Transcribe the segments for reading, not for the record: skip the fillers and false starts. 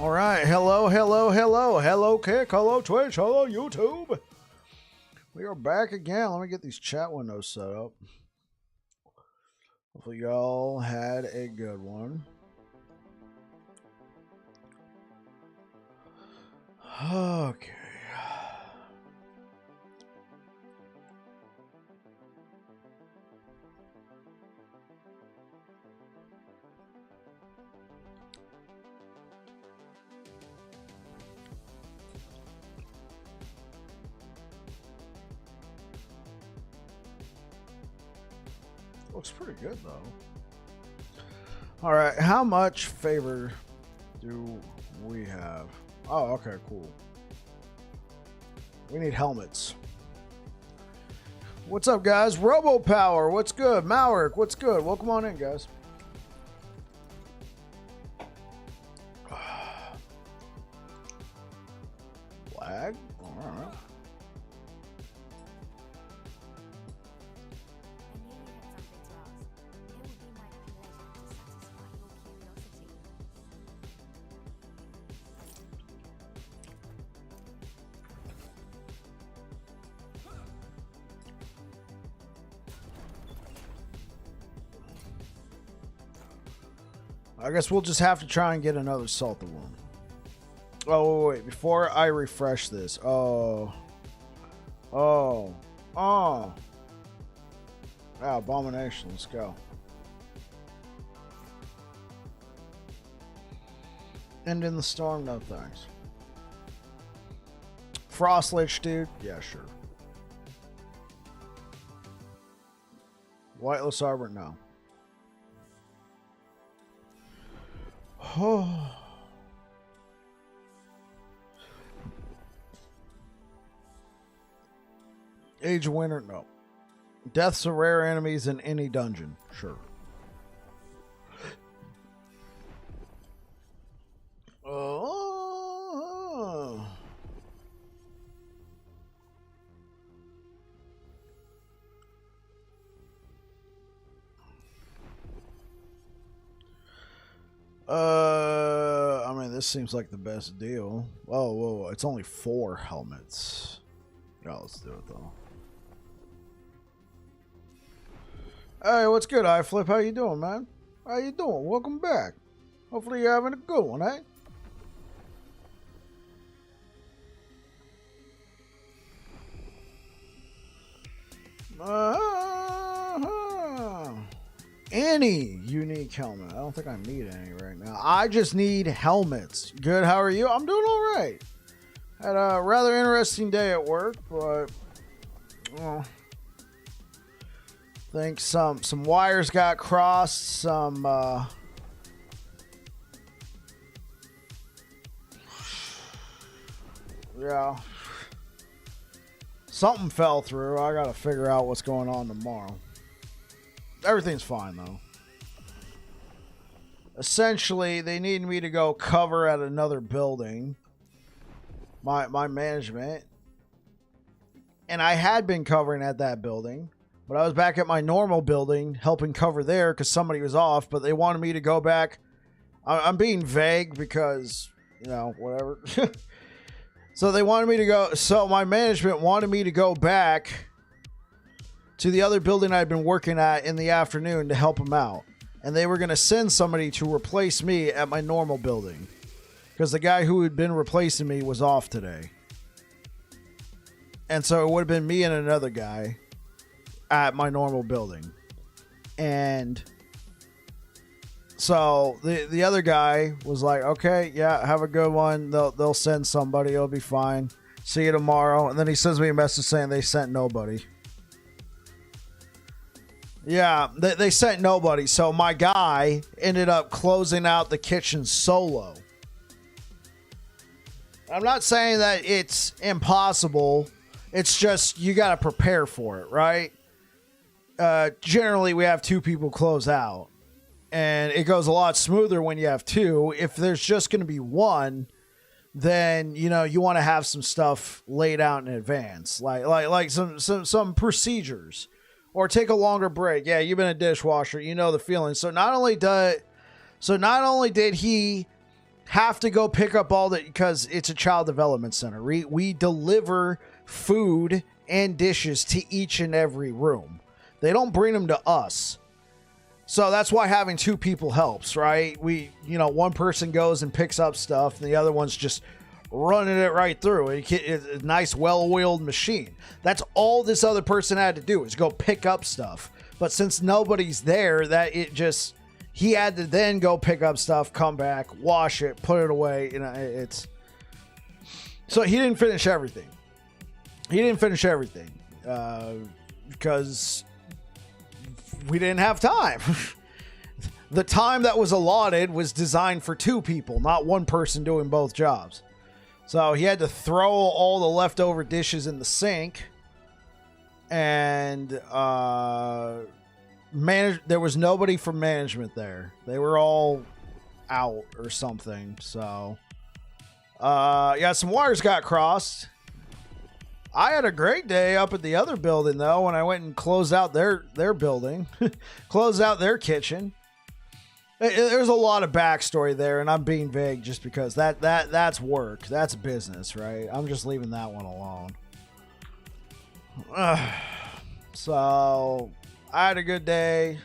All right. Hello, hello, hello. Hello, Kick. Hello, Twitch. Hello, YouTube. We are back again. Let me get these chat windows set up. Hopefully y'all had a good one. Okay. Looks pretty good though. All right, how much favor do we have? Oh, okay, cool. We need helmets. What's up, guys? Robo Power, what's good? Maurik, what's good? Welcome on in, guys. Flag? All right. I guess we'll just have to try and get another Salted one. Oh, wait. Before I refresh this. Oh. Yeah, Abomination. Let's go. End in the storm. No thanks. Frost Lich, dude. Yeah, sure. Whiteless Arbor. No. Oh. Age of Winter, no. Deaths of rare enemies in any dungeon, sure. Oh. I mean, this seems like the best deal. Whoa, it's only 4 helmets. Yeah, let's do it though. Hey, what's good, iFlip? How you doing, man? How you doing? Welcome back. Hopefully you're having a good one, eh? Any unique helmet. I don't think I need any right now. I just need helmets. Good, how are you? I'm doing all right. Had a rather interesting day at work, but I think some wires got crossed, some yeah. Something fell through. I gotta figure out what's going on tomorrow. Everything's fine though. Essentially, they need me to go cover at another building. My management. And I had been covering at that building, but I was back at my normal building helping cover there because somebody was off, but they wanted me to go back. I'm being vague because, you know, whatever. So they wanted me to go. So my management wanted me to go back to the other building I'd been working at in the afternoon to help them out. And they were going to send somebody to replace me at my normal building because the guy who had been replacing me was off today. And so it would have been me and another guy at my normal building. And so the other guy was like, okay, yeah, have a good one. They'll send somebody. It'll be fine. See you tomorrow. And then he sends me a message saying they sent nobody. Yeah, they sent nobody. So my guy ended up closing out the kitchen solo. I'm not saying that it's impossible. It's just you got to prepare for it, right? Generally, we have 2 people close out. And it goes a lot smoother when you have 2. If there's just going to be 1, then, you know, you want to have some stuff laid out in advance. Like some procedures. Or take a longer break. Yeah, you've been a dishwasher. You know the feeling. So not only did he have to go pick up all the, because it's a child development center. We deliver food and dishes to each and every room. They don't bring them to us. So that's why having two people helps, right? One person goes and picks up stuff and the other one's just running it right through. It's a nice, well-oiled machine. That's all this other person had to do, is go pick up stuff. But since nobody's there, he had to then go pick up stuff, come back, wash it, put it away. So he didn't finish everything. Because we didn't have time. The time that was allotted was designed for two people, not one person doing both jobs. So he had to throw all the leftover dishes in the sink, and there was nobody from management there. They were all out or something. So some wires got crossed. I had a great day up at the other building, though, when I went and closed out their building, closed out their kitchen. There's a lot of backstory there, and I'm being vague just because that's work. That's business, right? I'm just leaving that one alone. So I had a good day.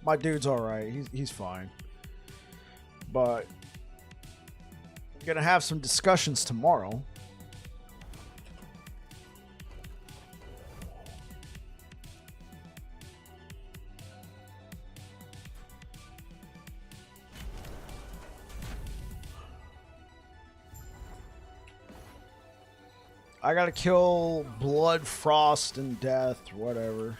My dude's all right. He's fine. But I'm going to have some discussions tomorrow. I gotta kill Blood, Frost, and Death, whatever.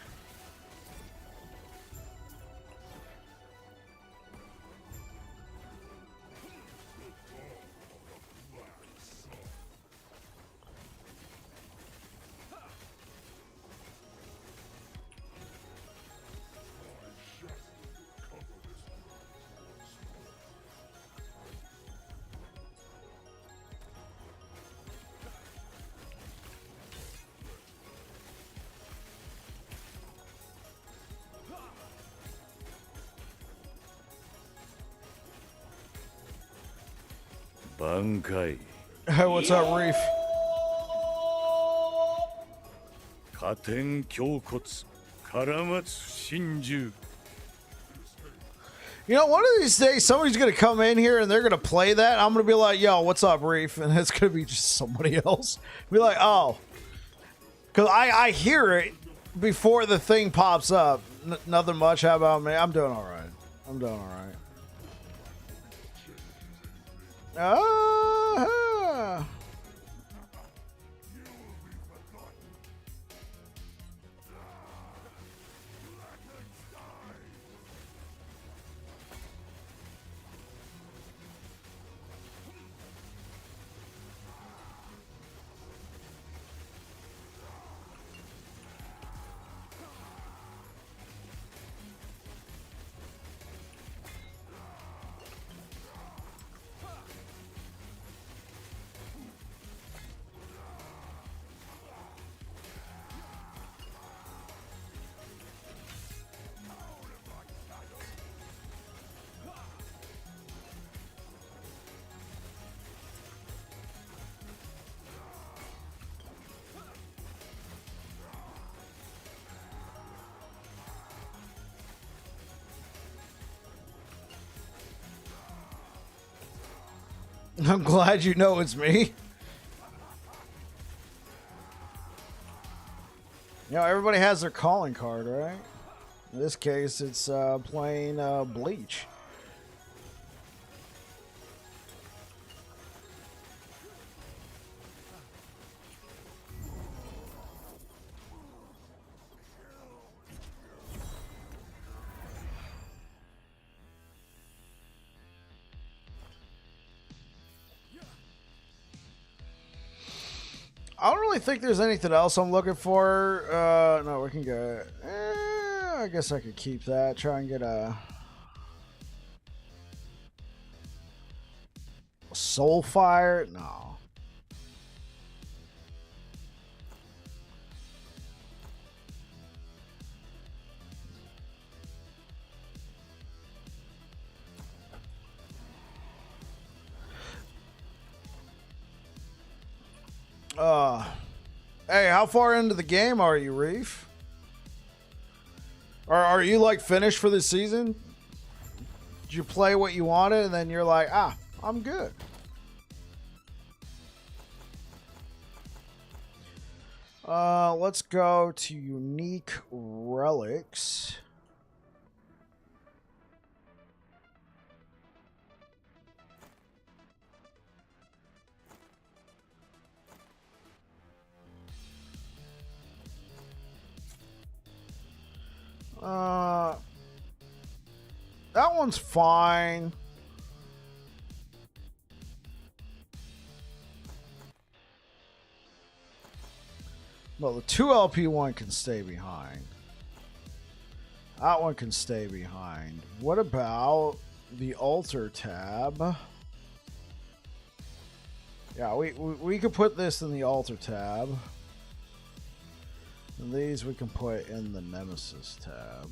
Hey, what's up, Reef? One of these days, somebody's going to come in here and they're going to play that. I'm going to be like, yo, what's up, Reef? And it's going to be just somebody else. Be like, oh. Because I hear it before the thing pops up. Nothing much. How about me? I'm doing all right. I'm glad you know it's me. Everybody has their calling card, right? In this case, it's playing Bleach. I don't really think there's anything else I'm looking for. No, we can go. I guess I could keep that. Try and get a Soul Fire. No. Uh, hey, how far into the game are you, Reef? Or are you like finished for this season? Did you play what you wanted and then you're like, ah, I'm good? Let's go to unique relics. That one's fine. Well, the 2LP one can stay behind. That one can stay behind. What about the altar tab? Yeah, we could put this in the altar tab. And these we can put in the Nemesis tab.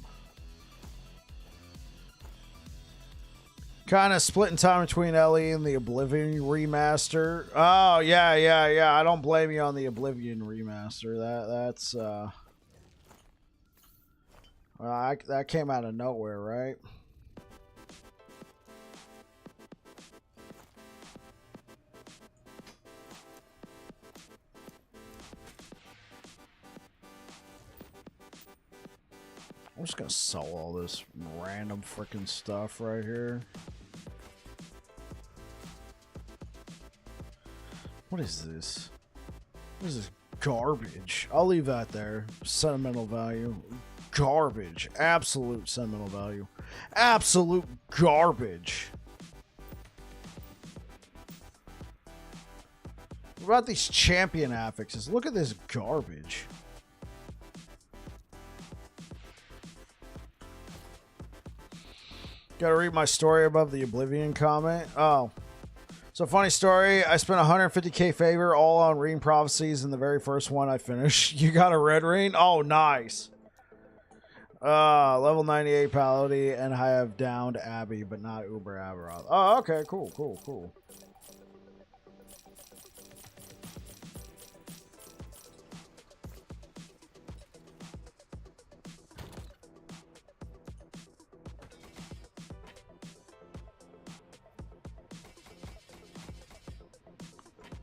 Kind of splitting time between Ellie and the Oblivion remaster. Oh, yeah. I don't blame you on the Oblivion remaster. That's that came out of nowhere, right? I'm just gonna sell all this random freaking stuff right here. What is this? What is this garbage? I'll leave that there. Sentimental value. Garbage. Absolute sentimental value. Absolute garbage. What about these champion affixes? Look at this garbage. Gotta read my story above the Oblivion comment. Oh. So, funny story. I spent 150k favor all on Ring Prophecies, and the very first one I finished. You got a red ring? Oh, nice. Level 98 Paladin, and I have downed Abby, but not Uber Aberoth. Oh, okay. Cool.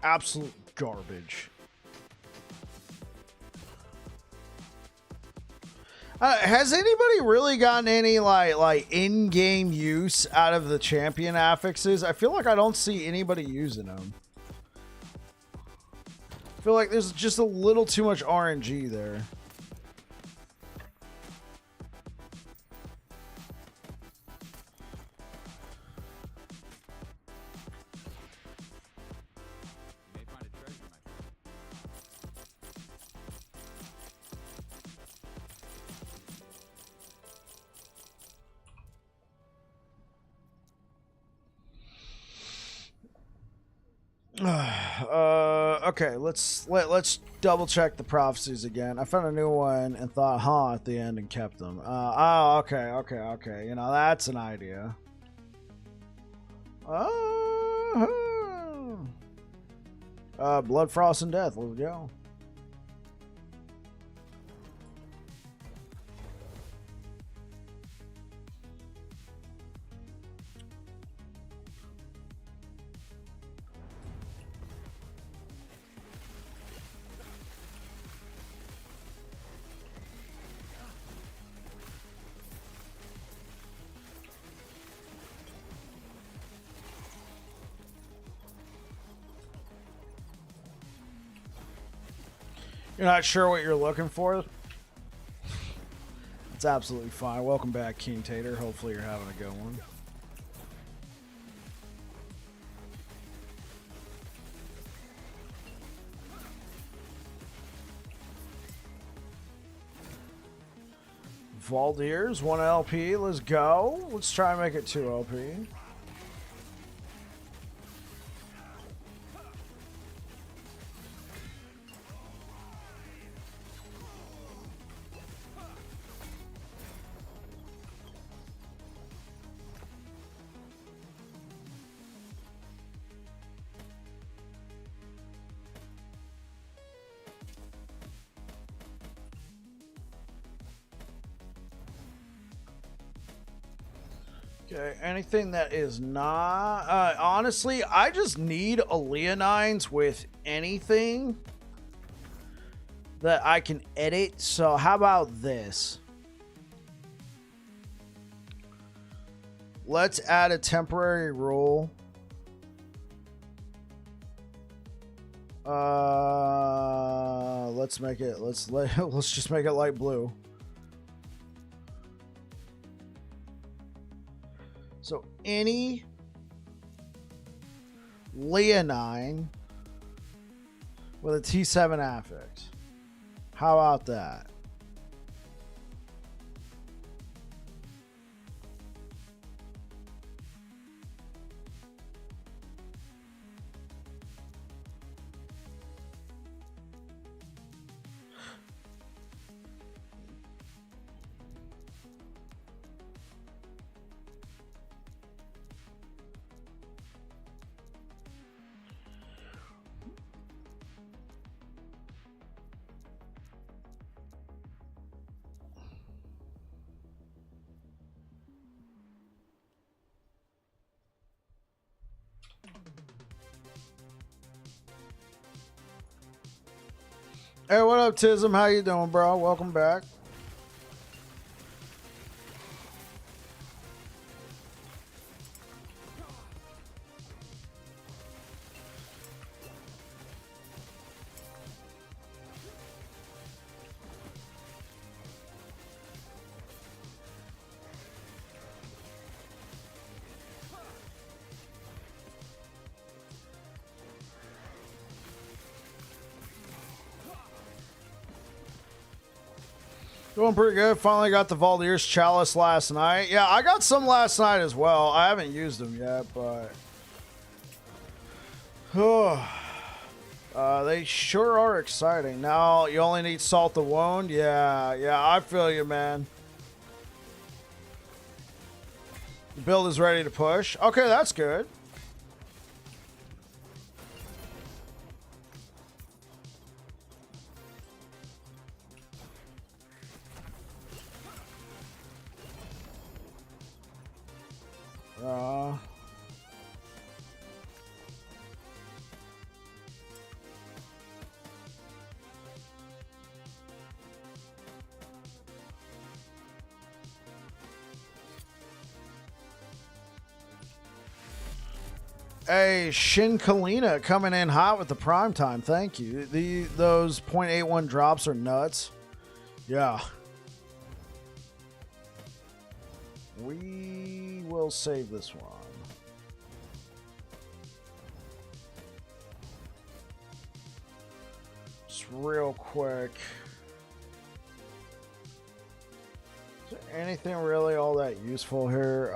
Absolute garbage. Has anybody really gotten any like in-game use out of the champion affixes? I feel like I don't see anybody using them. I feel like there's just a little too much RNG there. Okay, let's double check the prophecies again. I found a new one and thought, huh, at the end and kept them. Oh, okay. You know, that's an idea. Blood, Frost, and Death. Let's go. You're not sure what you're looking for? It's absolutely fine. Welcome back, King Tater. Hopefully you're having a good one. Valdirs, 1 LP. Let's go. Let's try and make it 2 LP. Okay, anything that is not... honestly, I just need a Leonines with anything that I can edit. So how about this? Let's add a temporary rule. Let's make it... Let's just make it light blue. So any Leonine with a T7 affix. How about that? Hey, what up, Tism? How you doing, bro? Welcome back. Doing pretty good. Finally got the Valdir's Chalice last night. Yeah, I got some last night as well. I haven't used them yet, but... they sure are exciting. Now, you only need Salt the Wound? Yeah, I feel you, man. The build is ready to push. Okay, that's good. Hey, Shin Kalina coming in hot with the prime time. Thank you. Those 0.81 drops are nuts. Yeah. We will save this one. Just real quick. Is there anything really all that useful here?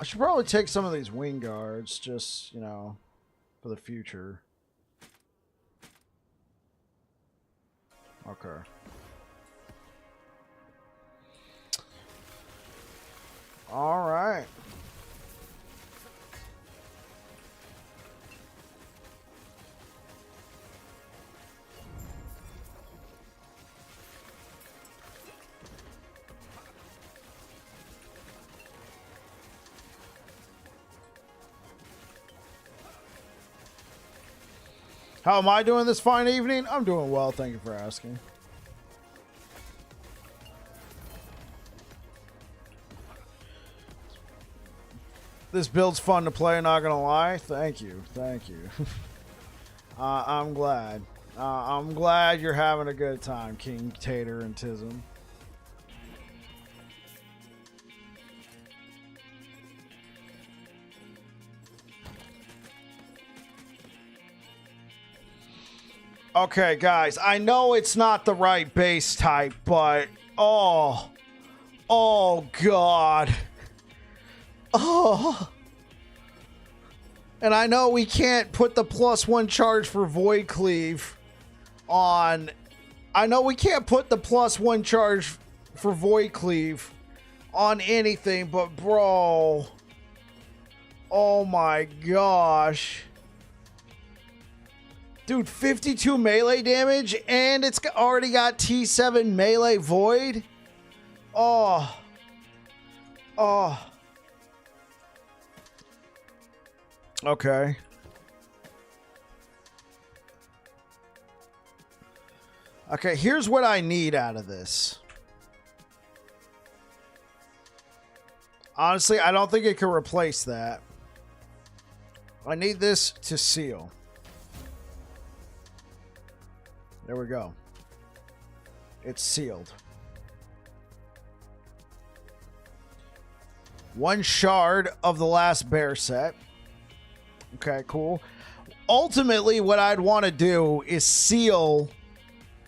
I should probably take some of these wing guards, just, you know, for the future. Okay. All right. How am I doing this fine evening? I'm doing well, thank you for asking. This build's fun to play, not gonna lie. Thank you, thank you. I'm glad. I'm glad you're having a good time, King Tater and Tism. Okay, guys, I know it's not the right base type, but oh God. Oh. And I know we can't put the +1 charge for Void Cleave on. I know we can't put the +1 charge for Void Cleave on anything, but bro. Oh my gosh. Dude, 52 melee damage, and it's already got T7 melee void. Oh. Oh. Okay. Okay, here's what I need out of this. Honestly, I don't think it can replace that. I need this to seal. There we go. It's sealed. 1 shard of the last bear set. Okay, cool. Ultimately, what I'd want to do is seal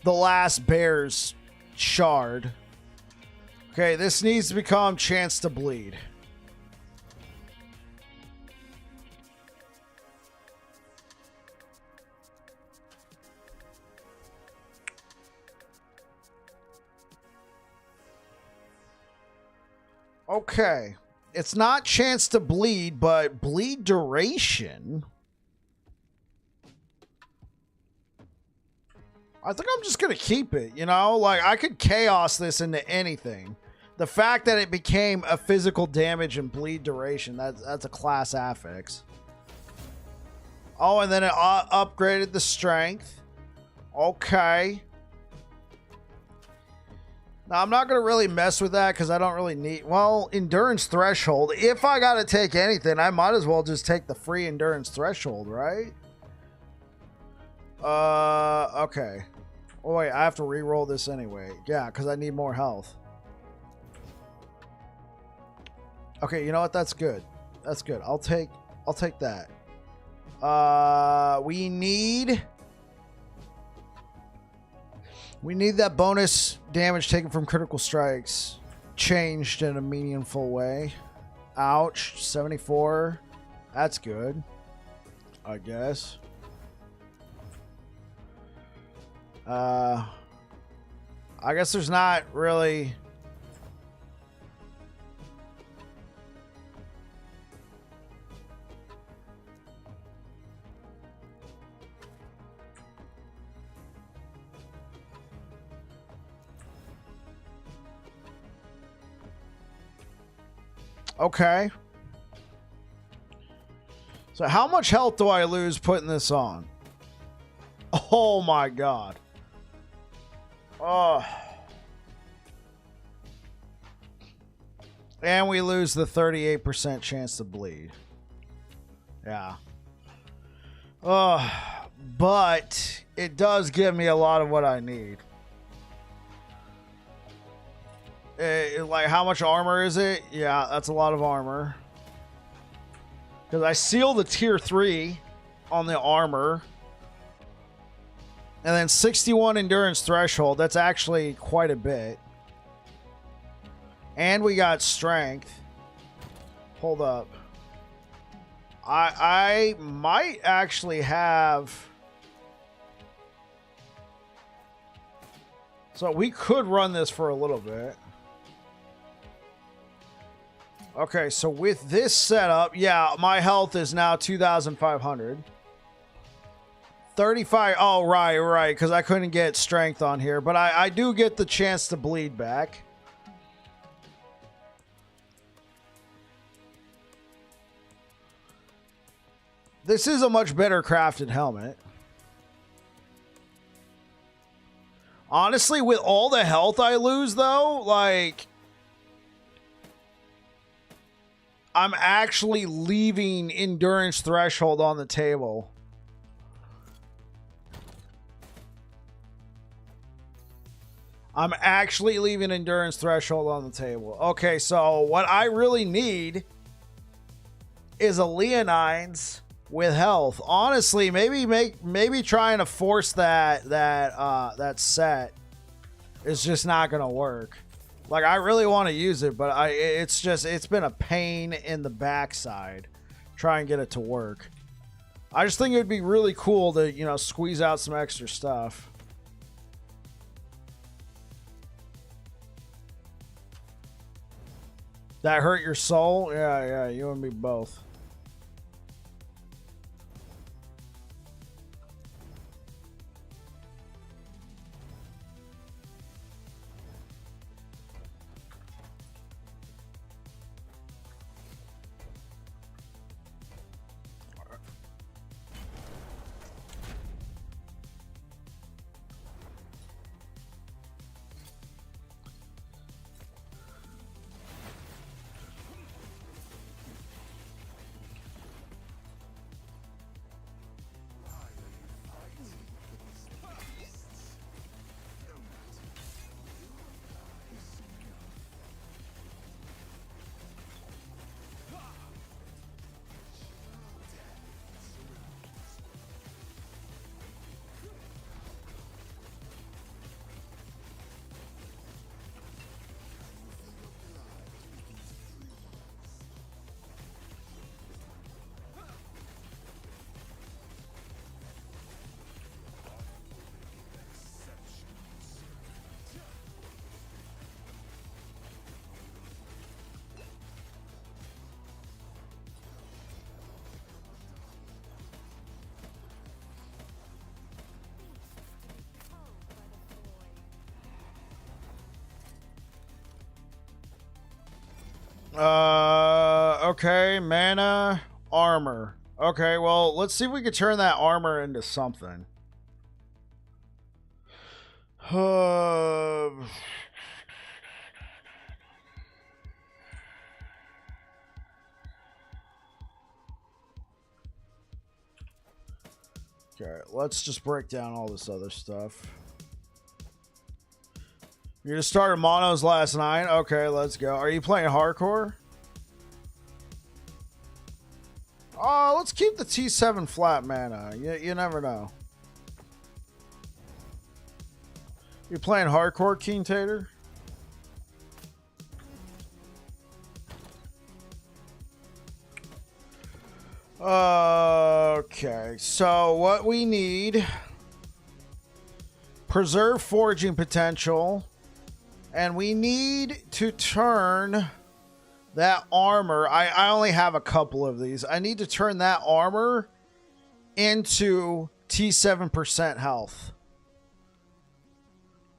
the last bear's shard. Okay, this needs to become chance to bleed. Okay. It's not chance to bleed, but bleed duration. I think I'm just going to keep it, you know? Like, I could chaos this into anything. The fact that it became a physical damage and bleed duration, that's a class affix. Oh, and then it upgraded the strength. Okay. Now, I'm not going to really mess with that because I don't really need... Well, endurance threshold. If I got to take anything, I might as well just take the free endurance threshold, right? Okay. Oh, wait, I have to re-roll this anyway. Yeah, because I need more health. Okay, you know what? That's good. That's good. I'll take that. We need that bonus damage taken from critical strikes changed in a meaningful way. Ouch. 74. That's good, I guess. I guess there's not really... Okay. So how much health do I lose putting this on? Oh my god. Oh. And we lose the 38% chance to bleed. Yeah. But it does give me a lot of what I need. Like, how much armor is it? Yeah, that's a lot of armor. Because I seal the tier 3 on the armor. And then 61 endurance threshold. That's actually quite a bit. And we got strength. Hold up. I might actually have... So we could run this for a little bit. Okay, so with this setup, yeah, my health is now 2,500. 35. Oh, right, because I couldn't get strength on here. But I do get the chance to bleed back. This is a much better crafted helmet. Honestly, with all the health I lose, though, like... I'm actually leaving endurance threshold on the table. I'm actually leaving endurance threshold on the table. Okay, so what I really need is a Leonine's with health. Honestly, maybe trying to force that set is just not gonna work. Like, I really want to use it, but it's been a pain in the backside try and get it to work. I just think it would be really cool to, you know, squeeze out some extra stuff. That hurt your soul? Yeah, you and me both. Okay, mana, armor. Okay, well, let's see if we can turn that armor into something. Okay, let's just break down all this other stuff. You just started monos last night? Okay, let's go. Are you playing hardcore? Oh, let's keep the T7 flat mana. You never know. You playing hardcore, Keen Tater? Okay, so what we need: preserve foraging potential, and we need to turn that armor. I only have a couple of these. I need to turn that armor into T7% health.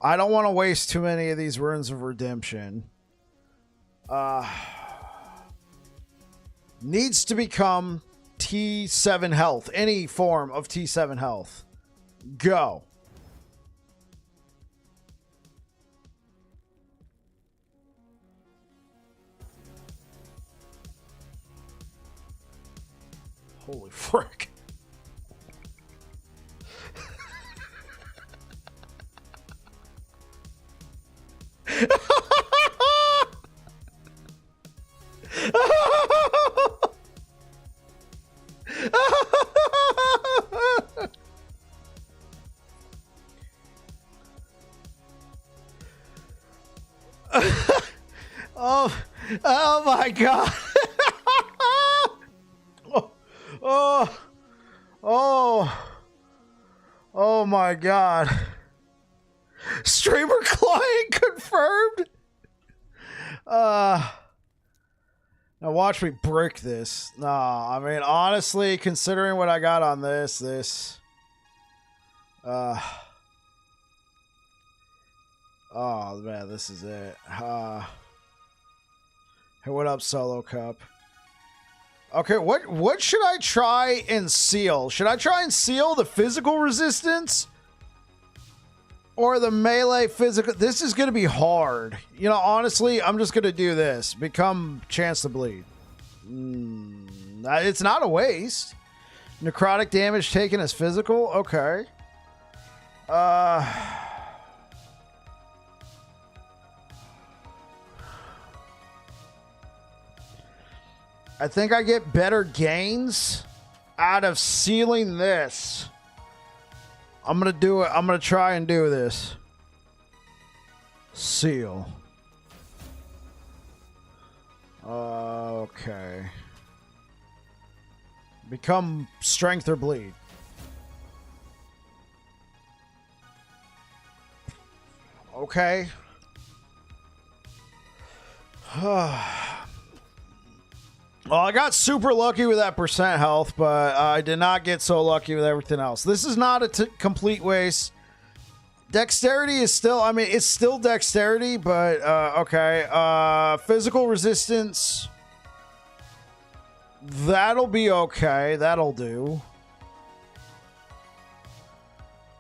I don't want to waste too many of these runes of redemption. Needs to become T7 health. Any form of T7 health. Go. Holy frick. Oh my god. Oh my god. Streamer client confirmed. Now watch me brick this. Nah, I mean, honestly, considering what I got on this, oh man, this is it. Hey, what up, Solo Cup? Okay, what should I try and seal? Should I try and seal the physical resistance? Or the melee physical? This is going to be hard. You know, honestly, I'm just going to do this. Become chance to bleed. It's not a waste. Necrotic damage taken as physical? Okay. I think I get better gains out of sealing this. I'm going to do it. I'm going to try and do this. Seal. Okay. Become strength or bleed. Okay. Well, I got super lucky with that percent health, but I did not get so lucky with everything else. This is not a complete waste. Dexterity is still, I mean, it's still dexterity, but okay. Physical resistance. That'll be okay. That'll do.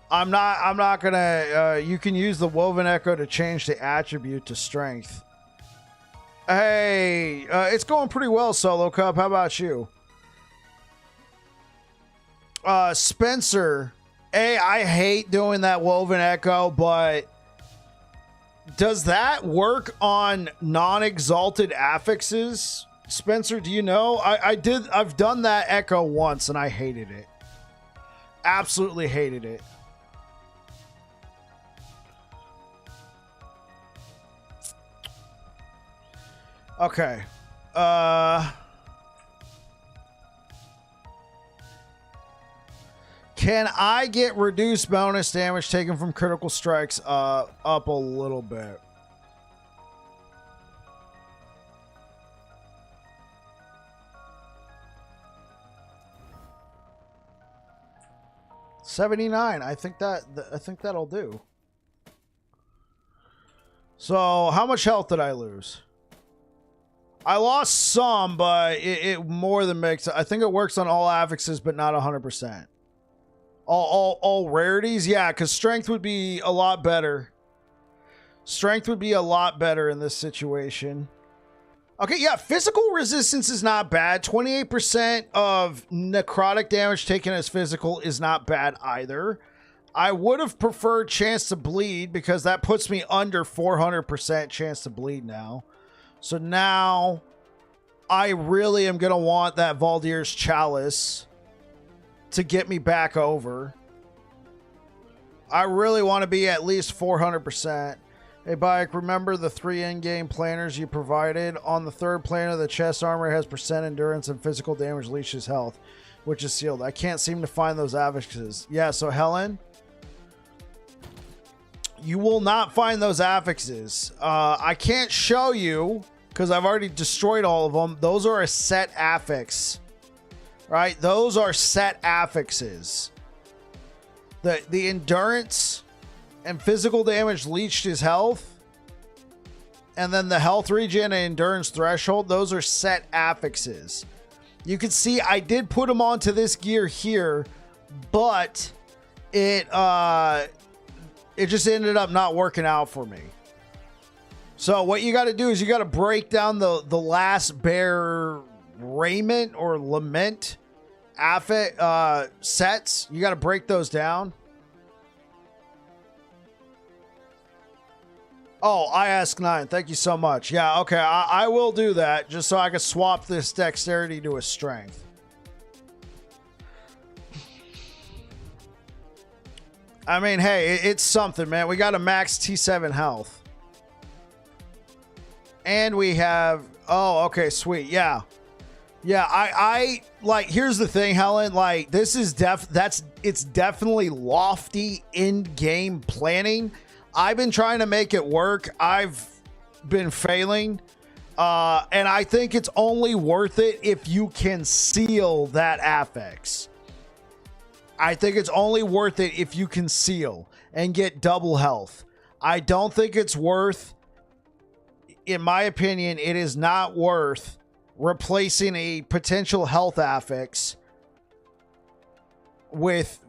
I'm not gonna, you can use the Woven Echo to change the attribute to strength. Hey, it's going pretty well, Solo Cup. How about you? Spencer. I hate doing that Woven Echo, but does that work on non-exalted affixes? Spencer, do you know? I've done that Echo once and I hated it. Absolutely hated it. Okay. Can I get reduced bonus damage taken from critical strikes up a little bit? $79. I think that'll do. So, how much health did I lose? I lost some, but it more than makes. I think it works on all affixes, but not 100%. All rarities, yeah, because strength would be a lot better. Strength would be a lot better in this situation. Okay, yeah, physical resistance is not bad. 28% of necrotic damage taken as physical is not bad either. I would have preferred chance to bleed because that puts me under 400% chance to bleed now. So now I really am going to want that Valdir's Chalice to get me back over. I really want to be at least 400%. Hey, Bike, remember the 3 in-game planners you provided? On the 3rd planner, the chest armor has percent endurance and physical damage leeches health, which is sealed. I can't seem to find those affixes. Yeah, so Helen, you will not find those affixes. I can't show you because I've already destroyed all of them. Those are a set affix, right? Those are set affixes. The endurance and physical damage leached his health, and then the health regen and endurance threshold, those are set affixes. You can see I did put them onto this gear here, but it just ended up not working out for me. So what you got to do is you got to break down the last bear raiment or lament sets. You got to break those down. Oh, I ask 9. Thank you so much. Yeah, okay. I will do that just so I can swap this dexterity to a strength. I mean, hey, it's something, man. We got a max T7 health. And we have... Oh, okay, sweet. Yeah. Yeah, I like, here's the thing, Helen. Like, this is it's definitely lofty in-game planning. I've been trying to make it work. I've been failing. And I think it's only worth it if you can seal that affix. I think it's only worth it if you can seal and get double health. I don't think it's worth, in my opinion, it is not worth replacing a potential health affix with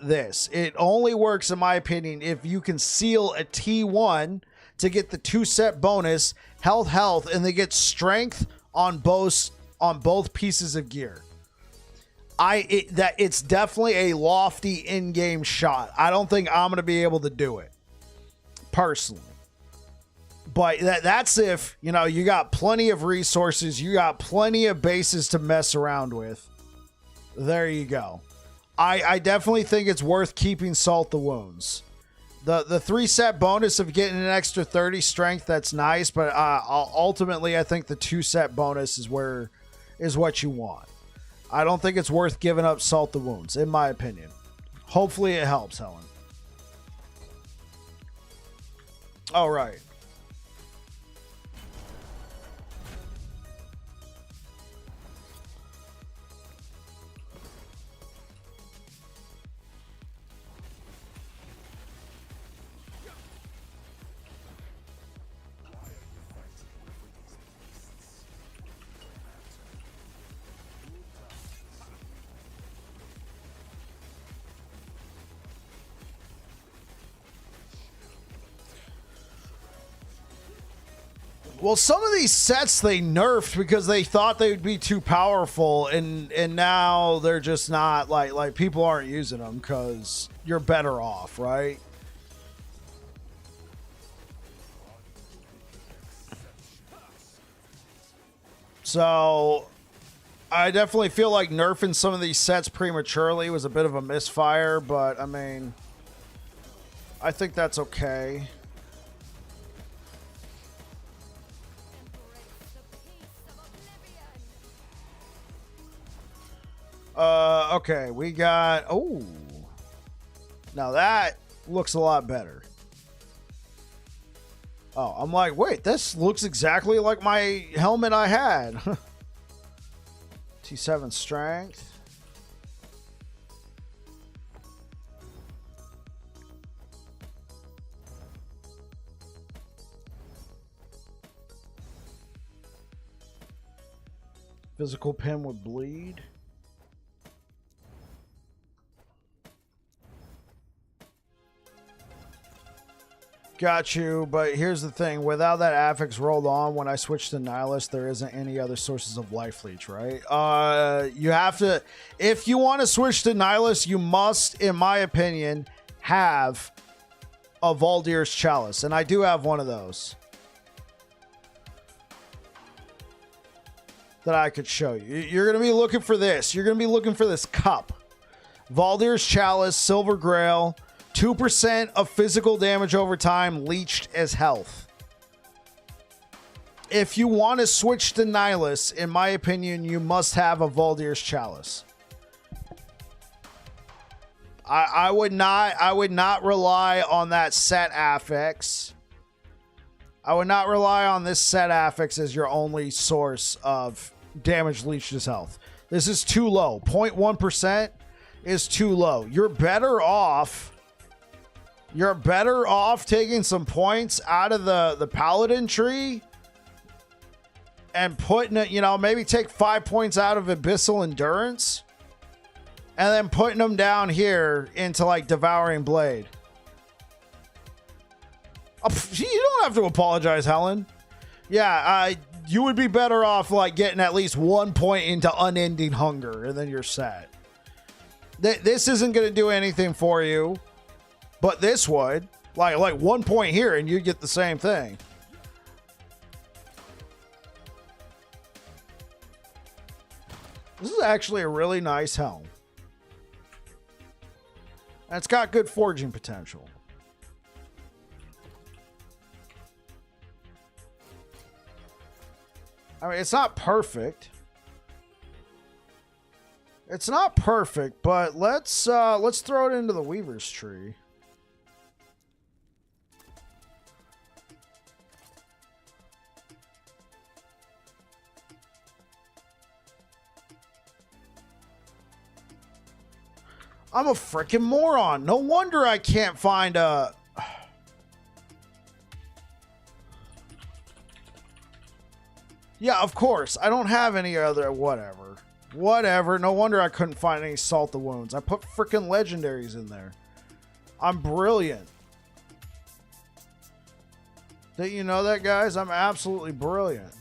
this. It only works, in my opinion, if you can seal a T1 to get the 2-set bonus, health, and they get strength on both pieces of gear. It's definitely a lofty in-game shot. I don't think I'm going to be able to do it personally. But that's if, you know, you got plenty of resources, you got plenty of bases to mess around with. There you go. I definitely think it's worth keeping Salt the Wounds. The 3-set bonus of getting an extra 30 strength, that's nice, but ultimately I think the 2-set bonus is what you want. I don't think it's worth giving up Salt the Wounds, in my opinion. Hopefully it helps, Helen. All right. Well, some of these sets they nerfed because they thought they would be too powerful, and now they're just not. Like people aren't using them because you're better off, right? So I definitely feel like nerfing some of these sets prematurely was a bit of a misfire, but I mean, I think that's okay. Okay, we got... Oh. Now that looks a lot better. Oh, I'm like, wait, this looks exactly like my helmet I had. T7 strength. Physical pin would bleed. Got you, but here's the thing. Without that affix rolled on, when I switch to Nihilist, there isn't any other sources of life leech, right? You have to... If you want to switch to Nihilist, you must, in my opinion, have a Valdir's Chalice. And I do have one of those that I could show you. You're going to be looking for this. You're going to be looking for this cup. Valdir's Chalice, Silver Grail... 2% of physical damage over time, leached as health. If you want to switch to Nihilus, in my opinion, you must have a Valdir's Chalice. I would not rely on that set affix. I would not rely on this set affix as your only source of damage leached as health. This is too low. 0.1% is too low. You're better off taking some points out of the Paladin tree and putting it, you know, maybe take 5 points out of Abyssal Endurance and then putting them down here into like Devouring Blade. Oh, you don't have to apologize, Helen. Yeah, you would be better off like getting at least 1 point into Unending Hunger and then you're set. This isn't going to do anything for you. But this would, like 1 point here and you get the same thing. This is actually a really nice helm. And it's got good forging potential. I mean, it's not perfect. It's not perfect, but let's throw it into the Weaver's Tree. I'm a freaking moron. No wonder I can't find a... Yeah, of course. I don't have any other... Whatever. Whatever. No wonder I couldn't find any Salt the Wounds. I put freaking legendaries in there. I'm brilliant. Didn't you know that, guys? I'm absolutely brilliant.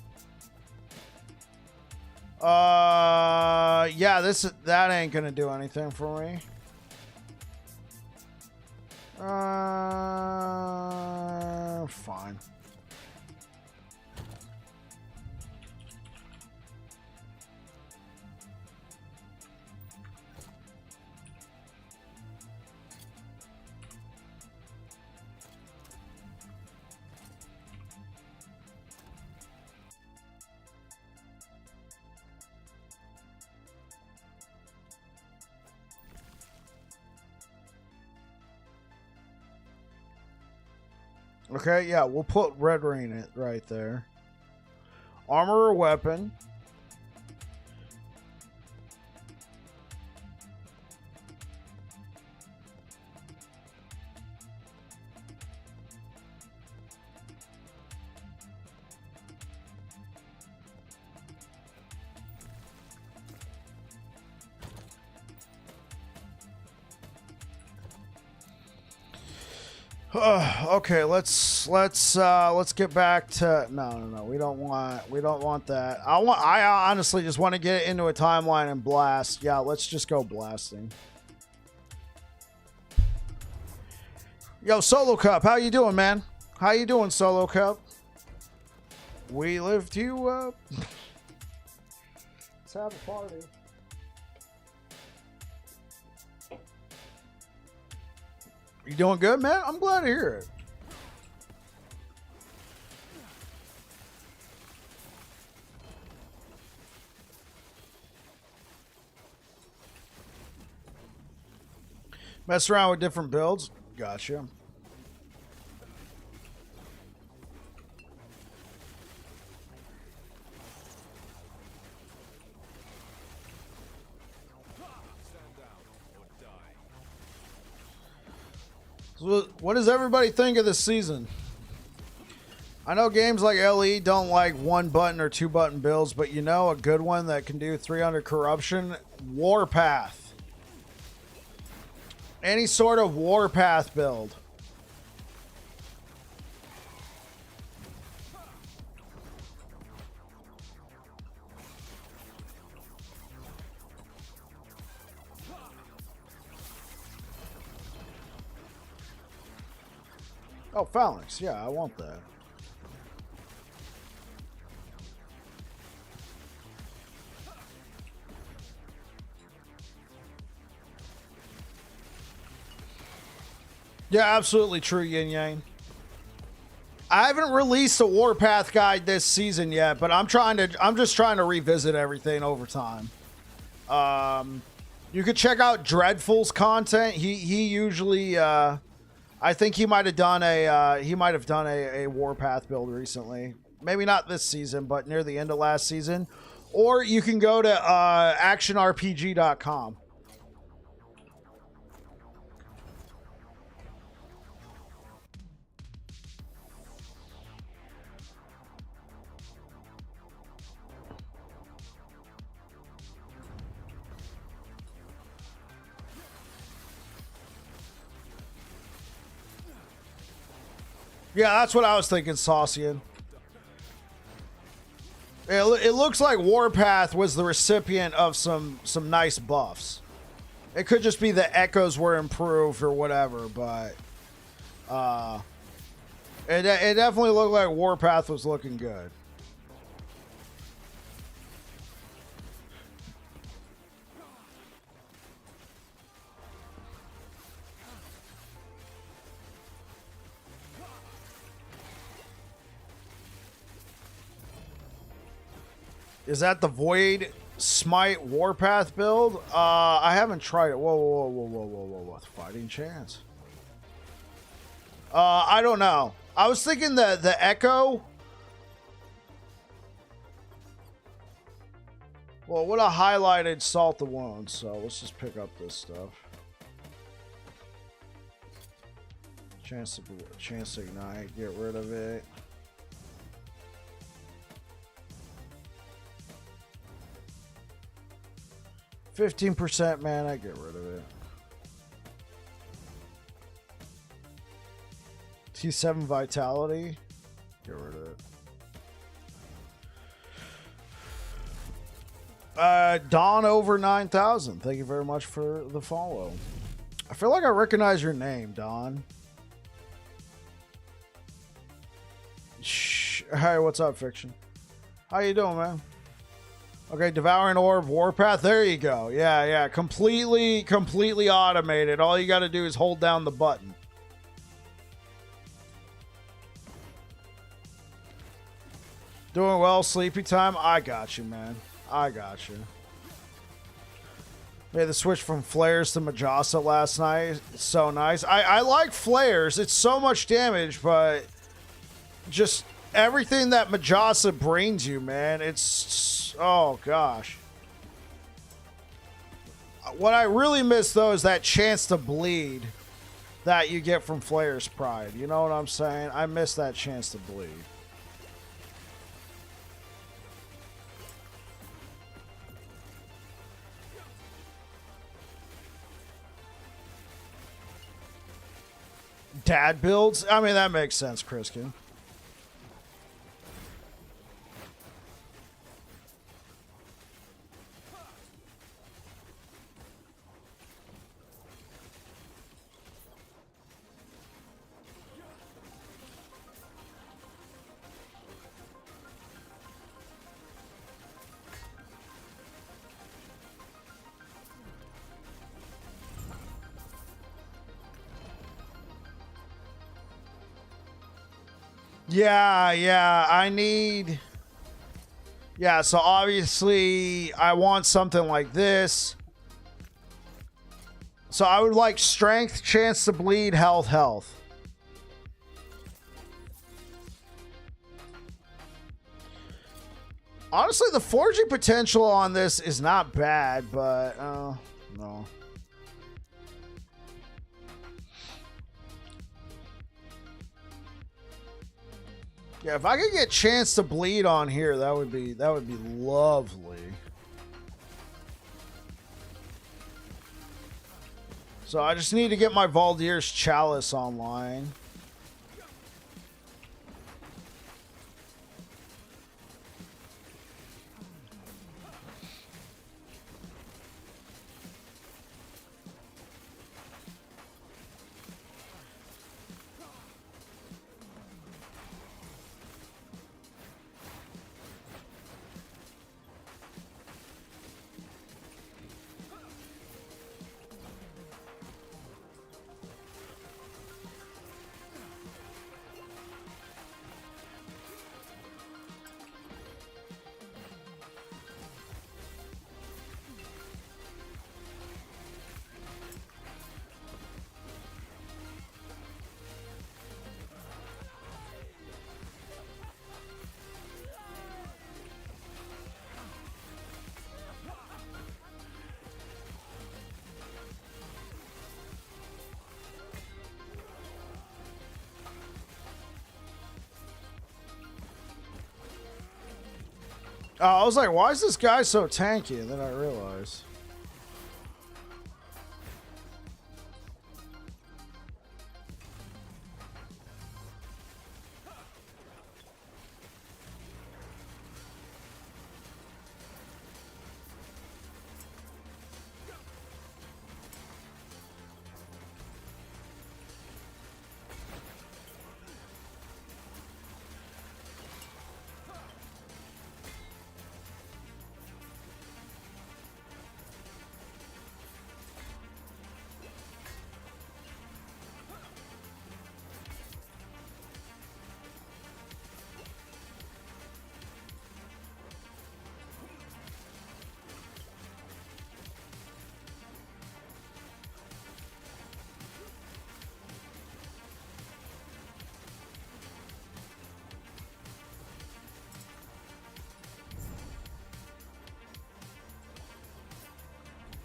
Yeah, that ain't gonna do anything for me. Fine. Okay, yeah, we'll put Red Rain right there. Armor or weapon. Okay, let's get back to no. We don't want that. I honestly just want to get into a timeline and blast. Yeah, let's just go blasting. Yo, Solo Cup, how you doing, man? How you doing, Solo Cup? We lift you up. Let's have a party. You doing good, man? I'm glad to hear it. Mess around with different builds. Gotcha. So what does everybody think of this season? I know games like LE don't like 1-button or 2-button builds, but you know a good one that can do 300 corruption? Warpath. Any sort of Warpath build. Oh, Phalanx. Yeah, I want that. Yeah, absolutely true, Yin Yang. I haven't released a Warpath guide this season yet, but I'm just trying to revisit everything over time. You could check out Dreadful's content. He usually I think he might have done a Warpath build recently. Maybe not this season, but near the end of last season. Or you can go to actionrpg.com. Yeah, that's what I was thinking, Saucian. It looks like Warpath was the recipient of some nice buffs. It could just be the echoes were improved or whatever, but it definitely looked like Warpath was looking good. Is that the Void Smite Warpath build? I haven't tried it. Whoa. Fighting chance. I don't know. I was thinking the Echo. Well, it would have highlighted Salt the Wounds, so let's just pick up this stuff. Chance to ignite, get rid of it. 15% mana, get rid of it. T7 Vitality, get rid of it. Dawn over 9,000. Thank you very much for the follow. I feel like I recognize your name, Dawn. Shh. Hey, what's up, Fiction? How you doing, man? Okay, Devouring Orb, Warpath. There you go. Yeah. Completely automated. All you got to do is hold down the button. Doing well, sleepy time? I got you, man. I got you. Made the switch from Flares to Majasa last night. It's so nice. I like Flares. It's so much damage, but just everything that Majasa brings you, man. It's... Oh, gosh. What I really miss, though, is that chance to bleed that you get from Flare's Pride. You know what I'm saying? I miss that chance to bleed. Dad builds? I mean, that makes sense, Chriskin. Yeah, I need... Yeah, so obviously I want something like this. So I would like strength, chance to bleed, health. Honestly, the forging potential on this is not bad, but no. Yeah, if I could get chance to bleed on here, that would be lovely. So I just need to get my Valdir's Chalice online. I was like, why is this guy so tanky? And then I realized.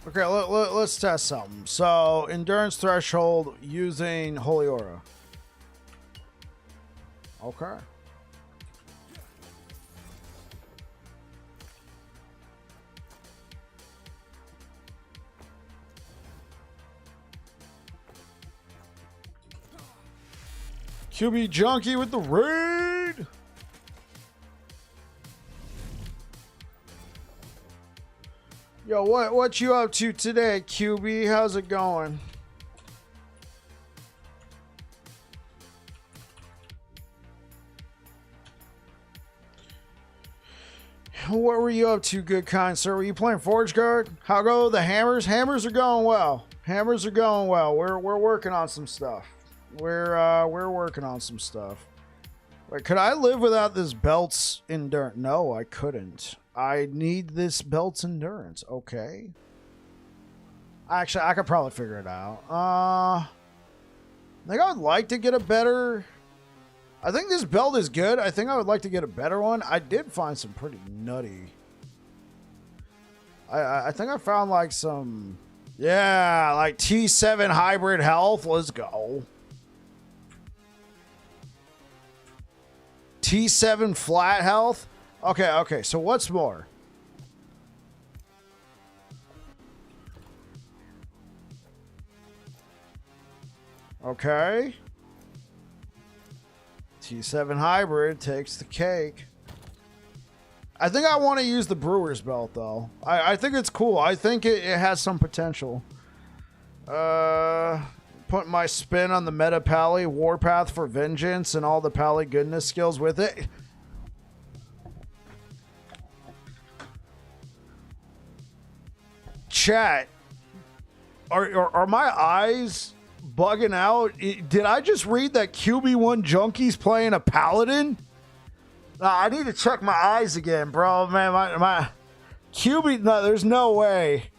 Okay, let's test something. So, endurance threshold using Holy Aura. Okay. QB Junkie with the raid. Yo, what you up to today, QB? How's it going? What were you up to, good kind sir? Were you playing Forge Guard? How go the hammers? Hammers are going well. Hammers are going well. We're working on some stuff. We're working on some stuff. Wait, could I live without this belt's endurance? No, I couldn't. I need this belt's endurance. Okay. Actually, I could probably figure it out. I think I would like to get a better... I think this belt is good. I think I would like to get a better one. I did find some pretty nutty... I think I found like some... Yeah, like T7 hybrid health. Let's go. T7 flat health. Okay, so what's more? Okay. T7 hybrid takes the cake. I think I want to use the Brewer's belt, though. I think it's cool. I think it has some potential. Put my spin on the meta Pally, Warpath for Vengeance, and all the Pally goodness skills with it. Chat, are my eyes bugging out? Did I just read that QB1 Junkie's playing a Paladin? I need to check my eyes again, bro. Man, my QB... No, there's no way.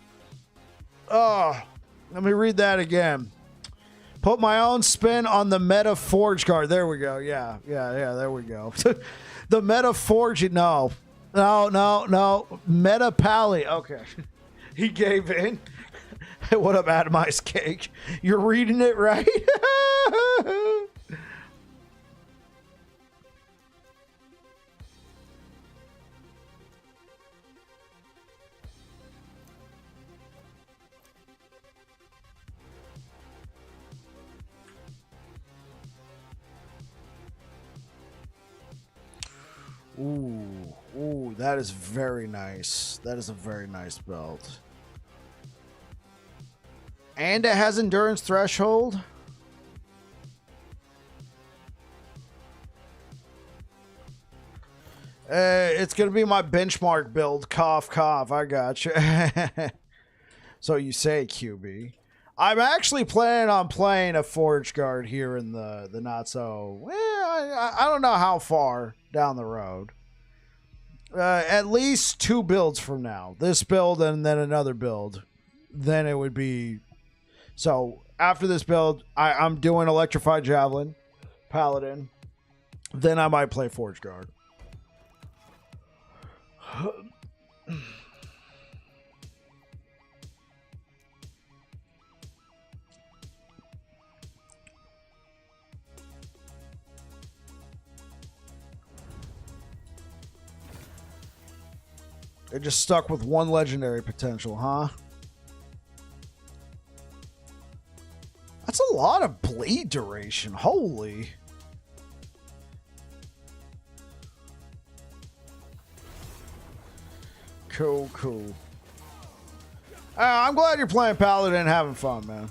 Oh, let me read that again. Put my own spin on the meta Forge Guard. There we go. Yeah, there we go. The meta Forge... No. Meta Pally. Okay. He gave in. What up, Atomized Cake? You're reading it right? Ooh, that is very nice. That is a very nice belt. And it has endurance threshold. It's gonna be my benchmark build. Cough, cough. I got you. So you say, QB. I'm actually planning on playing a Forge Guard here in the not so. I don't know how far down the road. At least 2 builds from now. This build and then another build. Then it would be. So after this build, I'm doing Electrified Javelin, Paladin. Then I might play Forge Guard. It just stuck with 1 legendary potential, huh? That's a lot of bleed duration. Holy. Cool, cool. I'm glad you're playing Paladin and having fun, man.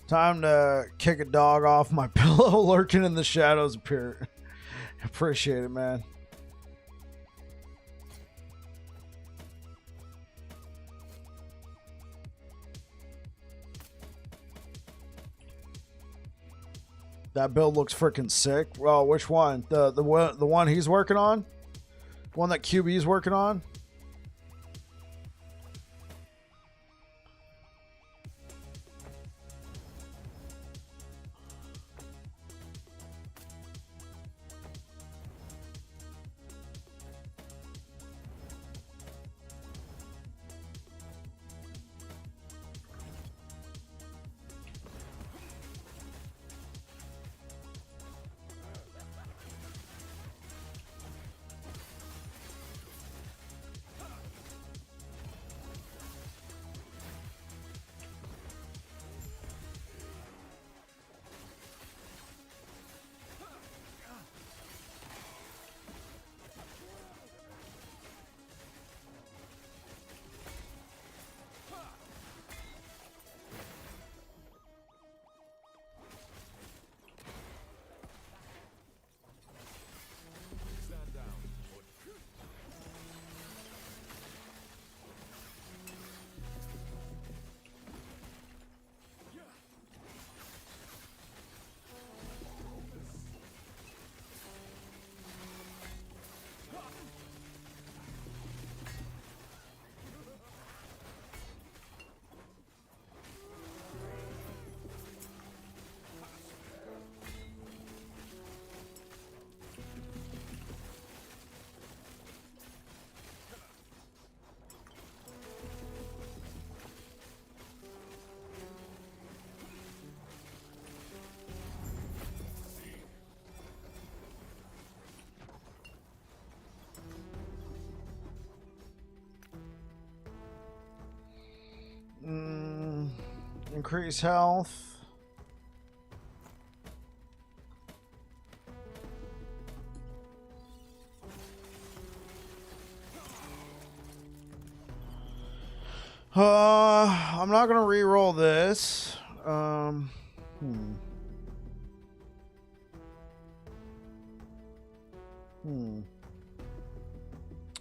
Time to kick a dog off my pillow lurking in the shadows. Appreciate it, man. That build looks freaking sick. Well, which one? The one he's working on? The one that QB's working on? Increase health. I'm not gonna re-roll this. I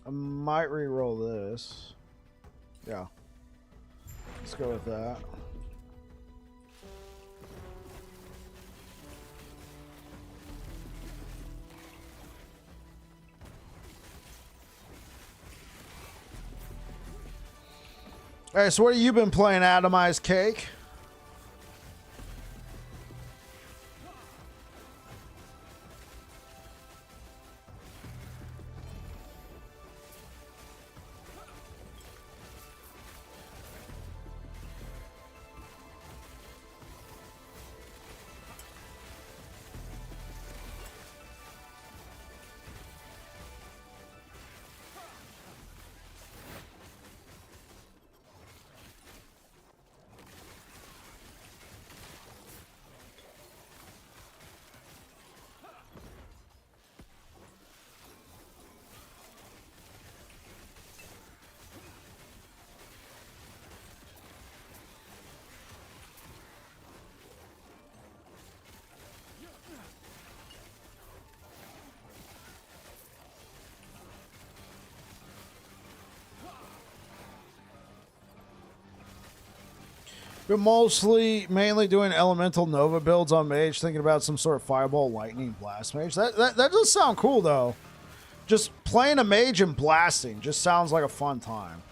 might re-roll this. Yeah. Let's go with that. All right, so what have you been playing, Atomized Cake? Been mainly doing elemental Nova builds on mage, thinking about some sort of fireball, lightning, blast mage. That does sound cool though. Just playing a mage and blasting just sounds like a fun time.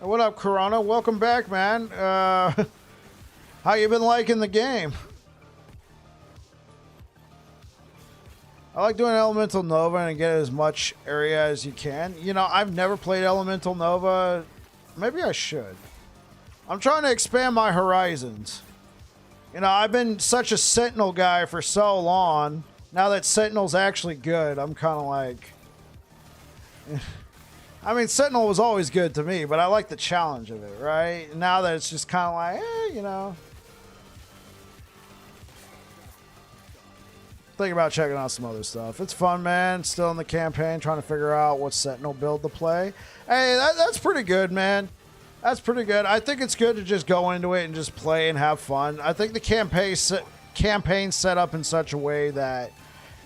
What up, Corona? Welcome back, man. How you been liking the game? I like doing Elemental Nova and get as much area as you can. You know, I've never played Elemental Nova. Maybe I should. I'm trying to expand my horizons. You know, I've been such a Sentinel guy for so long. Now that Sentinel's actually good, I'm kind of like... I mean, Sentinel was always good to me, but I like the challenge of it, right? Now that it's just kind of like, you know... Thinking about checking out some other stuff. It's fun, man. Still in the campaign, trying to figure out what Sentinel build to play. Hey, that's pretty good, man. That's pretty good. I think it's good to just go into it and just play and have fun. I think the campaign's set up in such a way that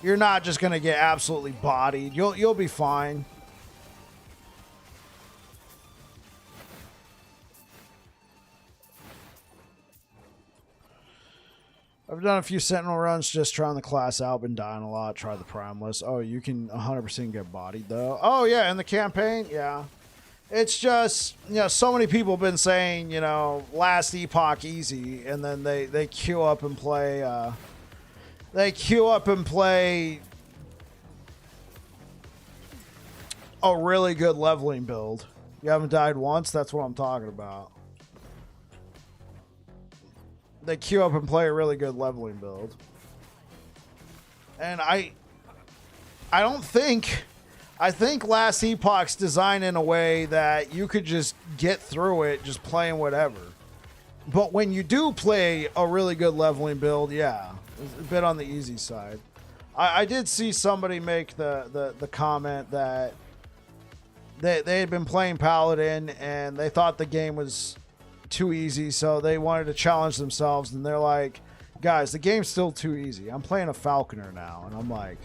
you're not just going to get absolutely bodied. You'll be fine. I've done a few Sentinel runs just trying the class out, been dying a lot, try the Primeless. Oh, you can 100% get bodied though. Oh yeah, in the campaign, yeah. It's just, you know, so many people have been saying, you know, last Epoch easy, and then they queue up and play, a really good leveling build. You haven't died once? That's what I'm talking about. They queue up and play a really good leveling build. And I think last Epoch's designed in a way that you could just get through it just playing whatever. But when you do play a really good leveling build, yeah, it's a bit on the easy side. I did see somebody make the comment that they had been playing Paladin and they thought the game was too easy, so they wanted to challenge themselves, and they're like, guys, the game's still too easy. I'm playing a Falconer now, and I'm like,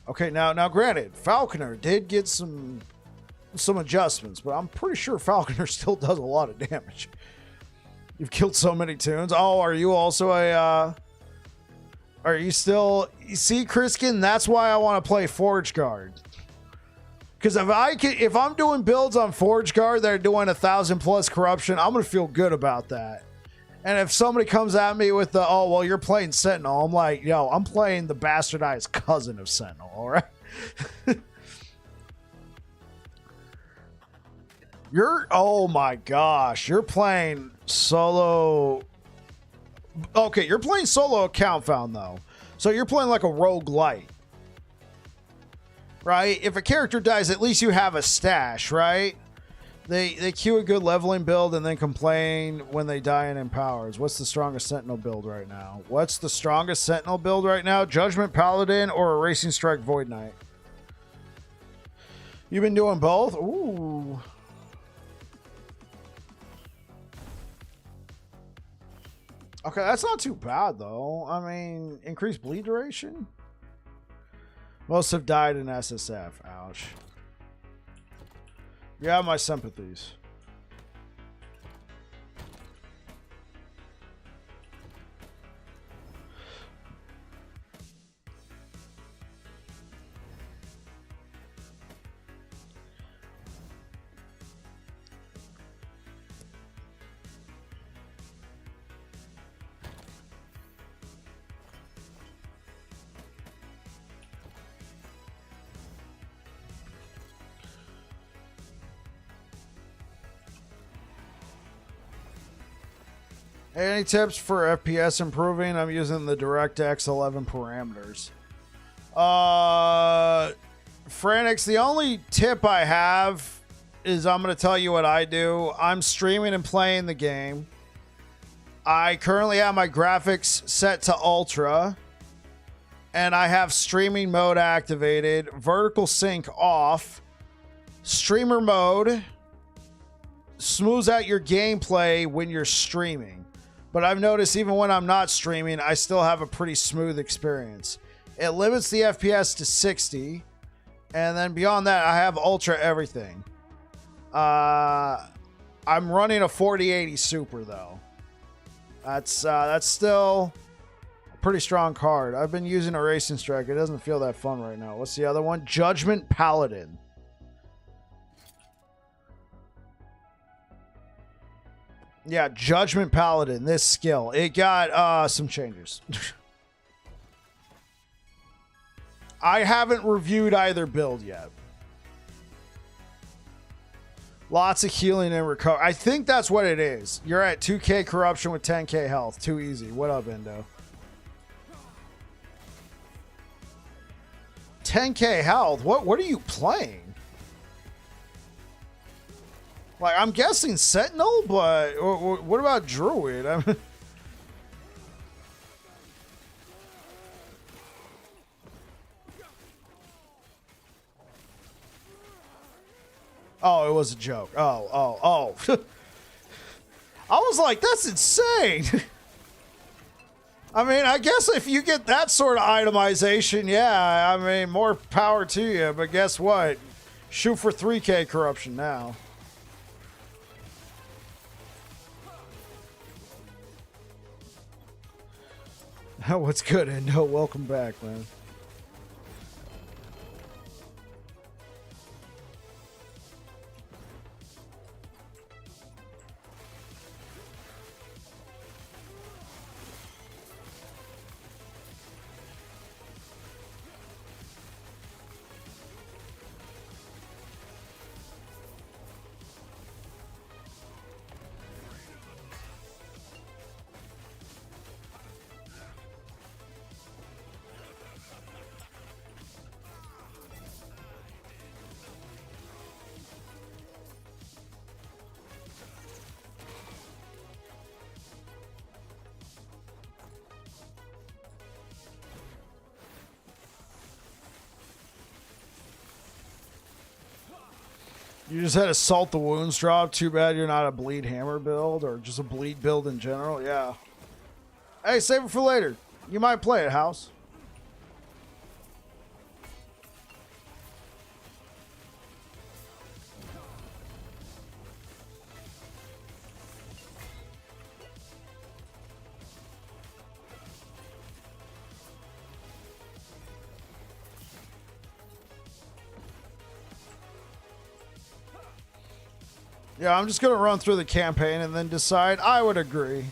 okay, now granted, Falconer did get some adjustments, but I'm pretty sure Falconer still does a lot of damage. You've killed so many tunes. Oh, are you also a are you still, you see, Kriskin, that's why I want to play Forge Guard. Because if I'm doing builds on Forge Guard that are doing 1,000+ corruption, I'm gonna feel good about that. And if somebody comes at me with the, oh well, you're playing Sentinel, I'm like, yo, I'm playing the bastardized cousin of Sentinel. All right. Oh my gosh, you're playing solo. Okay, you're playing solo account found though, so you're playing like a roguelite. Right? If a character dies, at least you have a stash, right? They queue a good leveling build and then complain when they die in empowers. What's the strongest Sentinel build right now? What's the strongest Sentinel build right now? Judgment Paladin or a Racing Strike Void Knight? You've been doing both? Ooh. Okay, that's not too bad though. I mean, increased bleed duration? Most have died in SSF. Ouch. You have my sympathies. Any tips for FPS improving? I'm using the DirectX 11 parameters. Franix, the only tip I have is I'm going to tell you what I do. I'm streaming and playing the game. I currently have my graphics set to ultra. And I have streaming mode activated. Vertical sync off. Streamer mode smooths out your gameplay when you're streaming. But I've noticed even when I'm not streaming, I still have a pretty smooth experience. It limits the FPS to 60. And then beyond that, I have ultra everything. I'm running a 4080 Super though. That's still a pretty strong card. I've been using a Racing Strike. It doesn't feel that fun right now. What's the other one? Judgment Paladin. Yeah, Judgment Paladin. This skill. It got some changes. I haven't reviewed either build yet. Lots of healing and recovery. I think that's what it is. You're at 2k corruption with 10k health. Too easy. What up, Endo? 10k health? What are you playing? Like, I'm guessing Sentinel, but what about Druid? I mean, oh, it was a joke. Oh. I was like, that's insane. I mean, I guess if you get that sort of itemization, yeah, I mean, more power to you. But guess what? Shoot for 3k corruption now. What's good, Endo? Welcome back, man. You just had Assault the Wounds drop. Too bad you're not a Bleed Hammer build or just a Bleed build in general. Yeah. Hey, save it for later. You might play it, House. Yeah, I'm just going to run through the campaign and then decide. I would agree.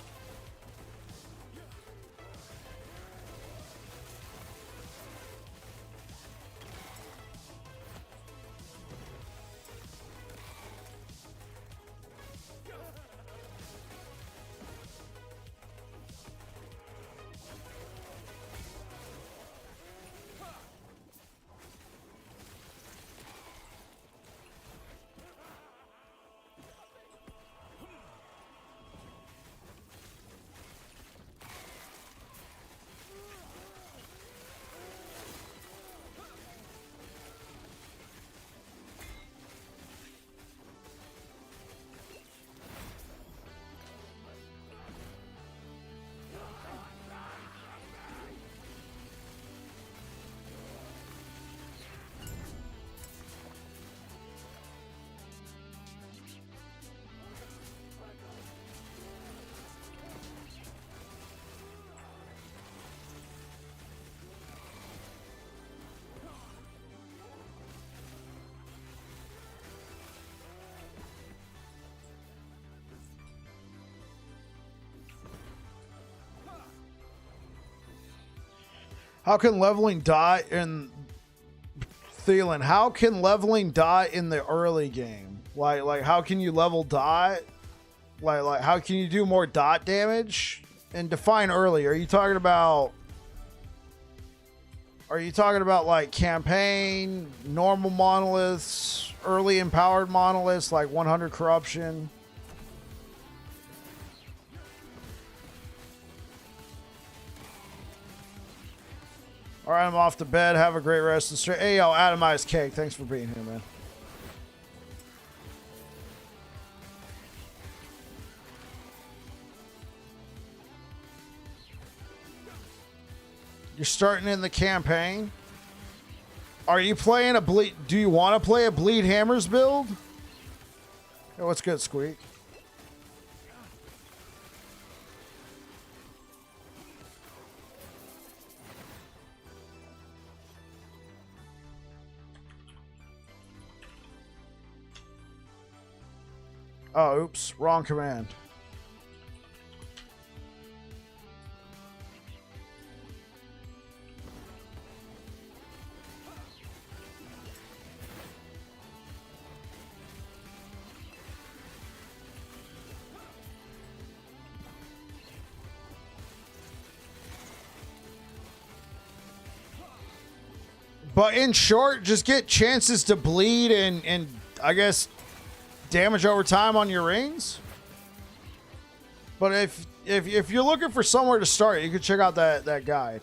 How can leveling die in Thielen? How can leveling die in the early game? Like how can you level dot? Like how can you do more dot damage? And define early. Are you talking about like campaign, normal monoliths, early empowered monoliths like 100 corruption? All right, I'm off to bed. Have a great rest of the stream. Hey, yo, Atomized Cake. Thanks for being here, man. You're starting in the campaign. Are you playing a bleed? Do you want to play a Bleed Hammers build? Hey, what's good, Squeak? Oh, oops. Wrong command. But in short, just get chances to bleed and I guess damage over time on your rings. But if you're looking for somewhere to start, you can check out that guide.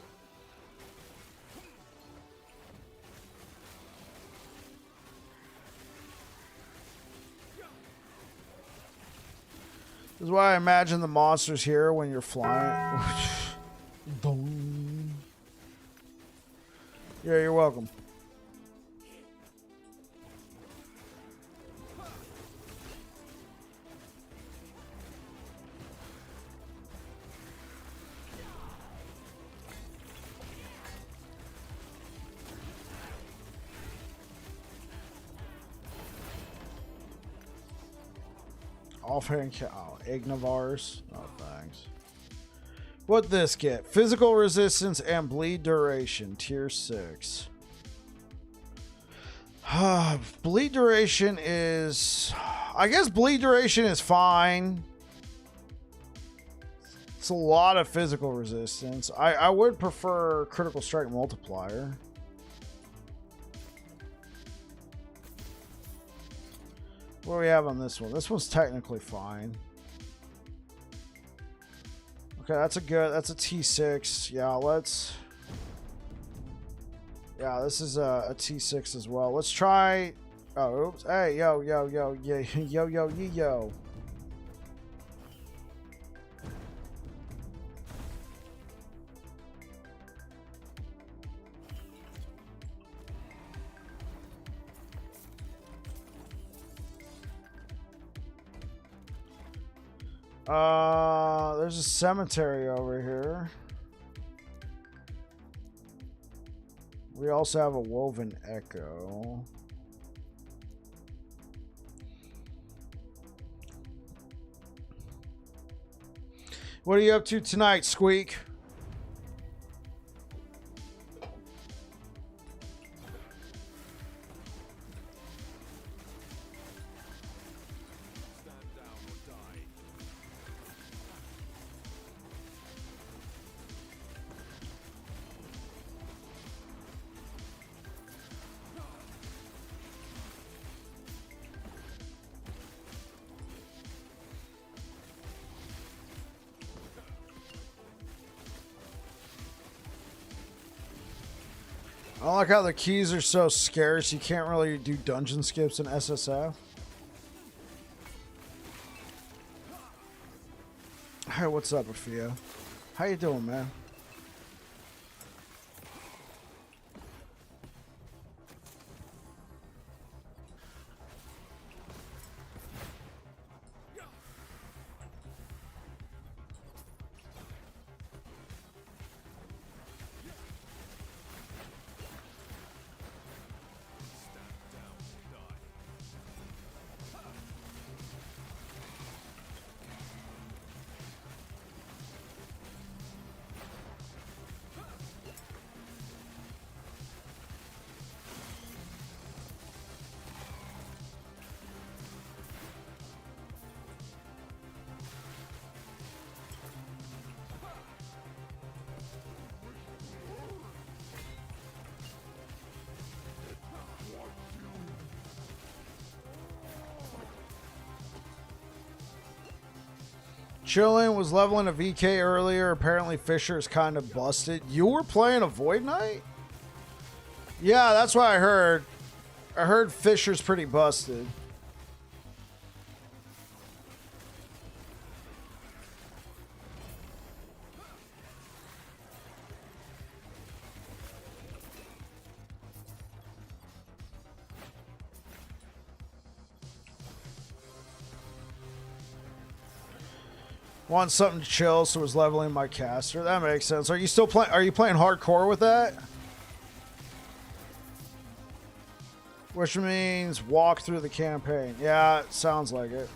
This is why I imagine the monsters here when you're flying. Yeah, you're welcome. Offhand Ignavars. Oh, thanks. What this get? Physical resistance and bleed duration. Tier 6. Bleed duration is... I guess bleed duration is fine. It's a lot of physical resistance. I would prefer critical strike multiplier. What do we have on this one? This one's technically fine. Okay, that's a T6. Yeah, this is a T6 as well. Let's try. Oh, oops. Hey, yo. There's a cemetery over here. We also have a woven echo. What are you up to tonight, Squeak? I don't like how the keys are so scarce. You can't really do dungeon skips in SSF. Hey, what's up, Afia? How you doing, man? Chillin was leveling a VK earlier. Apparently Fisher is kind of busted. You were playing a Void Knight? Yeah, that's what I heard. I heard Fisher's pretty busted. Want something chill, so was leveling my caster. That makes sense. Are you still playing? Are you playing hardcore with that? Which means walk through the campaign. Yeah, it sounds like it.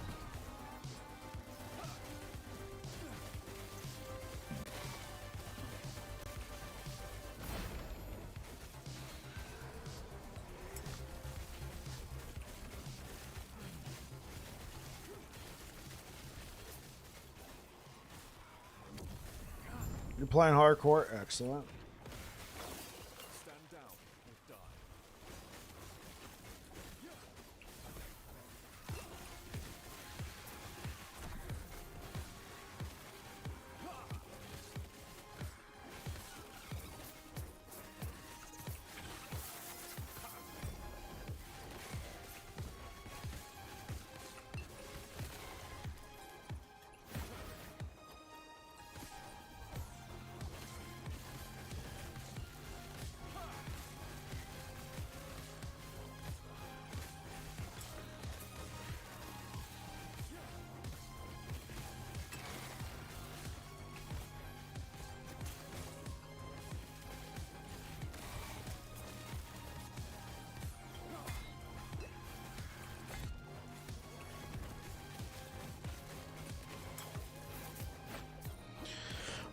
You're playing hardcore? Excellent. Stand down or die.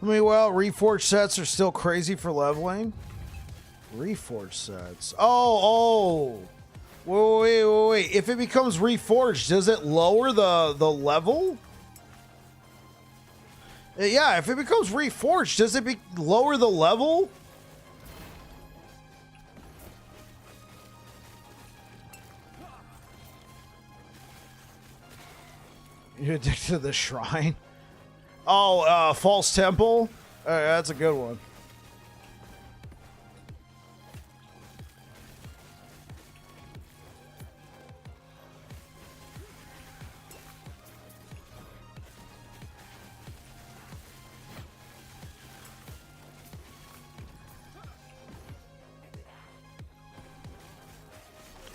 I mean, well, reforged sets are still crazy for leveling. Reforged sets. Oh. Wait. If it becomes reforged, does it lower the level? Yeah, if it becomes reforged, does it lower the level? You're addicted to the shrine? Oh, False Temple? That's a good one.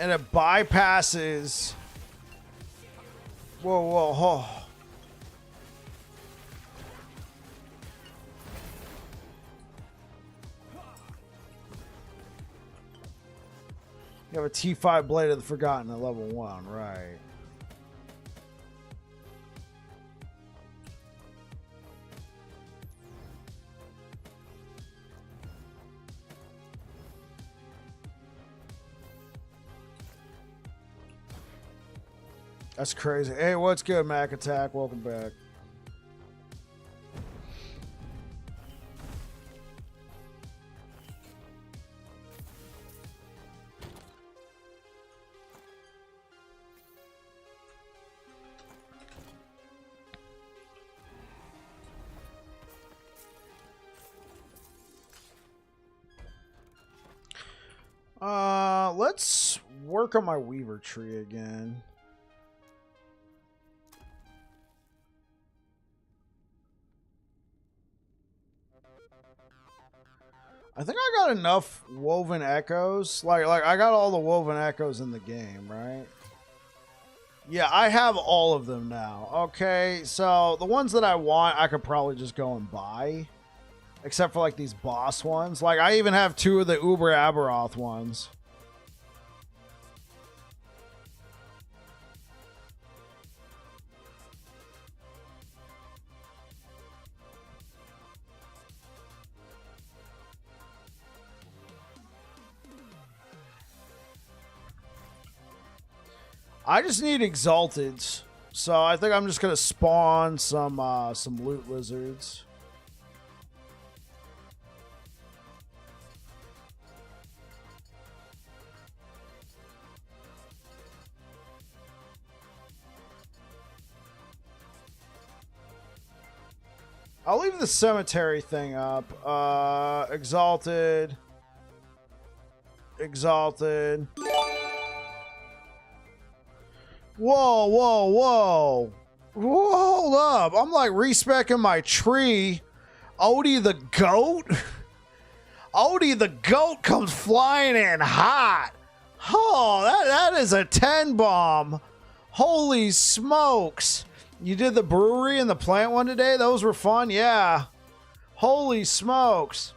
And it bypasses... Whoa. You have a T5 Blade of the Forgotten at level 1, right. That's crazy. Hey, what's good, Mac Attack? Welcome back. Let's work on my Weaver tree again. I think I got enough woven echoes. Like I got all the woven echoes in the game, right? Yeah, I have all of them now. Okay, so the ones that I want, I could probably just go and buy. Except for like these boss ones. Like I even have 2 of the Uber Aberoth ones. I just need Exalteds, so I think I'm just gonna spawn some loot lizards. I'll leave the cemetery thing up. Exalted. Whoa. Hold up. I'm like respecking my tree. Odie the goat? Odie the goat comes flying in hot. Oh, that is a 10 bomb. Holy smokes. You did the brewery and the plant one today? Those were fun? Yeah. Holy smokes.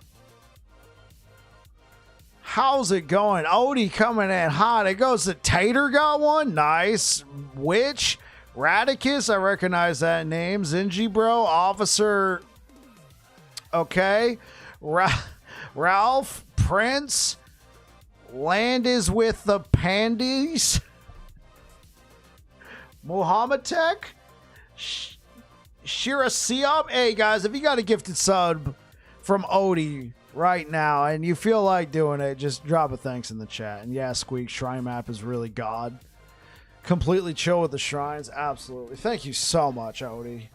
How's it going? Odie coming in hot. It goes to Tater got one. Nice. Witch. Radicus. I recognize that name. Zingy Bro. Officer. Okay. Ralph. Prince. Land is with the Pandies. Muhammad Tech. Shira Siop. Hey guys, if you got a gifted sub from Odie right now and you feel like doing it, just drop a thanks in the chat. And yeah, Squeak, shrine map is really god. Completely chill with the shrines. Absolutely. Thank you so much, Odie.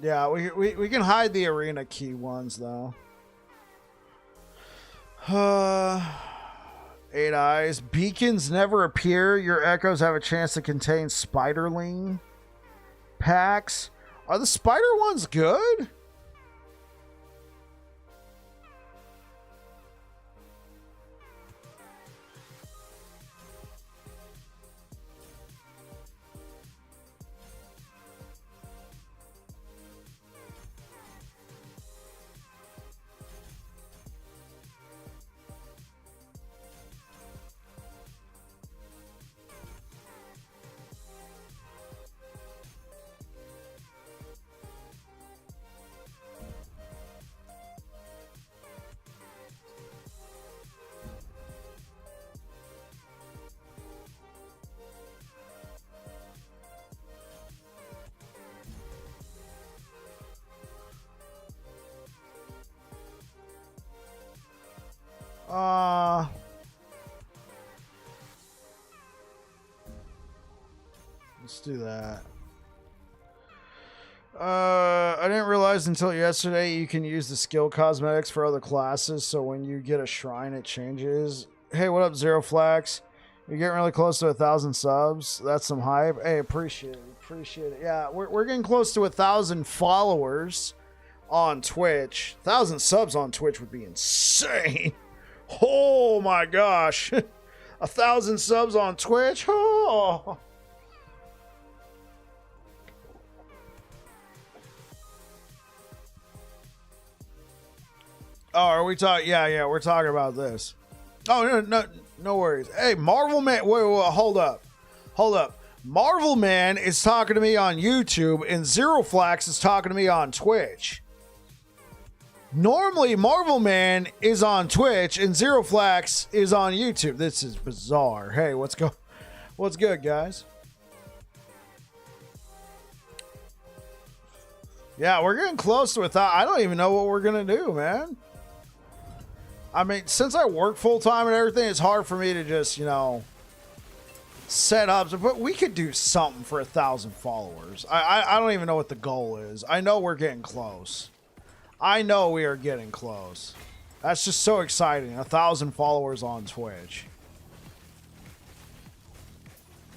Yeah, we can hide the arena key ones though. 8 eyes. Beacons never appear. Your echoes have a chance to contain spiderling packs. Are the spider ones good? Let's do that. I didn't realize until yesterday you can use the skill cosmetics for other classes, so when you get a shrine it changes. Hey, what up, Zero Flax? You're getting really close to 1,000 subs. That's some hype. Hey, appreciate it. Yeah, we're getting close to 1,000 followers on Twitch. 1,000 subs on Twitch would be insane. Oh my gosh. 1,000 subs on Twitch. Oh. Oh, are we talking? Yeah, we're talking about this. Oh, no worries. Hey, Marvel Man, wait, hold up. Marvel Man is talking to me on YouTube, and Zero Flax is talking to me on Twitch. Normally, Marvel Man is on Twitch, and Zero Flax is on YouTube. This is bizarre. Hey, what's good, guys? Yeah, we're getting close to I don't even know what we're gonna do, man. I mean, since I work full-time and everything, it's hard for me to just, set up. But we could do something for 1,000 followers. I don't even know what the goal is. I know we're getting close. I know we are getting close. That's just so exciting. 1,000 followers on Twitch.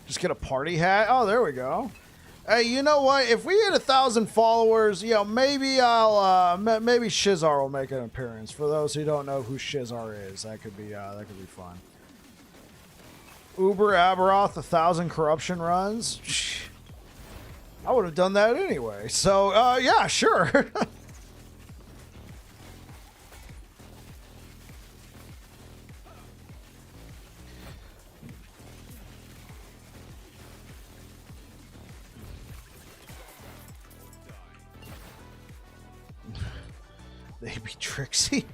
Just get a party hat. Oh, there we go. Hey, you know what? If we hit 1,000 followers, maybe maybe Shizar will make an appearance. For those who don't know who Shizar is, that could be fun. Uber Aberoth, 1,000 corruption runs. I would have done that anyway. So, yeah, sure. Baby Trixie.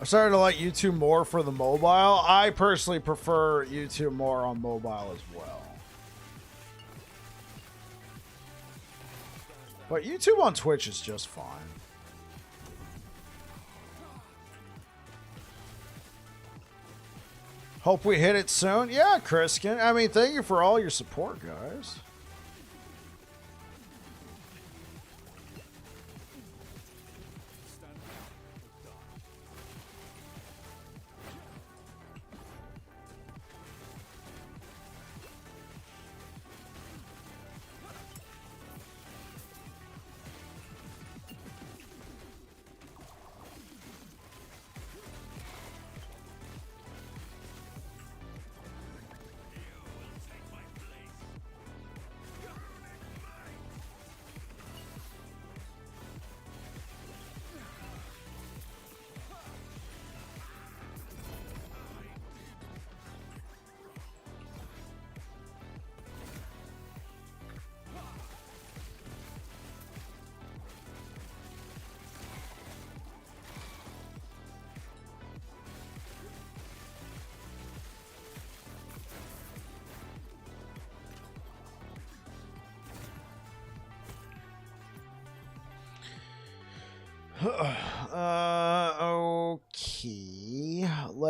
I started to like YouTube more for the mobile. I personally prefer YouTube more on mobile as well. But YouTube on Twitch is just fine. Hope we hit it soon. Yeah, Chriskin. I mean, thank you for all your support, guys.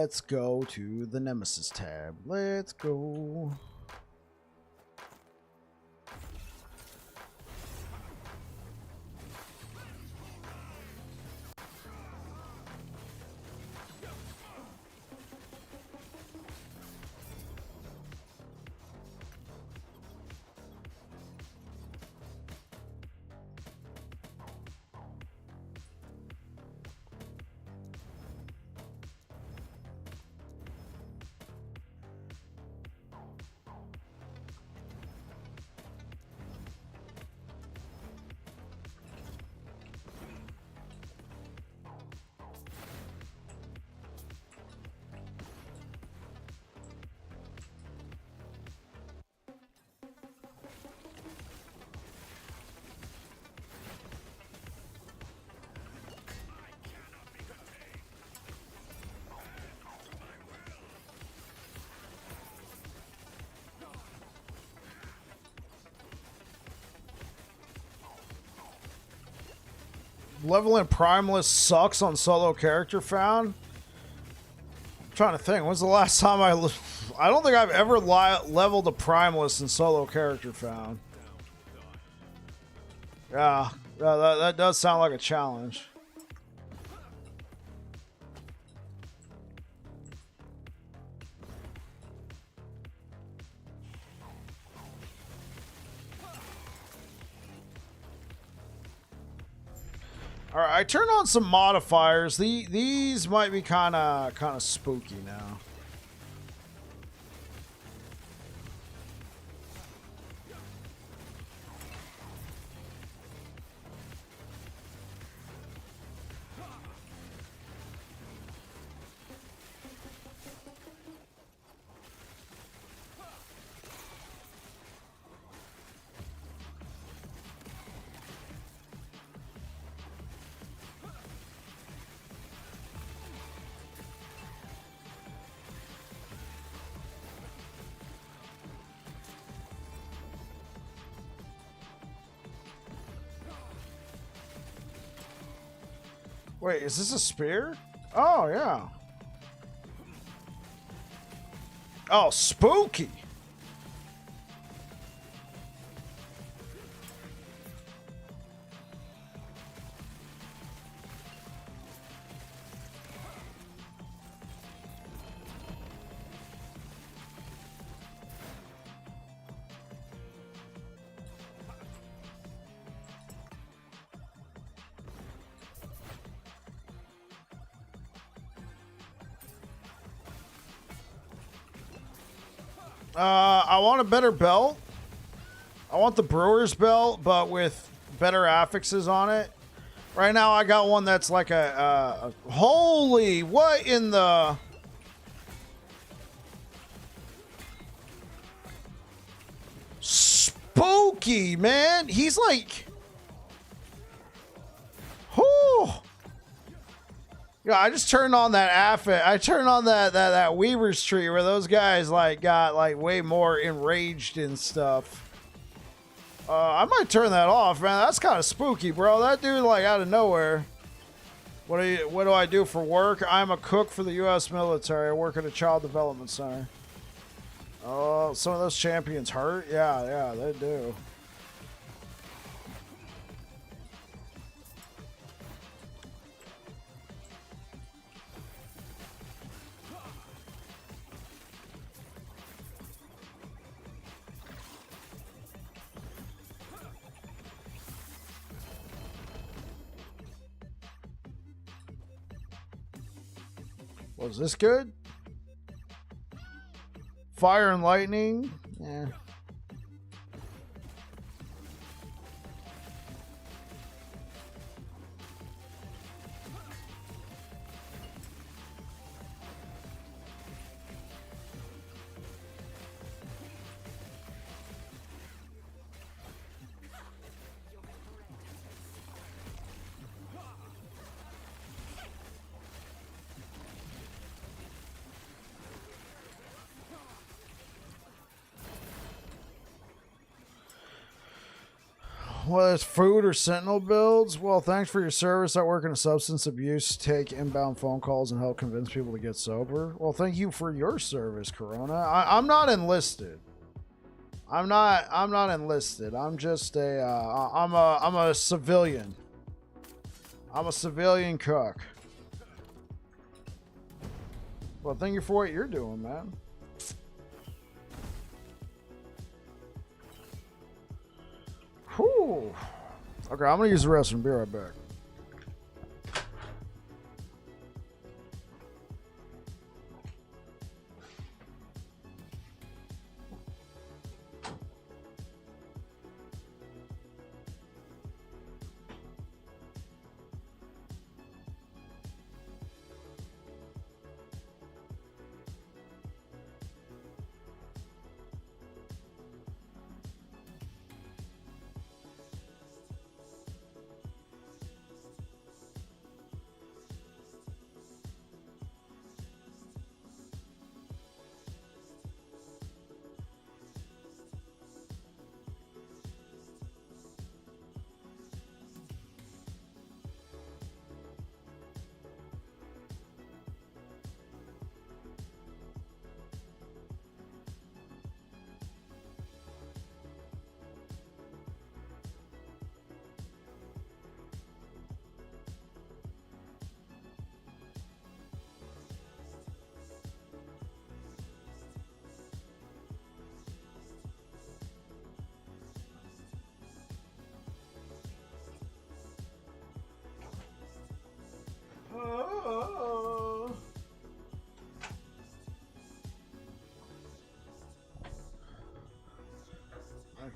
let's go to the Nemesis tab. Let's go. Leveling Primalist sucks on solo character found. I'm trying to think. When's the last time I don't think I've ever leveled a Primalist in solo character found. Yeah, that does sound like a challenge. All right, I turned on some modifiers. These might be kind of spooky now. Wait, is this a spear? Oh, yeah. Oh, spooky. I want a better belt. I want the brewer's belt, but with better affixes on it. Right now, I got one that's like a holy, what in the... Spooky, man. He's like... Whew. Yeah, I just turned on that affix. I turned on that Weaver's tree where those guys like got like way more enraged and stuff. I might turn that off, man. That's kind of spooky, bro. That dude like out of nowhere. What do I do for work? I'm a cook for the U.S. military. I work at a child development center. Oh, some of those champions hurt. Yeah, they do. Was this good? Fire and lightning? Yeah. Whether it's food or sentinel builds, well, thanks for your service. I work in a substance abuse, take inbound phone calls, and help convince people to get sober. Well, thank you for your service, Corona. I'm not enlisted. I'm not enlisted. I'm just I'm a civilian. I'm a civilian cook. Well, thank you for what you're doing, man. Whew. Okay, I'm gonna use the restroom. Be right back.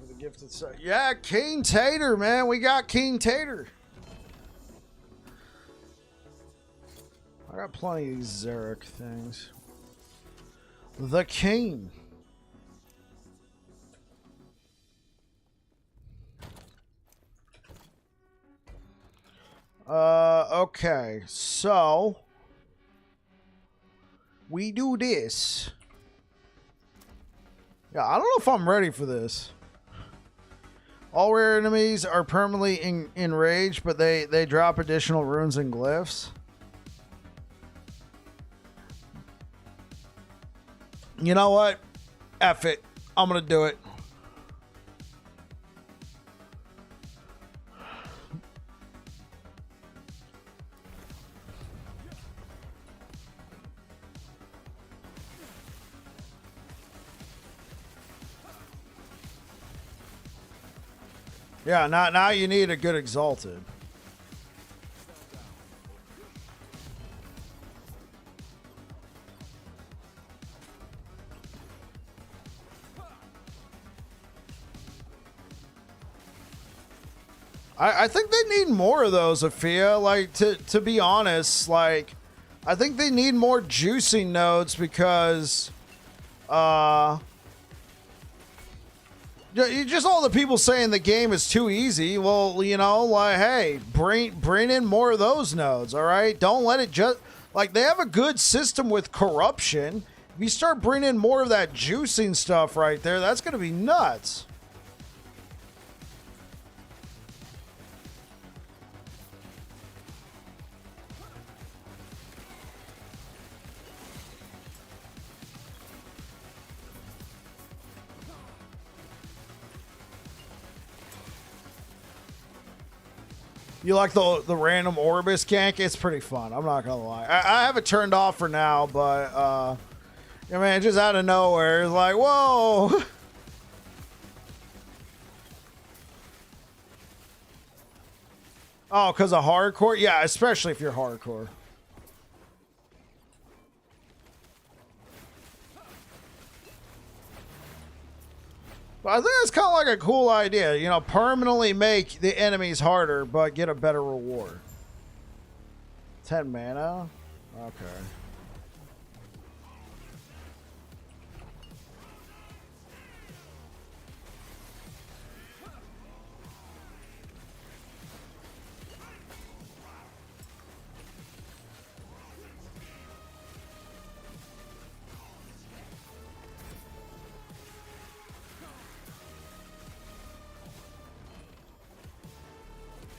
For the gifted side. Yeah, King Tater, man. We got King Tater. I got plenty of these Zarek things. The King. Okay. So we do this. Yeah, I don't know if I'm ready for this. All rare enemies are permanently enraged, but they drop additional runes and glyphs. You know what? F it. I'm going to do it. Yeah, now you need a good exalted. I think they need more of those, Afia. Like, to be honest, like, I think they need more juicing nodes because, just all the people saying the game is too easy. Well, you know, like, hey, bring in more of those nodes, all right? Don't let it just, like, they have a good system with corruption. If you start bringing more of that juicing stuff right there, that's going to be nuts. You like the random Orbis gank? It's pretty fun. I'm not gonna lie. I have it turned off for now, but I mean, just out of nowhere, it's like, whoa. Oh, because of hardcore? Yeah, especially if you're hardcore. But I think that's kind of like a cool idea. You know, permanently make the enemies harder, but get a better reward. 10 mana? Okay.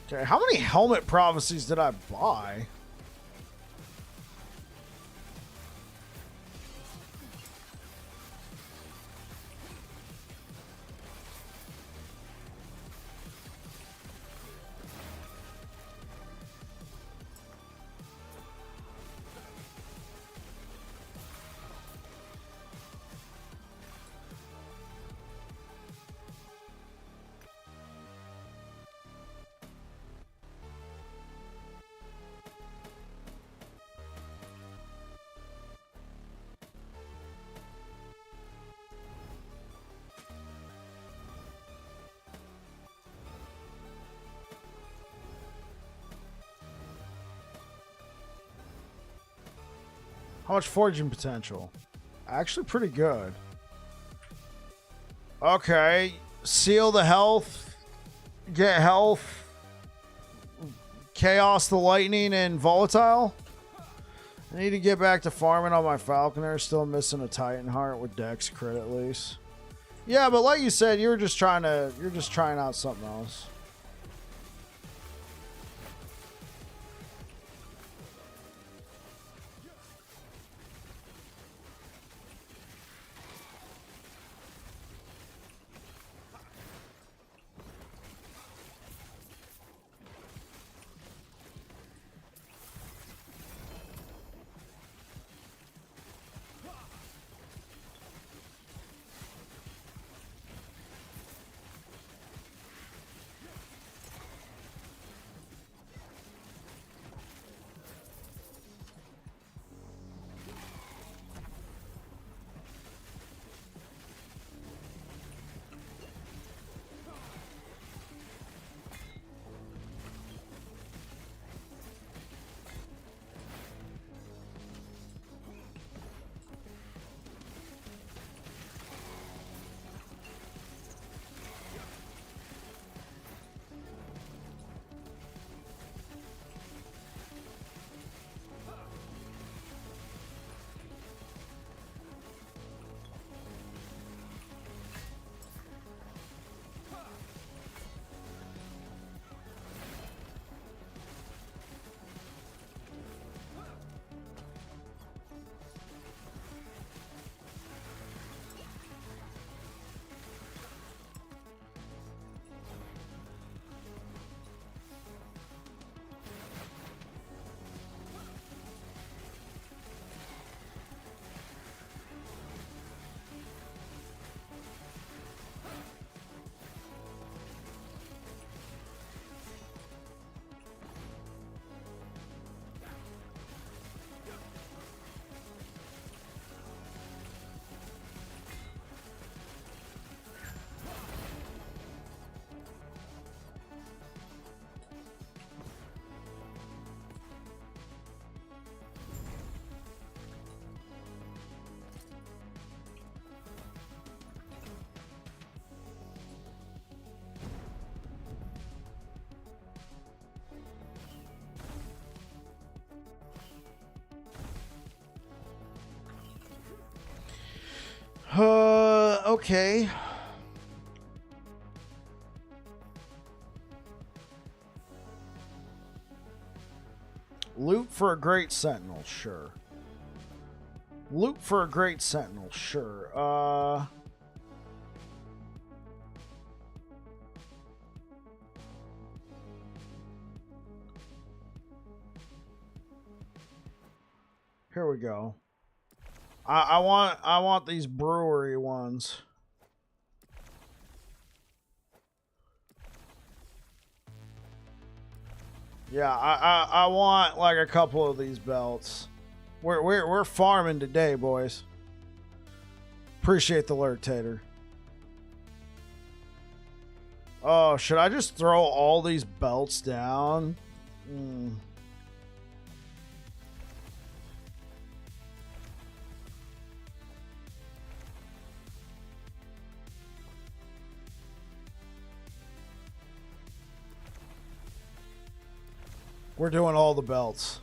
Okay, how many helmet prophecies did I buy? How much forging potential? Actually pretty good. Okay. Seal the health. Get health. Chaos the lightning and volatile. I need to get back to farming on my Falconer. Still missing a Titan Heart with Dex crit at least. Yeah, but like you said, you're just trying out something else. Okay. Loot for a great sentinel, sure. Loot for a great sentinel, sure. Here we go. I want these brewery ones. Yeah, I want like a couple of these belts. We're farming today, boys. Appreciate the alert, Tater. Oh, should I just throw all these belts down? We're doing all the belts.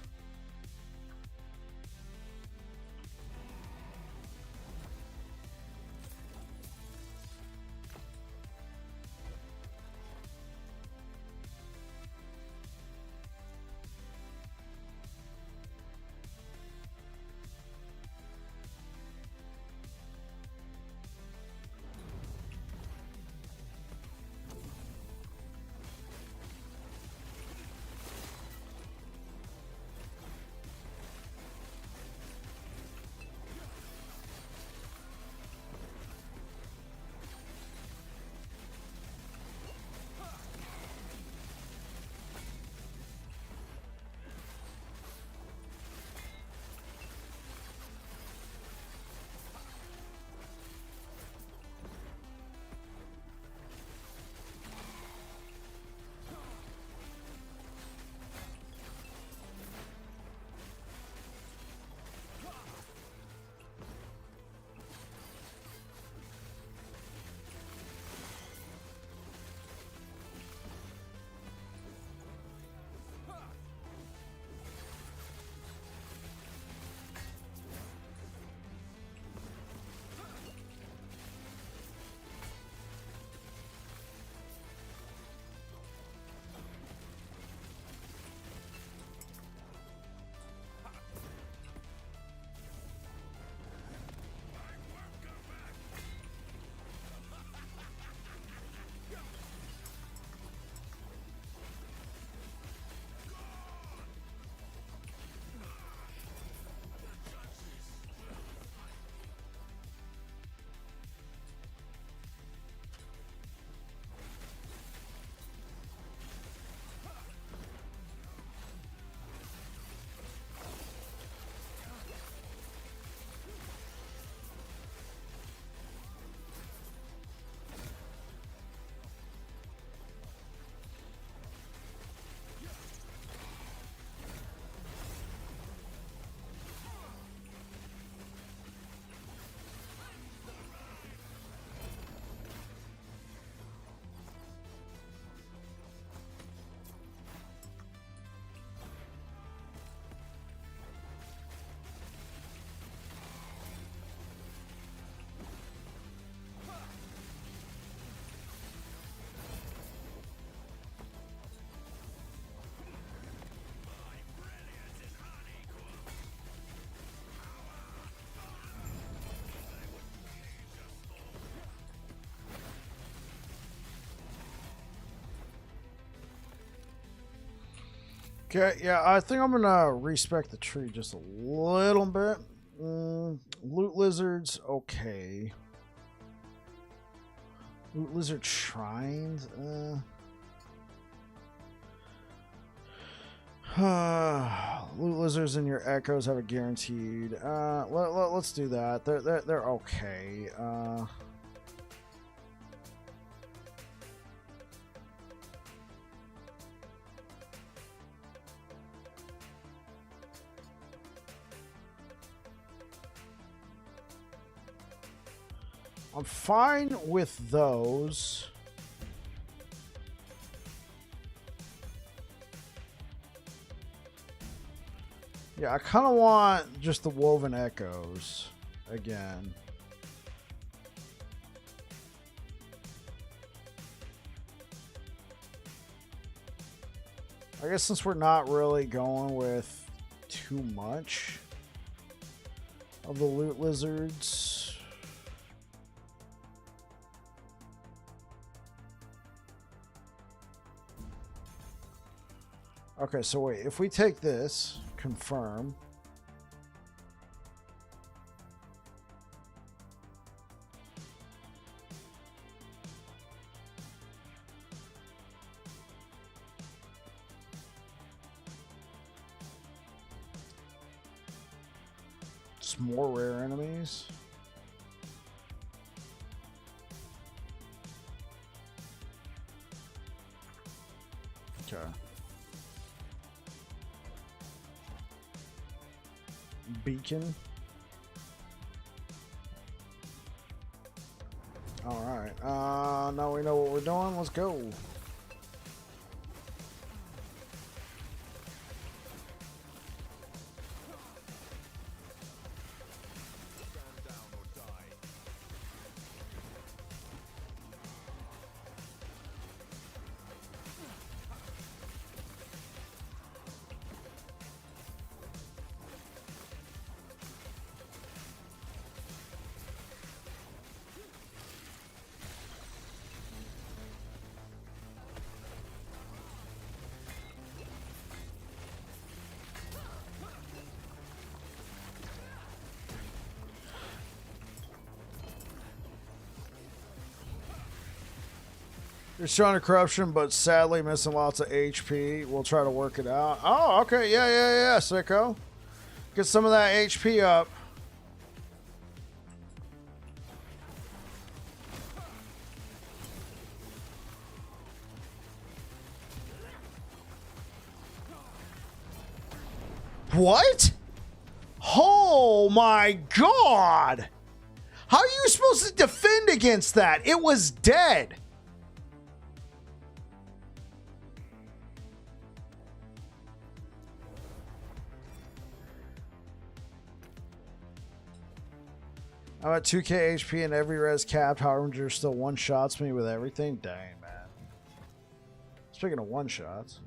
Okay, yeah, I think I'm gonna respec the tree just a little bit. Loot lizards, okay. Loot lizard shrines, loot lizards and your echoes have a guaranteed. Let's do that. They're okay. I'm fine with those. Yeah, I kind of want just the woven echoes again. I guess since we're not really going with too much of the loot lizards. Okay, so wait, if we take this, confirm. It's more rare enemies. Okay. Beacon. Alright. Now we know what we're doing. Let's go. You're showing a corruption, but sadly missing lots of HP. We'll try to work it out. Oh, okay. Yeah, sicko. Get some of that HP up. What? Oh my god! How are you supposed to defend against that? It was dead. I'm at 2k HP and every res capped. Harbinger still one-shots me with everything. Dang, man. Speaking of one-shots.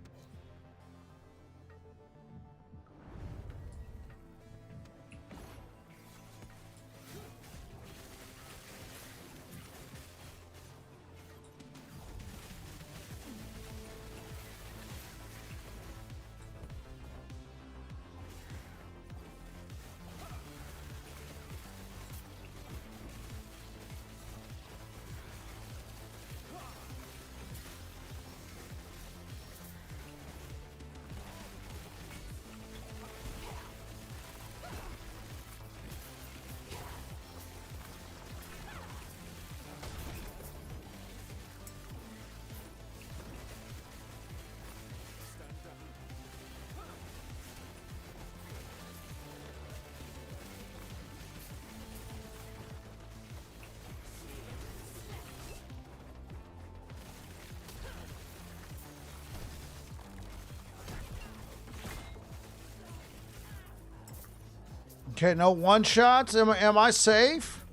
Okay, no one-shots. Am I safe?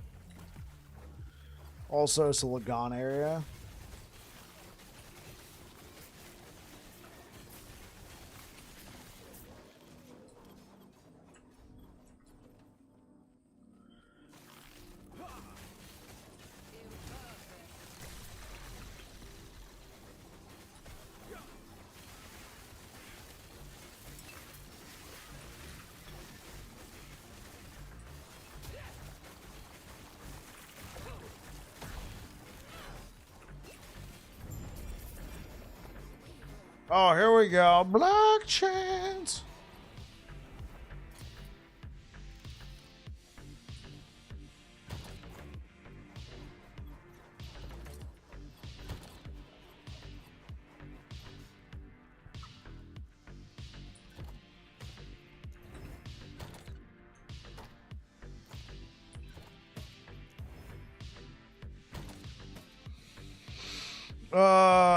Also, it's a Lagan area. Oh, here we go. Black chance.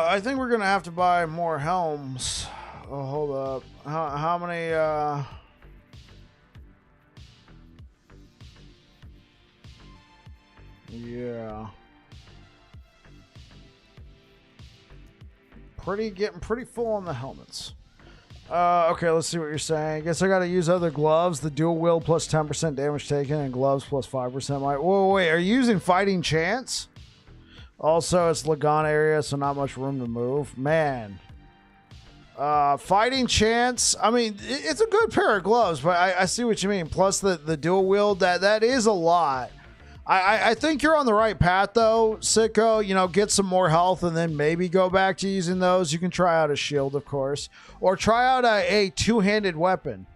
I think we're gonna have to buy more helms. Oh, hold up. How many? Yeah. Getting pretty full on the helmets. Okay, let's see what you're saying. I guess I gotta use other gloves. The dual wield plus 10% damage taken, and gloves plus 5% might. Whoa, wait, are you using fighting chance? Also, it's Lagan area, so not much room to move. Man. Fighting chance. I mean, it's a good pair of gloves, but I see what you mean. Plus the dual wield, that is a lot. I think you're on the right path, though, Sicko. You know, get some more health and then maybe go back to using those. You can try out a shield, of course. Or try out a two-handed weapon.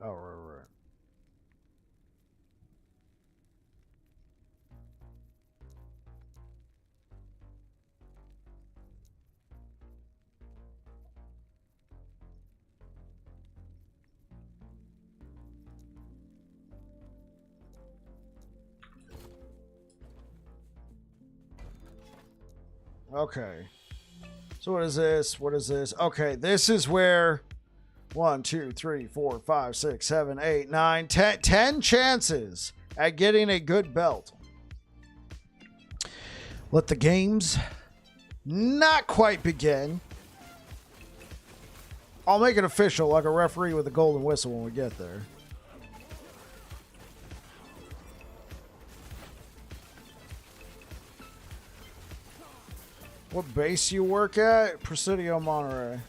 Oh, right. Okay. So what is this? What is this? Okay, this is where 1, 2, 3, 4, 5, 6, 7, 8, 9, 10 chances at getting a good belt. Let the games not quite begin. I'll make it official like a referee with a golden whistle when we get there. What base you work at? Presidio Monterey.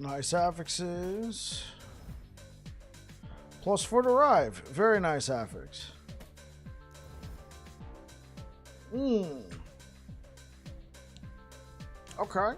Nice affixes. +4 to arrive. Very nice affix. Okay.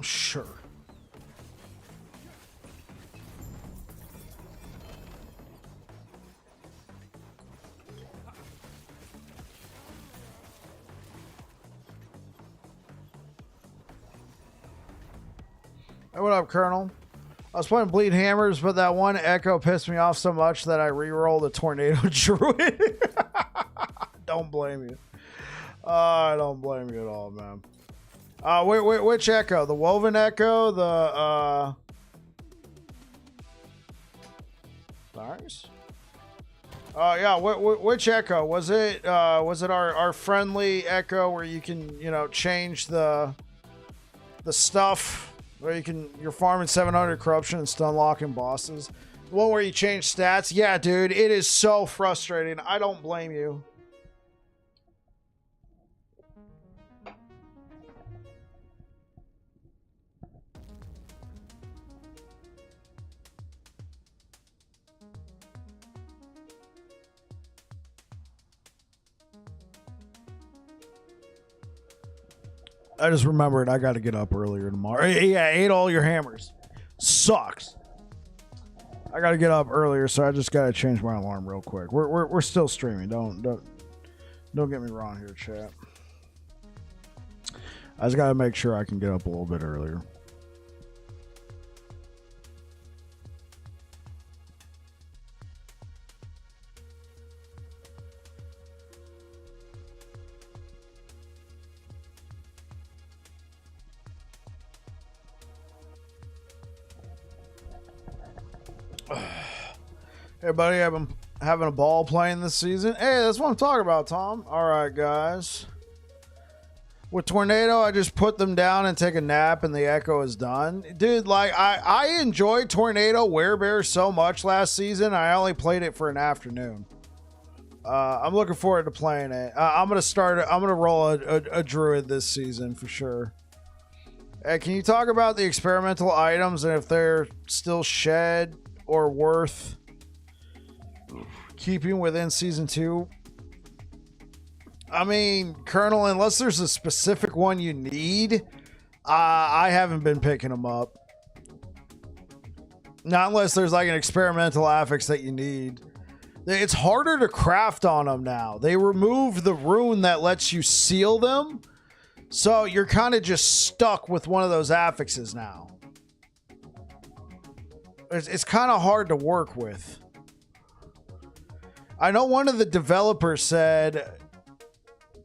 Sure. Hey, what up, Colonel? I was playing Bleed Hammers, but that one Echo pissed me off so much that I re-rolled a Tornado Druid. Don't blame you. I don't blame you at all, man. Which Echo? The Woven Echo? The, Nice. Yeah, which Echo? Was it our friendly Echo where you can, you know, change the stuff, where you're farming 700 corruption and stun locking bosses? The one where you change stats? Yeah, dude, it is so frustrating. I don't blame you. I just remembered I got to get up earlier tomorrow. Yeah, I ate all your hammers. Sucks. I got to get up earlier, so I just got to change my alarm real quick. We're still streaming. Don't get me wrong here, chat. I just got to make sure I can get up a little bit earlier. Hey, buddy, I've been having a ball playing this season. Hey, that's what I'm talking about, Tom. All right, guys. With Tornado, I just put them down and take a nap, and the Echo is done. Dude, like, I enjoyed Tornado Werebear so much last season, I only played it for an afternoon. I'm looking forward to playing it. I'm going to roll a Druid this season for sure. Hey, can you talk about the experimental items and if they're still shed or worth keeping within season 2? I mean, Colonel, unless there's a specific one you need, I haven't been picking them up. Not unless there's like an experimental affix that you need. It's harder to craft on them now. They removed the rune that lets you seal them. So you're kind of just stuck with one of those affixes now. It's kind of hard to work with. I know one of the developers said.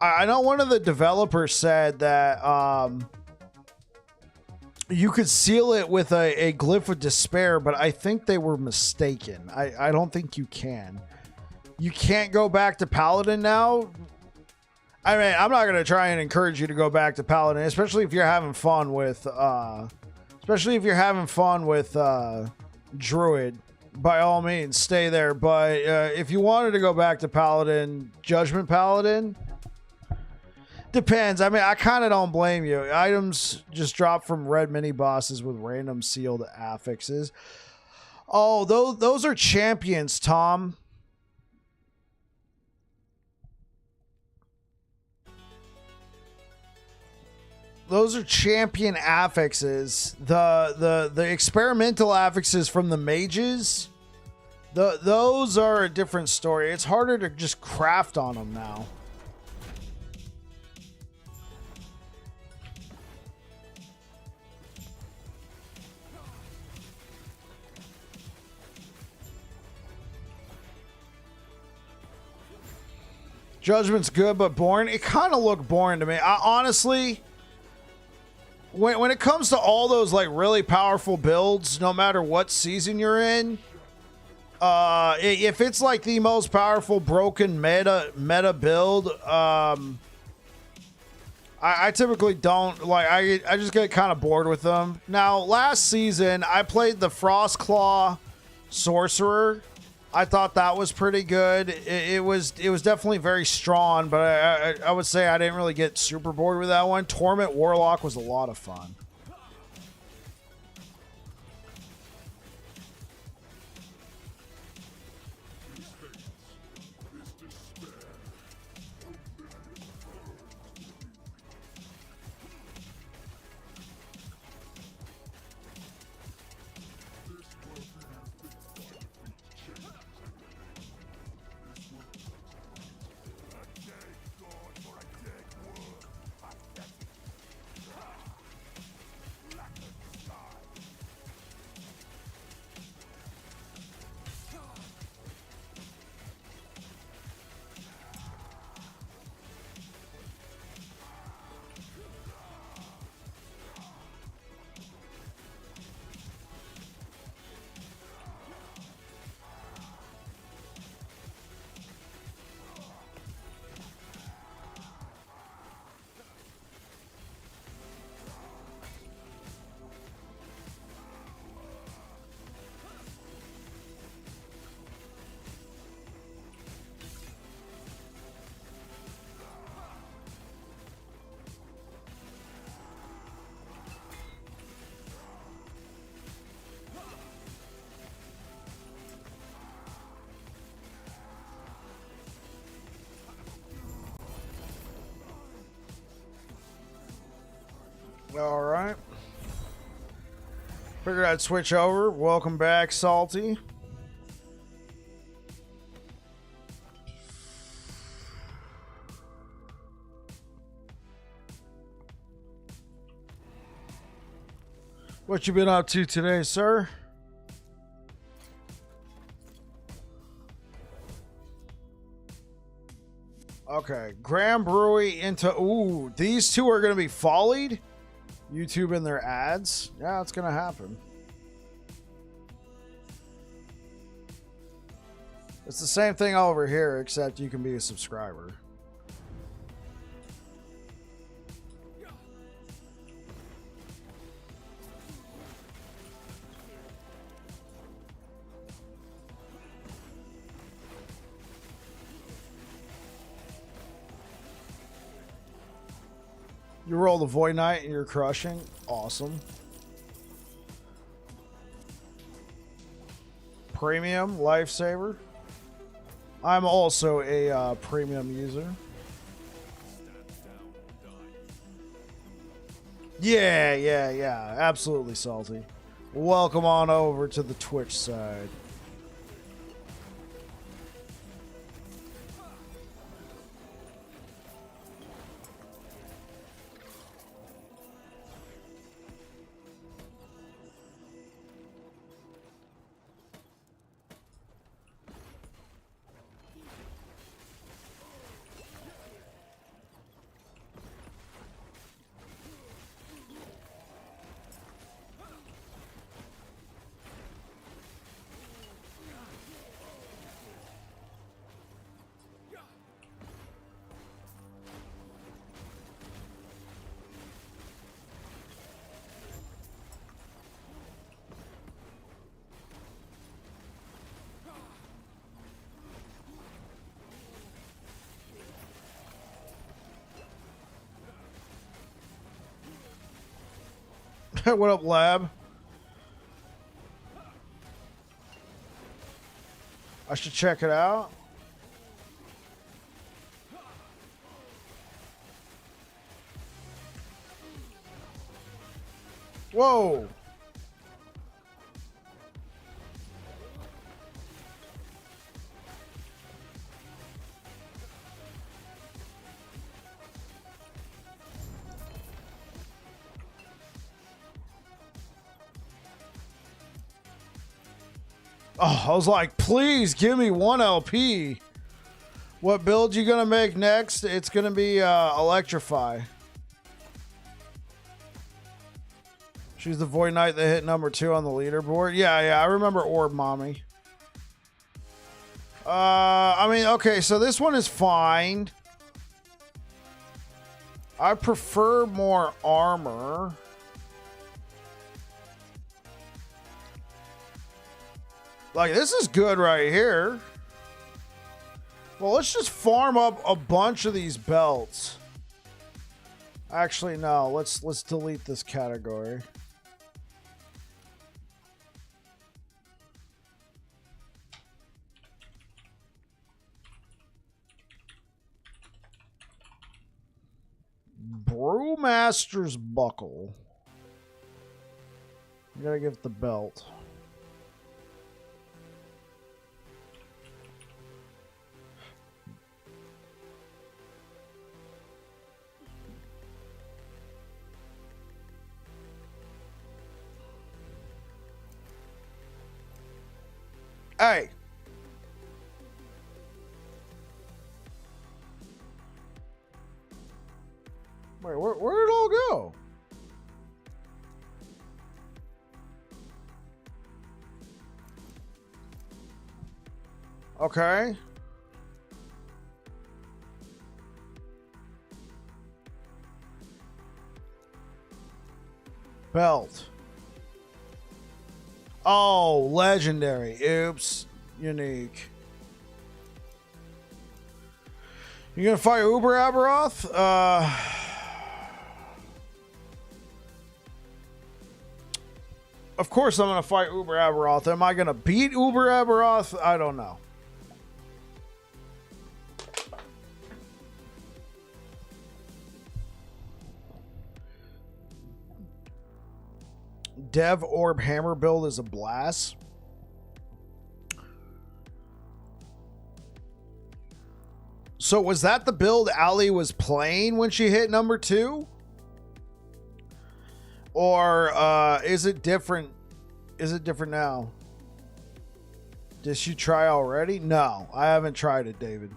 I know one of the developers said that you could seal it with a glyph of despair, but I think they were mistaken. I don't think you can. You can't go back to Paladin now. I mean, I'm not gonna try and encourage you to go back to Paladin, especially if you're having fun with Druid. By all means, stay there. But if you wanted to go back to Paladin, Judgment Paladin, depends. I mean, I kind of don't blame you. Items just drop from red mini bosses with random sealed affixes. Oh, those are champions, Tom. Those are champion affixes. The experimental affixes from the mages, those are a different story. It's harder to just craft on them now. Judgment's good, but boring. It kind of looked boring to me. Honestly, when it comes to all those like really powerful builds, no matter what season you're in, if it's like the most powerful broken meta build, I typically don't like. I just get kind of bored with them. Now, last season I played the Frostclaw Sorcerer. I thought that was pretty good. It was definitely very strong, but I would say I didn't really get super bored with that one. Torment Warlock was a lot of fun. All right. Figured I'd switch over. Welcome back, Salty. What you been up to today, sir? Okay, Graham Brewery into... Ooh, these two are going to be follied? YouTube and their ads? Yeah, it's going to happen. It's the same thing over here, except you can be a subscriber. You roll the Void Knight and you're crushing. Awesome. Premium Lifesaver. I'm also a premium user. Yeah. Absolutely, Salty. Welcome on over to the Twitch side. What up, lab? I should check it out. Whoa. Oh, I was like, please give me 1 LP. What build you gonna make next? It's gonna be Electrify. She's the Void Knight that hit number 2 on the leaderboard. Yeah, I remember Orb Mommy. I mean, okay, so this one is fine. I prefer more armor. Like, this is good right here. Well, let's just farm up a bunch of these belts. Actually, no. Let's delete this category. Brewmaster's Buckle. You gotta give it the belt. Hey. Wait, where did it all go? Okay. Belt. Oh, legendary. Oops. Unique. You gonna fight Uber Aberoth? Of course I'm gonna fight Uber Aberoth. Am I gonna beat Uber Aberoth? I don't know. Dev Orb Hammer build is a blast. So was that the build Ali was playing when she hit number 2? Or is it different? Is it different now? Did she try already? No, I haven't tried it, David.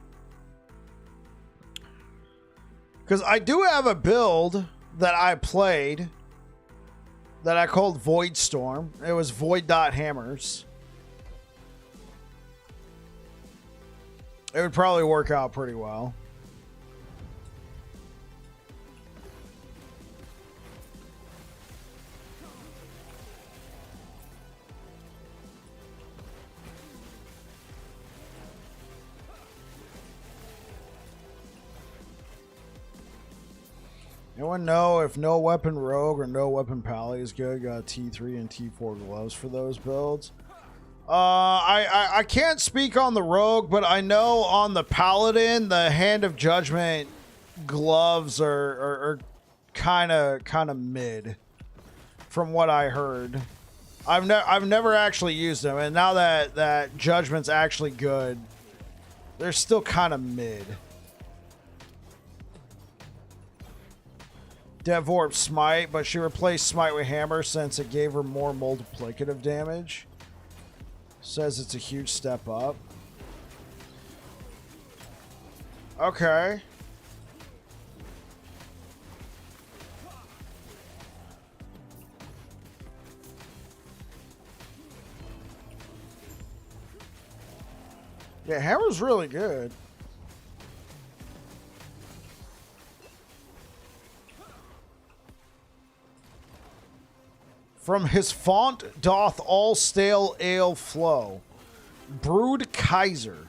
Because I do have a build that I played that I called Void Storm. It was Void.Hammers. It would probably work out pretty well. Anyone know if no weapon rogue or no weapon pally is good? Got T3 and T4 gloves for those builds. I can't speak on the rogue, but I know on the paladin, the Hand of Judgment gloves are kind of mid, from what I heard. I've never actually used them, and now that Judgment's actually good, they're still kind of mid. Devorp Smite, but she replaced Smite with Hammer since it gave her more multiplicative damage. Says it's a huge step up. Okay. Yeah, Hammer's really good. From his font doth all stale ale flow. Brewed Kaiser.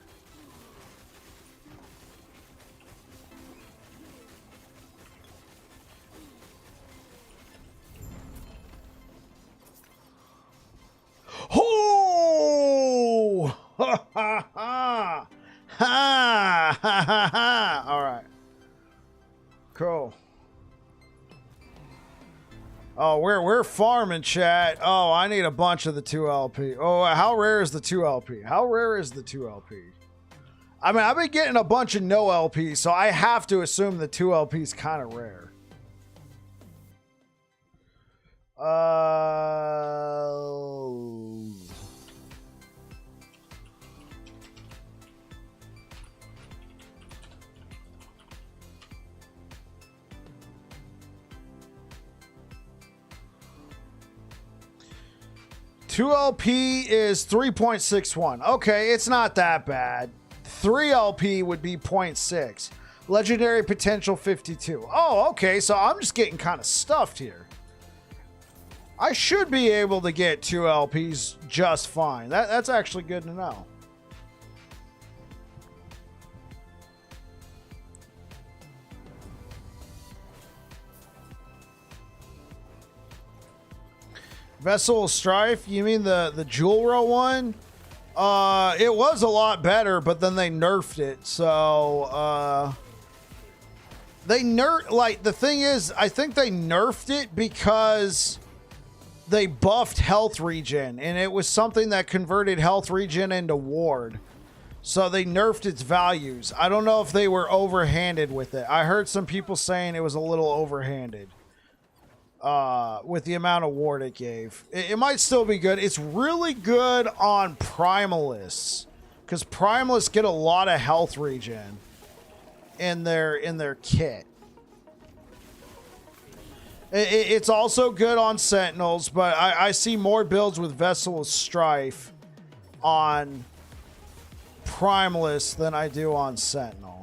All right. Cool. Oh, we're farming, chat. Oh, I need a bunch of the 2LP. Oh, how rare is the 2LP? How rare is the 2LP? I mean, I've been getting a bunch of no LP, so I have to assume the 2LP is kind of rare. 2LP is 3.61. Okay, it's not that bad. 3LP would be 0.6. Legendary potential 52. Oh, okay, so I'm just getting kind of stuffed here. I should be able to get 2LPs just fine. That's actually good to know. Vessel of Strife, you mean the Jewel Row one? It was a lot better, but then they nerfed it. So, the thing is, I think they nerfed it because they buffed health regen, and it was something that converted health regen into ward. So they nerfed its values. I don't know if they were overhanded with it. I heard some people saying it was a little overhanded with the amount of ward it gave. It might still be good. It's really good on primalists, because primalists get a lot of health regen in their kit. It's also good on Sentinels, but I see more builds with Vessel of Strife on Primalist than I do on Sentinel.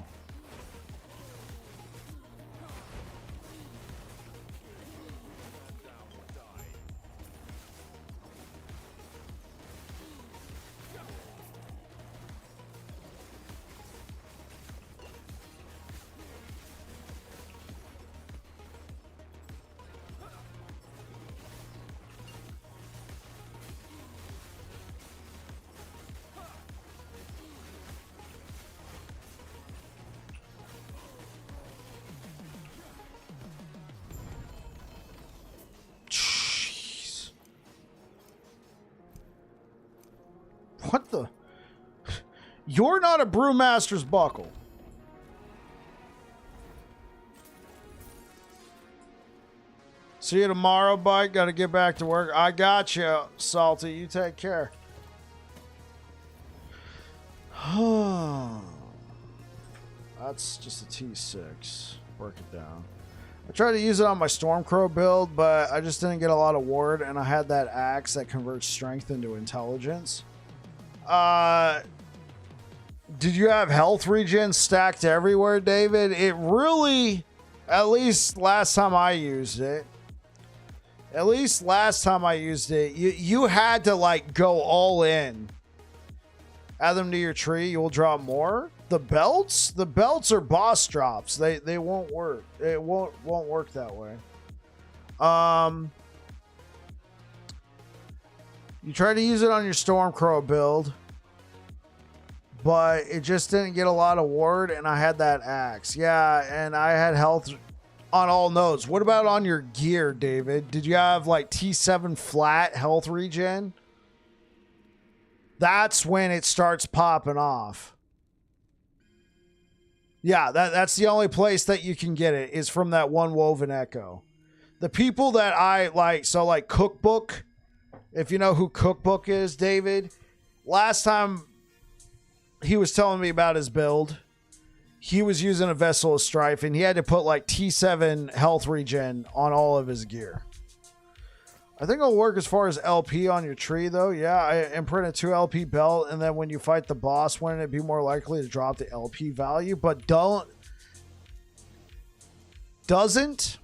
What the? You're not a Brewmaster's Buckle. See you tomorrow, bike. Got to get back to work. I got you, Salty. You take care. That's just a T6. Work it down. I tried to use it on my Stormcrow build, but I just didn't get a lot of ward, and I had that axe that converts strength into intelligence. Did you have health regen stacked everywhere, David? It really, at least last time I used it, you had to like go all in. Add them to your tree, you'll drop more. The belts are boss drops. They won't work. It won't work that way. You tried to use it on your Stormcrow build, but it just didn't get a lot of ward, and I had that axe. Yeah, and I had health on all nodes. What about on your gear, David? Did you have like T7 flat health regen? That's when it starts popping off. Yeah, that's the only place that you can get it, is from that one Woven Echo. The people that I like, so like Cookbook, if you know who Cookbook is, David, last time he was telling me about his build, he was using a Vessel of Strife, and he had to put like T7 health regen on all of his gear. I think it'll work as far as LP on your tree, though. Yeah, I imprint a 2 LP belt, and then when you fight the boss, wouldn't it be more likely to drop the LP value? But doesn't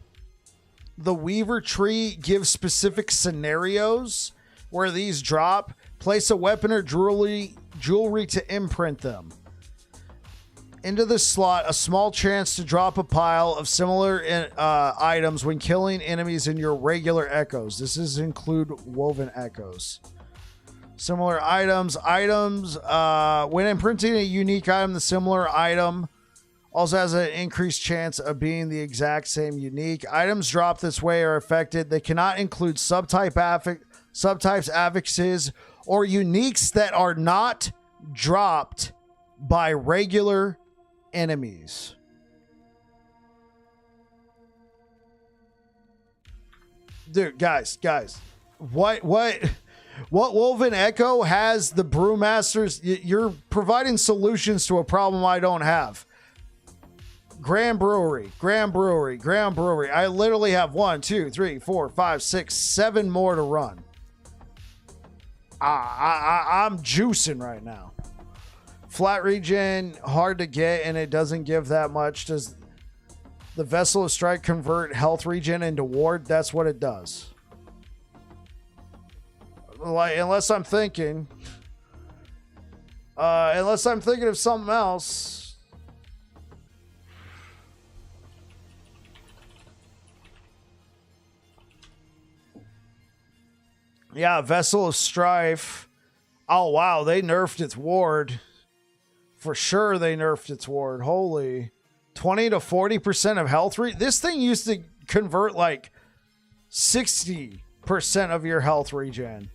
the Weaver tree give specific scenarios where these drop? Place a weapon or jewelry to imprint them into the slot, a small chance to drop a pile of similar items when killing enemies in your regular echoes. This is include Woven Echoes. Similar items. When imprinting a unique item, the similar item also has an increased chance of being the exact same unique. Items dropped this way are affected. They cannot include subtypes, affixes, or uniques that are not dropped by regular enemies. Dude, guys, what Woven Echo has the brewmasters? You're providing solutions to a problem I don't have. Grand Brewery. I literally have 1, 2, 3, 4, 5, 6, 7 more to run. I'm juicing right now. Flat regen, hard to get, and it doesn't give that much. Does the Vessel of Strike convert health regen into ward? That's what it does. Like, unless I'm thinking of something else. Yeah, Vessel of Strife. Oh wow, they nerfed its ward. For sure they nerfed its ward. Holy. 20 to 40% of health this thing used to convert like 60% of your health regen.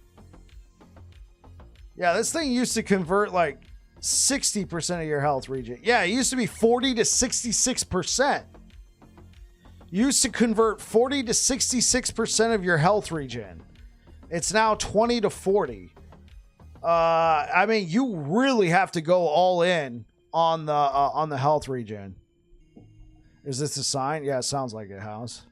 Yeah, this thing used to convert like 60% of your health regen. Yeah, it used to be 40 to 66%. Used to convert 40 to 66% of your health regen. It's now 20 to 40. I mean, you really have to go all in on the health regen. Is this a sign? Yeah, it sounds like it, House.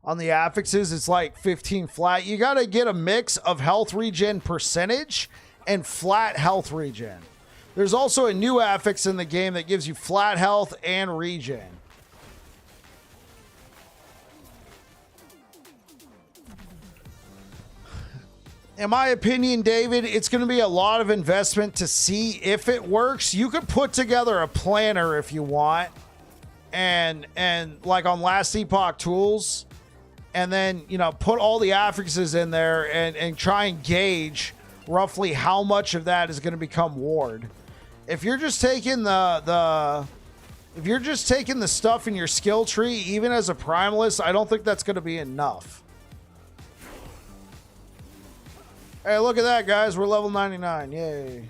On the affixes, it's like 15 flat. You got to get a mix of health regen percentage and flat health regen. There's also a new affix in the game that gives you flat health and regen. In my opinion, David, it's going to be a lot of investment to see if it works. You could put together a planner if you want, and like on Last Epoch Tools, and then, you know, put all the affixes in there and try and gauge roughly how much of that is going to become ward. If you're just taking the stuff in your skill tree, even as a primalist, I don't think that's going to be enough. Hey, look at that, guys. We're level 99. Yay.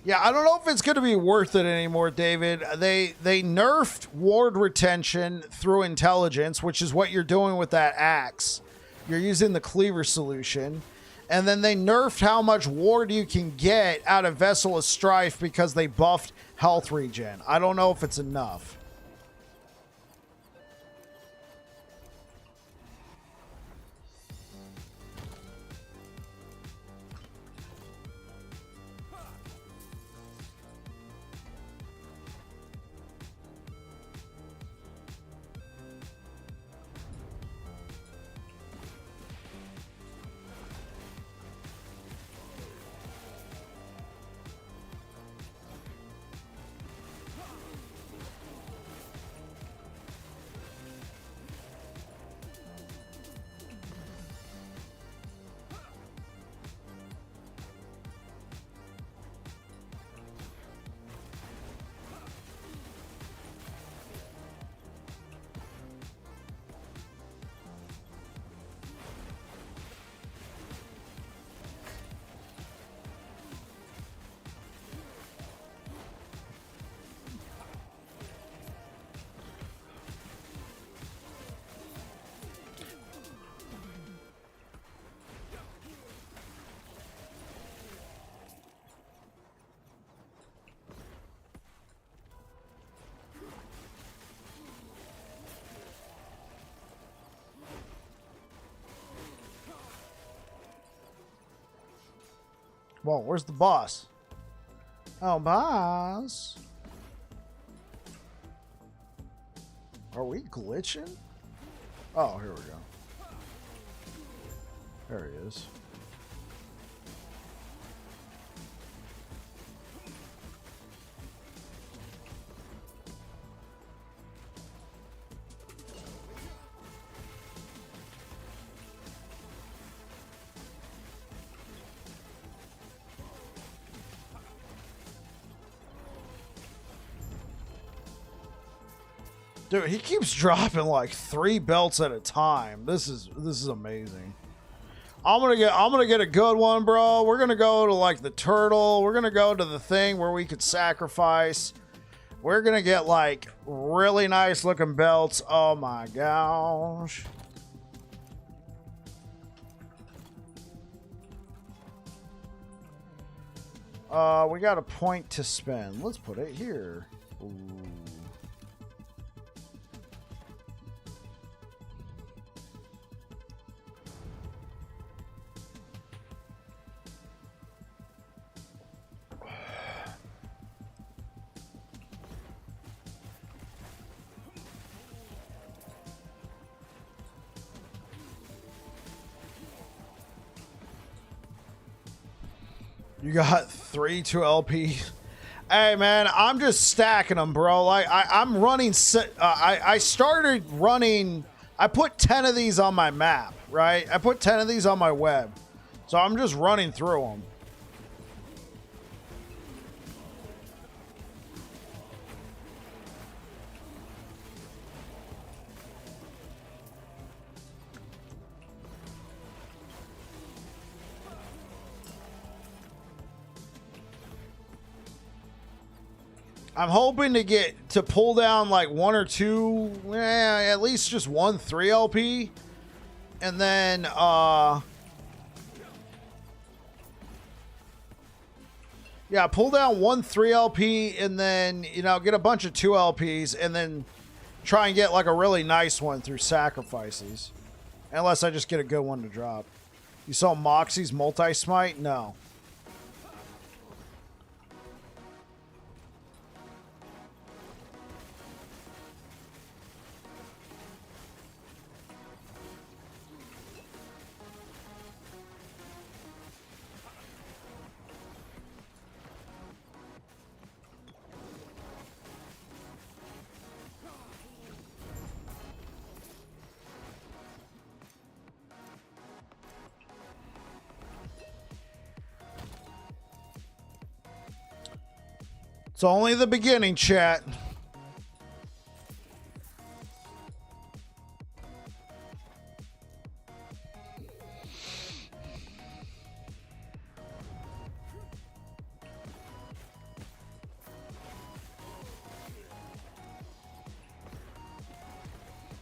Yeah, I don't know if it's going to be worth it anymore, David. They nerfed ward retention through intelligence, which is what you're doing with that axe. You're using the cleaver solution. And then they nerfed how much ward you can get out of Vessel of Strife because they buffed health regen. I don't know if it's enough. Whoa, where's the boss? Oh, boss. Are we glitching? Oh, here we go. There he is. Dude, he keeps dropping like 3 belts at a time. This is amazing. I'm gonna get a good one, bro. We're gonna go to like the turtle. We're gonna go to the thing where we could sacrifice. We're gonna get like really nice looking belts. Oh my gosh. We got a point to spend. Let's put it here. Ooh. You got 3 2LP. Hey man, I'm just stacking them, bro. Like I'm running. I started running. I put 10 of these on my map, right? I put 10 of these on my web, so I'm just running through them. I'm hoping to pull down like 1 or 2, at least just 1 3LP, and then yeah, pull down 1 3LP, and then get a bunch of 2LPs, and then try and get like a really nice one through sacrifices, unless I just get a good one to drop. You saw Moxie's multi-smite? No. It's only the beginning, chat.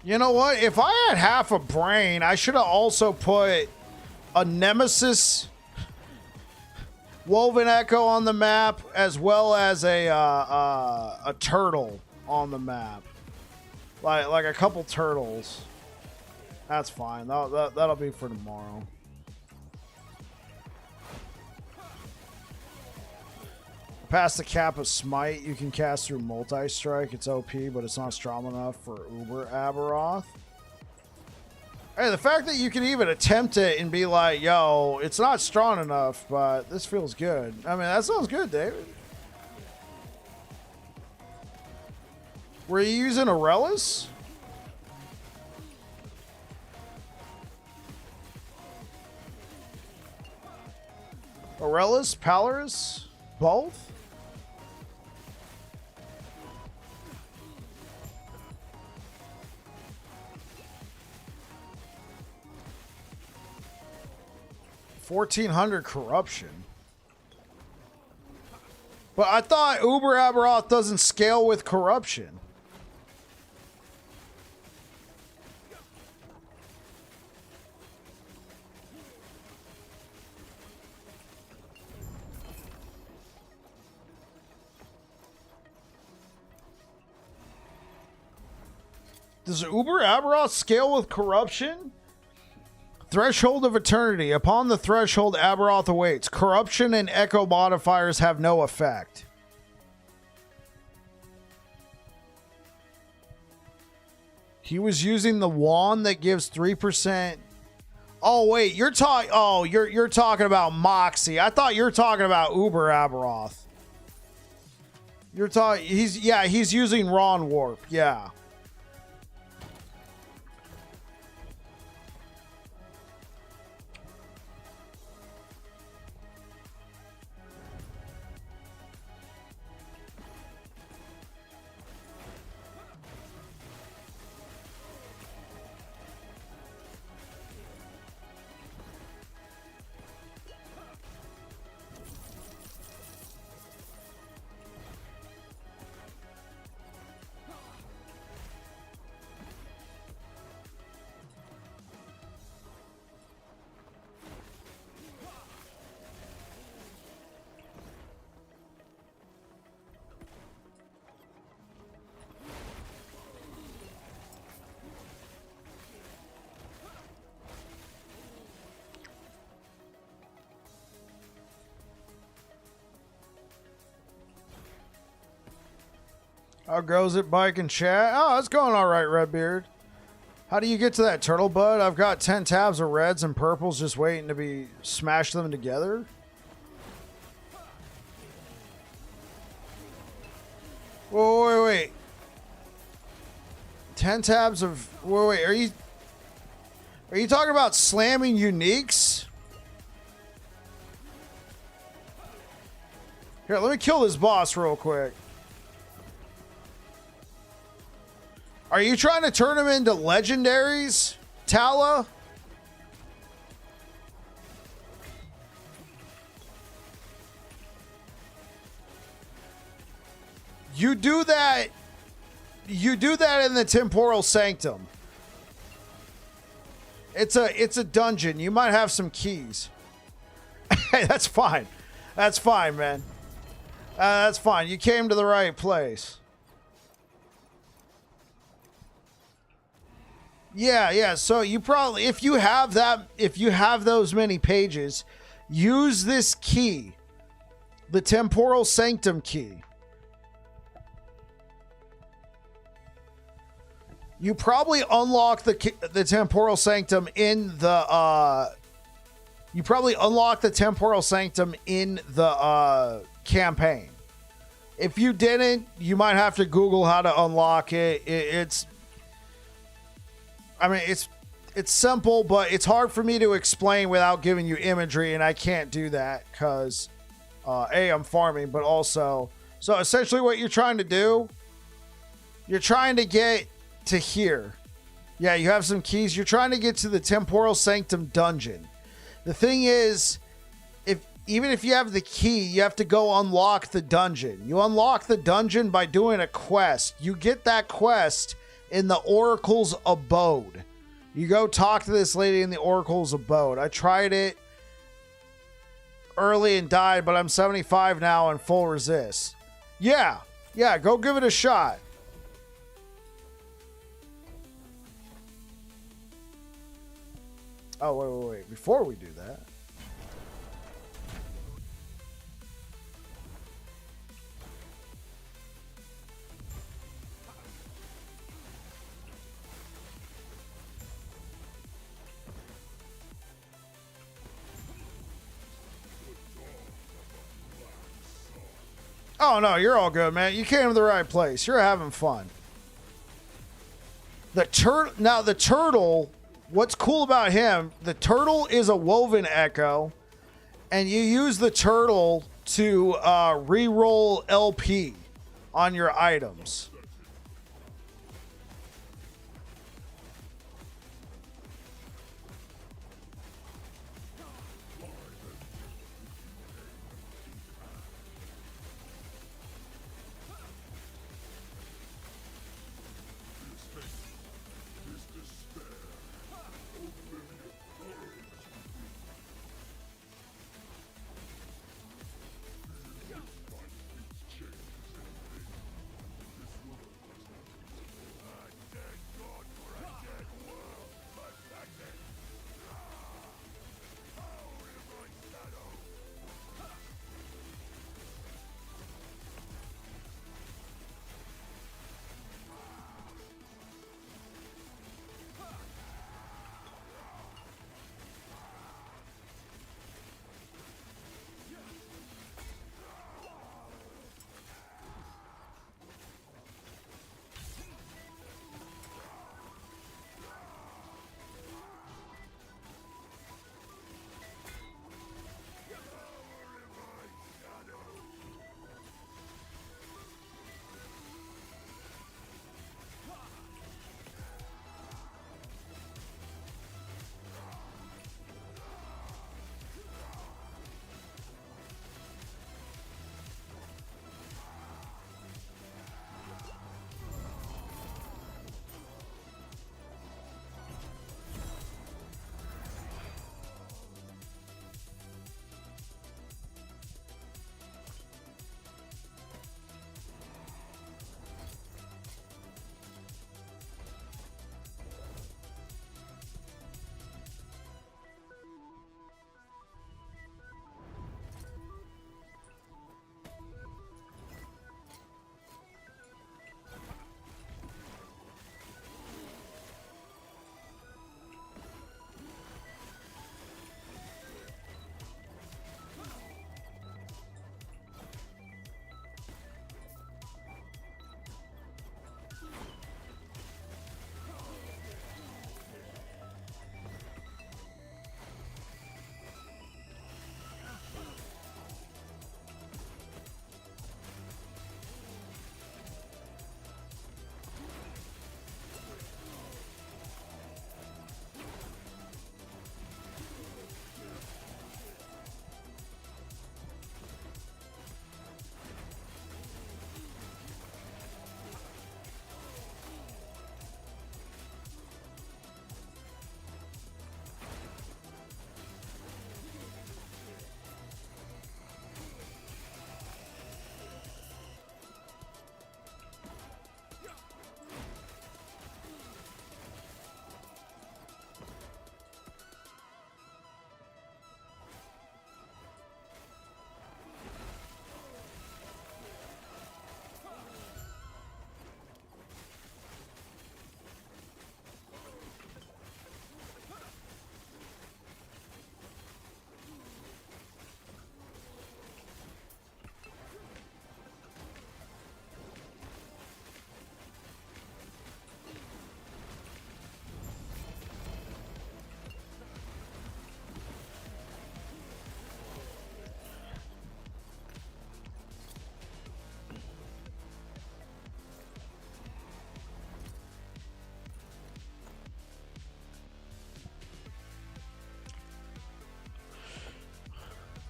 You know what? If I had half a brain, I should have also put a Nemesis Woven Echo on the map, as well as a turtle on the map, like a couple turtles. That's fine. That'll be for tomorrow. Past the cap of Smite, you can cast through multi-strike. It's OP, but it's not strong enough for Uber Aberoth. Hey, the fact that you can even attempt it and be like, yo, it's not strong enough, but this feels good. I mean, that sounds good, David. Were you using Aurelis? Aurelis? Palaris? Both? $1,400 corruption. But I thought Uber Aberoth doesn't scale with corruption. Does Uber Aberoth scale with corruption? Threshold of Eternity. Upon the threshold, Aberoth awaits. Corruption and echo modifiers have no effect. He was using the wand that gives 3%. Oh wait, you're talking. Oh, you're talking about Moxie. I thought you were talking about Uber Aberoth. You're talking. He's using Ron Warp. Yeah. How goes it, Bike and Chat? Oh, it's going all right, Redbeard. How do you get to that turtle bud? I've got 10 tabs of reds and purples just waiting to be smash them together. Whoa, wait. 10 tabs of... Wait, are you talking about slamming uniques? Here, let me kill this boss real quick. Are you trying to turn them into legendaries, Tala? You do that in the Temporal Sanctum. It's a dungeon. You might have some keys. Hey, that's fine. That's fine, man. That's fine. You came to the right place. Yeah. So you probably, if you have those many pages, use this key, the Temporal Sanctum key. You probably unlock the Temporal Sanctum in the you probably unlock the Temporal Sanctum in the campaign. If you didn't, you might have to Google how to unlock it. It's simple, but it's hard for me to explain without giving you imagery, and I can't do that because A, I'm farming, but also, so essentially what you're trying to do, you're trying to get to here. Yeah, you have some keys. You're trying to get to the Temporal Sanctum dungeon. The thing is, even if you have the key, you have to go unlock the dungeon. You unlock the dungeon by doing a quest. You get that quest in the Oracle's abode. You go talk to this lady in the Oracle's abode. I tried it early and died, but I'm 75 now and full resist. Yeah, go give it a shot. Oh, wait. Before we do that. Oh, no, you're all good, man. You came to the right place. You're having fun. The turtle, what's cool about him, the turtle is a woven echo, and you use the turtle to re-roll LP on your items.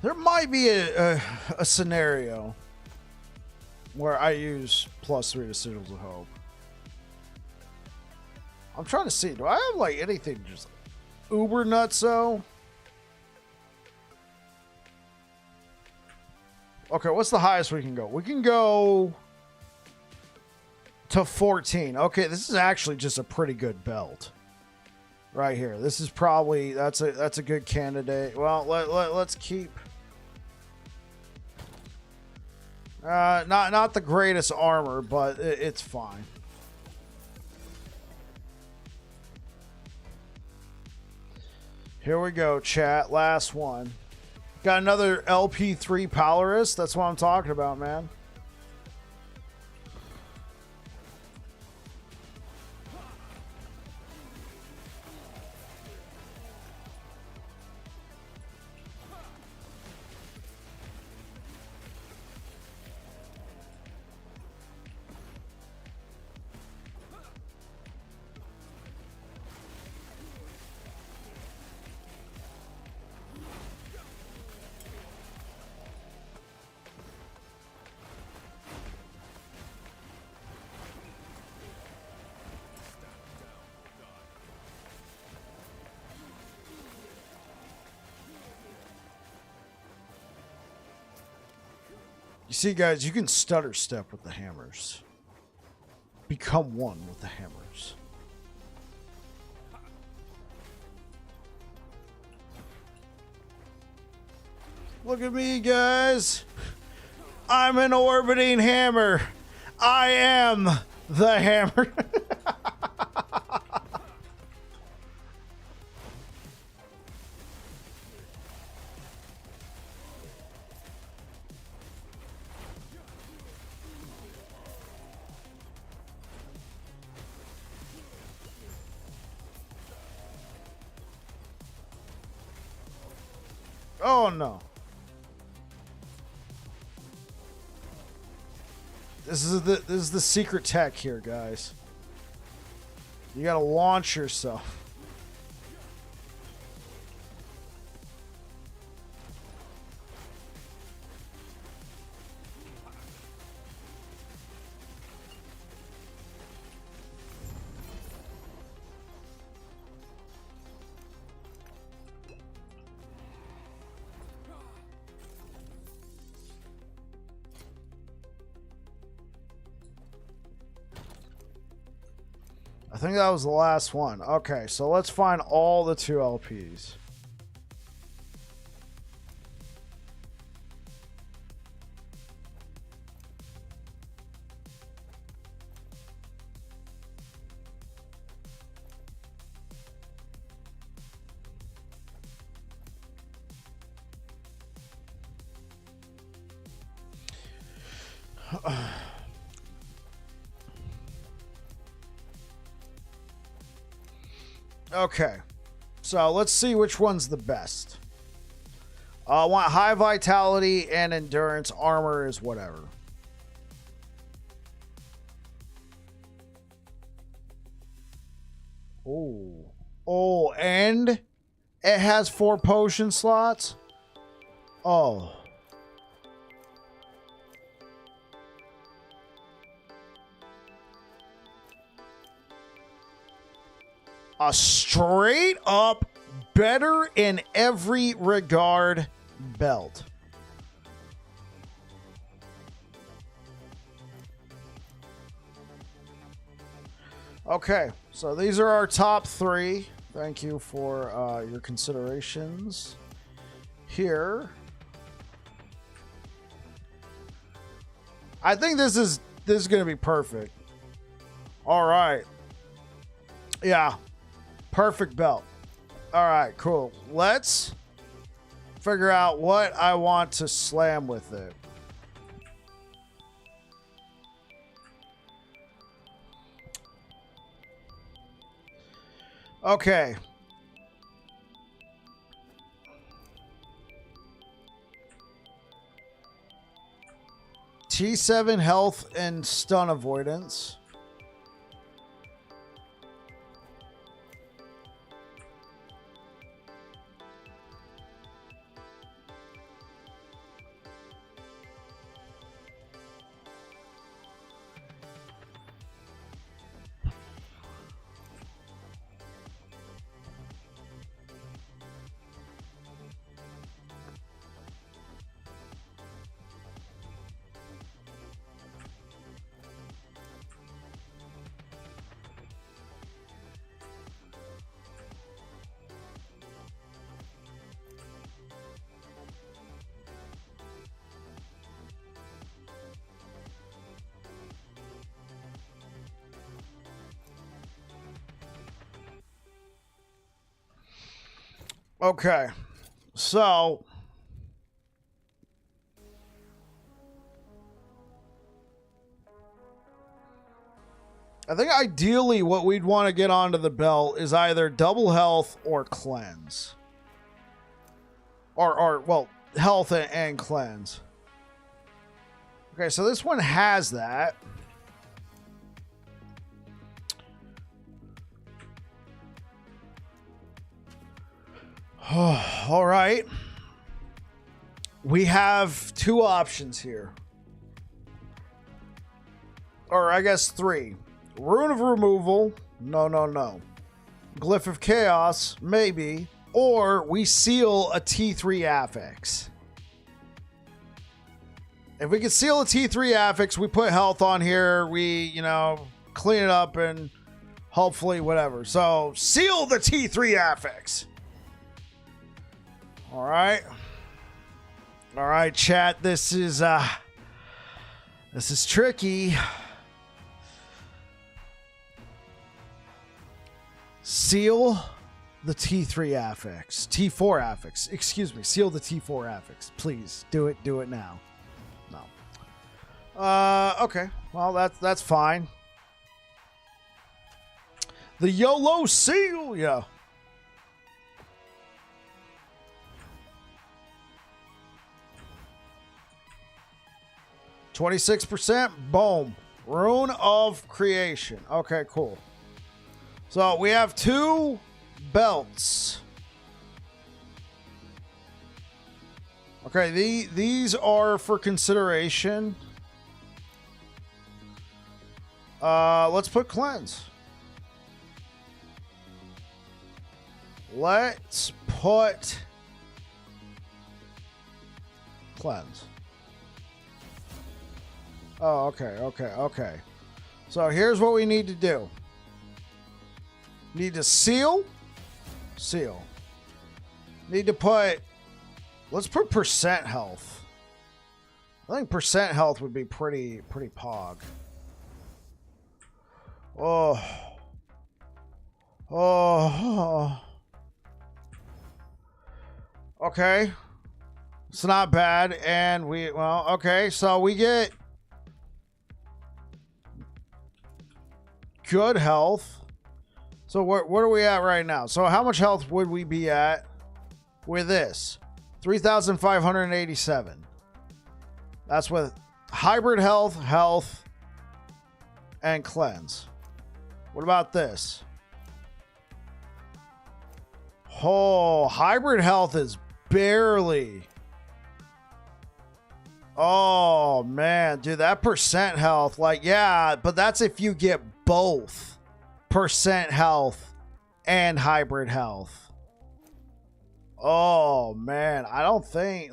There might be a scenario where I use +3 to Sigils of Hope. I'm trying to see. Do I have like anything just uber nutso? Okay, what's the highest we can go? We can go to 14. Okay, this is actually just a pretty good belt. Right here. This is probably that's a good candidate. Well, let's keep not the greatest armor, but it's fine. Here we go, chat. Last one. Got another LP3 Polaris. That's what I'm talking about, man. You see, guys, you can stutter step with the hammers. Become one with the hammers. Look at me, guys. I'm an orbiting hammer. I am the hammer. Oh no. This is the secret tech here, guys. You gotta launch yourself. I think that was the last one. Okay, so let's find all the 2 LPs. Okay, so let's see which one's the best. I want high vitality and endurance. Armor is whatever. Oh, and it has 4 potion slots. Oh. A straight up better in every regard belt. Okay, so these are our top 3. Thank you for your considerations here. I think this is going to be perfect. All right. Yeah. Perfect belt. All right, cool. Let's figure out what I want to slam with it. Okay. T7 health and stun avoidance. Okay. So I think ideally what we'd want to get onto the belt is either double health or cleanse. Or well, health and cleanse. Okay, so this one has that. All right. We have two options here. Or I guess three. Rune of Removal. No. Glyph of Chaos. Maybe. Or we seal a T3 affix. If we can seal a T3 affix, we put health on here. We, clean it up and hopefully whatever. So, seal the T3 affix. All right. All right, chat. This is tricky. Seal the T3 affix. T4 affix. Excuse me. Seal the T4 affix. Please do it. Do it now. No. Okay. Well, that's fine. The YOLO seal. Yeah. %. Boom. Rune of Creation. Okay, cool. So we have two belts. Okay, these are for consideration. Let's put cleanse. Let's put cleanse. Oh, okay. So here's what we need to do. Need to seal. Need to put, let's put % health. I think % health would be pretty pog. Oh. Okay. It's not bad. And okay. So we get good health. So what are we at right now? So how much health would we be at with this? 3,587. That's with hybrid health, and cleanse. What about this? Oh, hybrid health is barely. Oh, man. Dude, that % health, yeah, but that's if you get both % health and hybrid health. Oh, man. I don't think,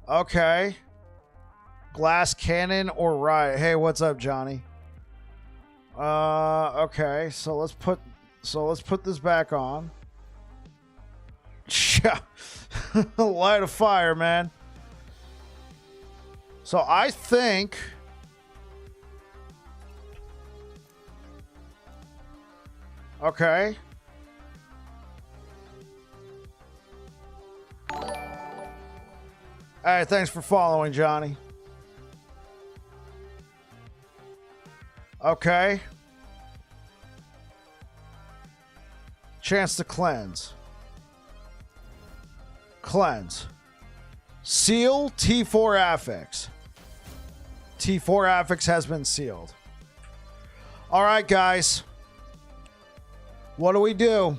okay. Glass cannon or riot. Hey, what's up, Johnny? Okay. So let's put this back on. Yeah. Light a fire, man. So I think okay. All right, thanks for following, Johnny. Okay. Chance to cleanse. Seal T4 affix. T4 affix has been sealed. All right, guys. What do we do?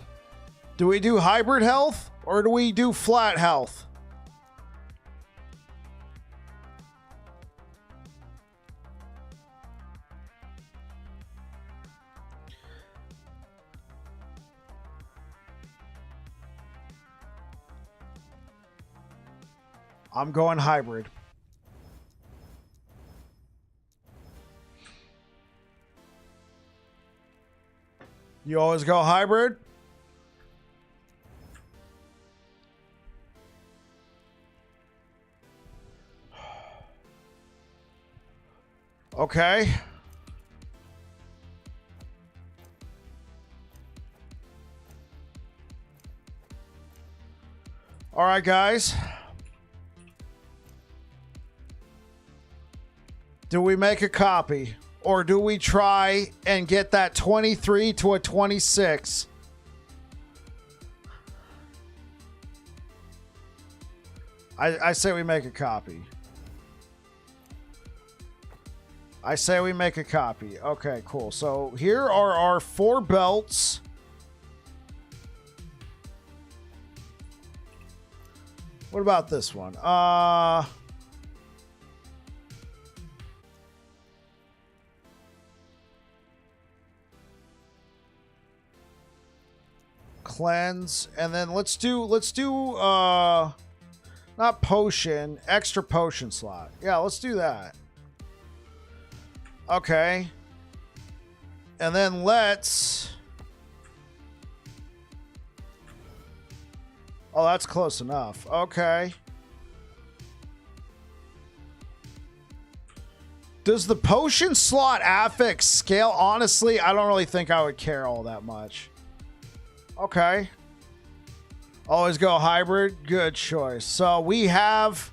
Do we do hybrid health or do we do flat health? I'm going hybrid. You always go hybrid? Okay. All right, guys. Do we make a copy? Or do we try and get that 23 to a 26? I say we make a copy. I say we make a copy. Okay, cool. So here are our 4 belts. What about this one? Cleanse, and then let's do not potion, extra potion slot. Yeah, let's do that. Okay. And then let's... Oh, that's close enough. Okay. Does the potion slot affix scale? Honestly, I don't really think I would care all that much. Okay. Always go hybrid. Good choice. So we have...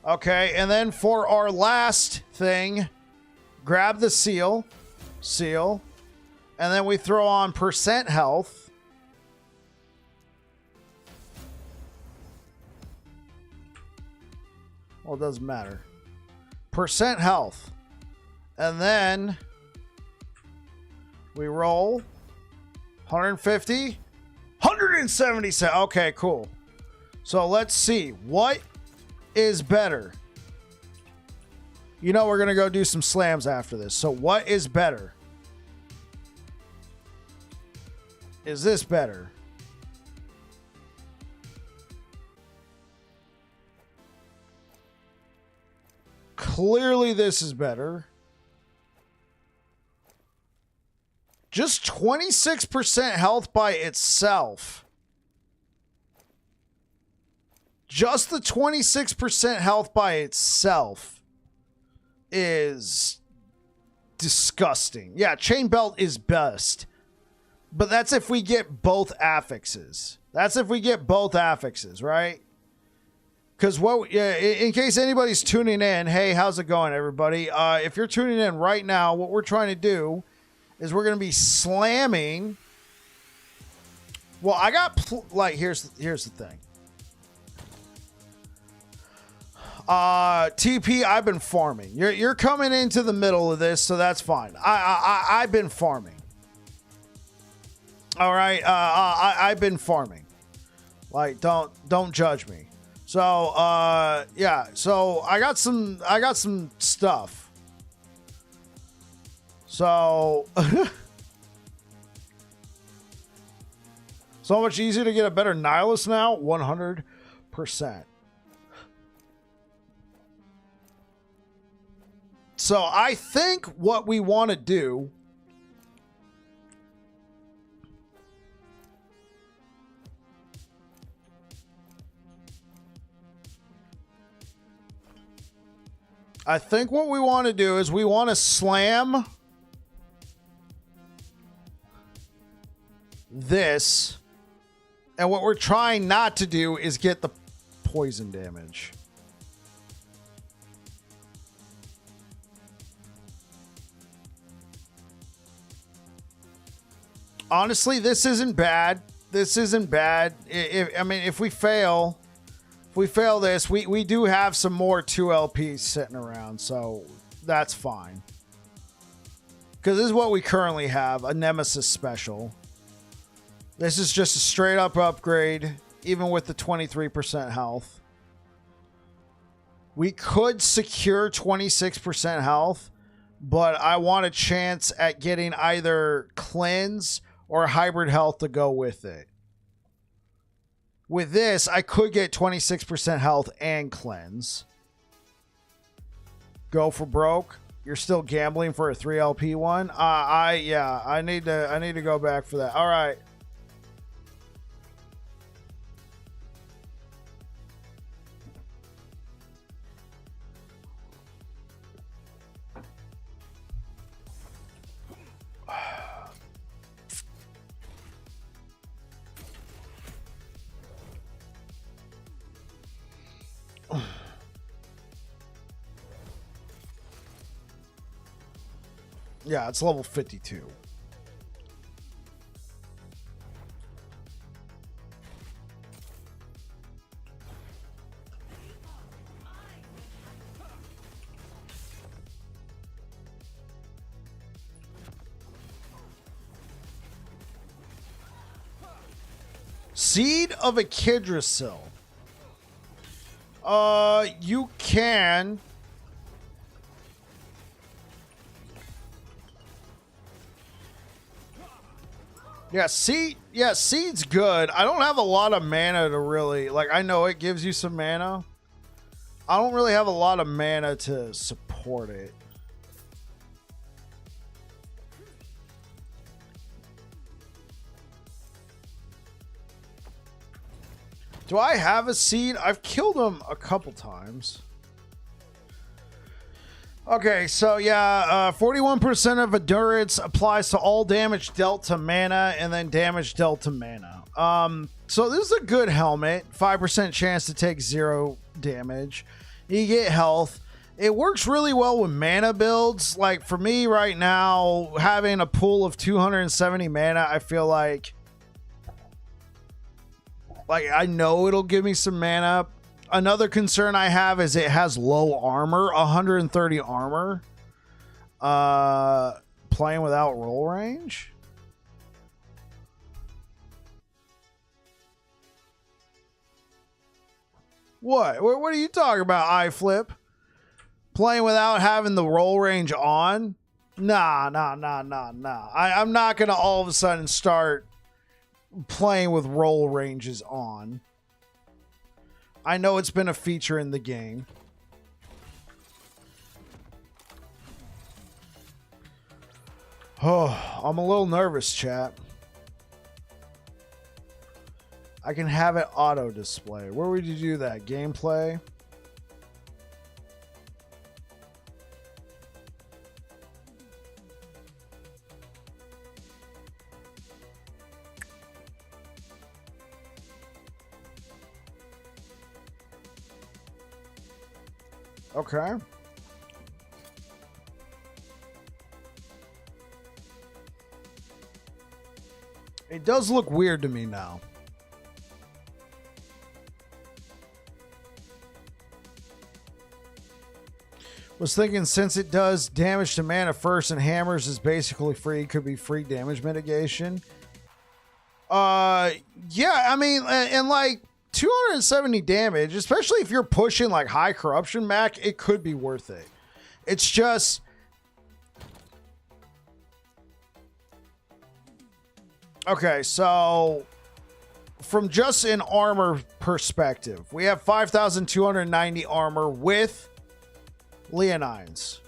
Okay, and then for our last thing, grab the seal. Seal. And then we throw on percent health. Well, it doesn't matter. Percent health. And then we roll 150, 177. Okay, cool. So let's see. What is better? You know we're going to go do some slams after this. So what is better? Is this better? Clearly this is better. Just 26% health by itself. Just the 26% health by itself is disgusting. Yeah, chain belt is best. But that's if we get both affixes. That's if we get both affixes, right? Because what? In case anybody's tuning in, hey, how's it going, everybody? If you're tuning in right now, what we're trying to do is we're going to be slamming. Well, I got here's the thing. TP, I've been farming. You're coming into the middle of this, so that's fine. I've been farming. All right, I've been farming. Like, don't judge me. So, yeah. So I got some stuff. So, so much easier to get a better nihilist now. 100%. So I think what we want to do. I think what we want to do is we want to slam this. And what we're trying not to do is get the poison damage. Honestly, this isn't bad. This isn't bad. I mean, if we fail this, we do have some more 2 LPs sitting around, so that's fine. Because this is what we currently have, a Nemesis special. This is just a straight up upgrade, even with the 23% health. We could secure 26% health, but I want a chance at getting either cleanse or hybrid health to go with it. With this, I could get 26% health and cleanse. Go for broke. You're still gambling for a 3 LP one. I need to go back for that. All right. Yeah, it's level 52. Seed of Echidrosil. You can... Yeah, seed's good. I don't have a lot of mana to really... Like, I know it gives you some mana. I don't really have a lot of mana to support it. Do I have a seed? I've killed him a couple times. Okay, so yeah, 41% of endurance applies to all damage dealt to mana and then damage dealt to mana. So this is a good helmet. 5% chance to take 0 damage. You get health. It works really well with mana builds. Like for me right now, having a pool of 270 mana, I feel like I know it'll give me some mana. Another concern I have is it has low armor, 130 armor. Playing without roll range. What? What are you talking about, iFlip? Playing without having the roll range on? Nah. I'm not going to all of a sudden start playing with roll ranges on. I know it's been a feature in the game. Oh, I'm a little nervous, chat. I can have it auto display. Where would you do that? Gameplay? Okay. It does look weird to me now. Was thinking since it does damage to mana first and hammers is basically free, could be free damage mitigation. Yeah, I mean, and like 270 damage, especially if you're pushing like high corruption Mac, it could be worth it. It's just okay, so from just an armor perspective, we have 5,290 armor with Leonines.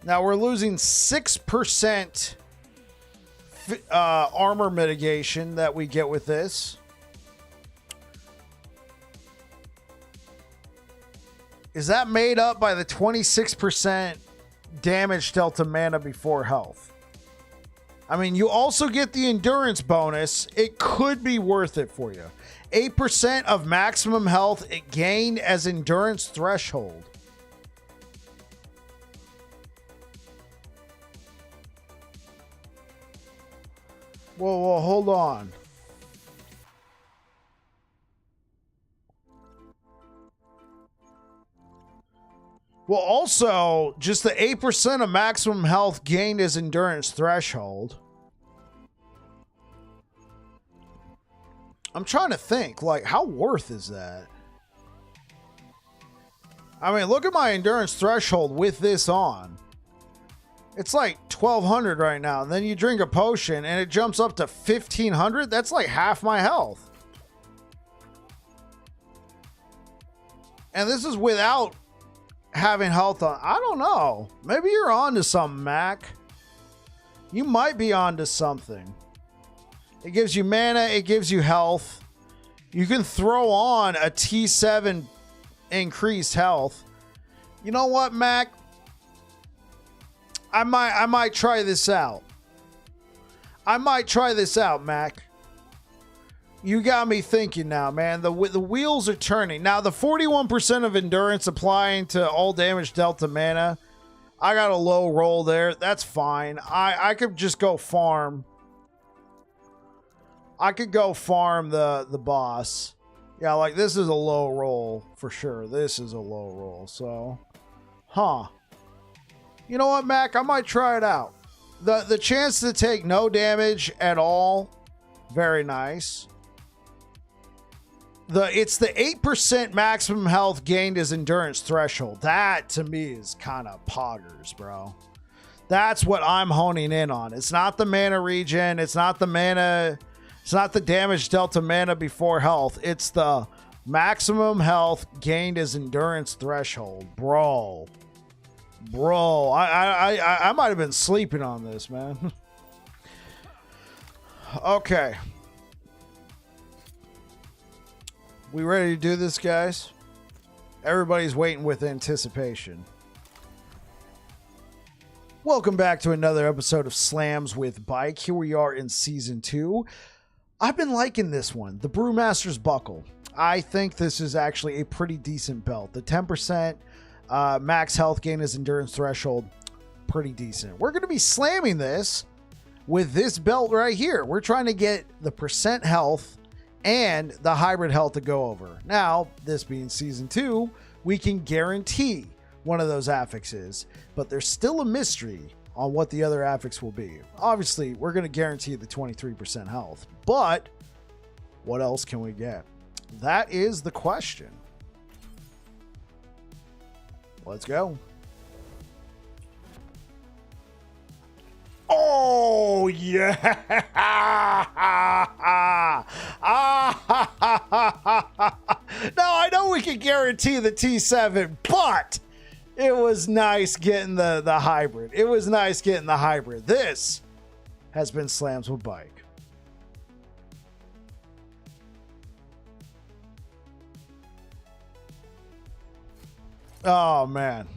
Now we're losing 6% armor mitigation that we get with this. Is that made up by the 26% damage dealt to mana before health? I mean, you also get the endurance bonus. It could be worth it for you. 8% of maximum health it gained as endurance threshold. Whoa, hold on. Well, also, just the 8% of maximum health gained as endurance threshold. I'm trying to think, like, how worth is that? I mean, look at my endurance threshold with this on. It's like 1,200 right now. And then you drink a potion and it jumps up to 1,500. That's like half my health. And this is without having health on. I don't know. Maybe you're on to something, Mac. You might be on to something. It gives you mana. It gives you health. You can throw on a T7 increased health. You know what, Mac? I might try this out. I might try this out, Mac. You got me thinking now, man. The wheels are turning. Now, the 41% of endurance applying to all damage dealt to mana I got a low roll there. That's fine. I could just go farm. I could go farm the boss. Yeah, like this is a low roll for sure. This is a low roll. So, you know what, Mac? I might try it out. The chance to take no damage at all, very nice. It's the 8% maximum health gained as endurance threshold. That to me is kind of poggers, bro. That's what I'm honing in on. It's not the mana regen. It's not the mana. It's not the damage dealt to mana before health. It's the maximum health gained as endurance threshold, bro. Bro, I might have been sleeping on this, man. Okay. We ready to do this, guys? Everybody's waiting with anticipation. Welcome back to another episode of Slams with Bike. Here we are in Season 2. I've been liking this one, the Brewmaster's Buckle. I think this is actually a pretty decent belt. The 10% max health gain as endurance threshold, pretty decent. We're going to be slamming this with this belt right here. We're trying to get the percent health and the hybrid health to go over. Now, this being Season 2, we can guarantee one of those affixes, but there's still a mystery on what the other affix will be. Obviously, we're going to guarantee the 23% health, but what else can we get? That is the question. Let's go. Oh, yeah. No, I know we can guarantee the T7, but it was nice getting the hybrid. It was nice getting the hybrid. This has been Slams with Bike. Oh, man.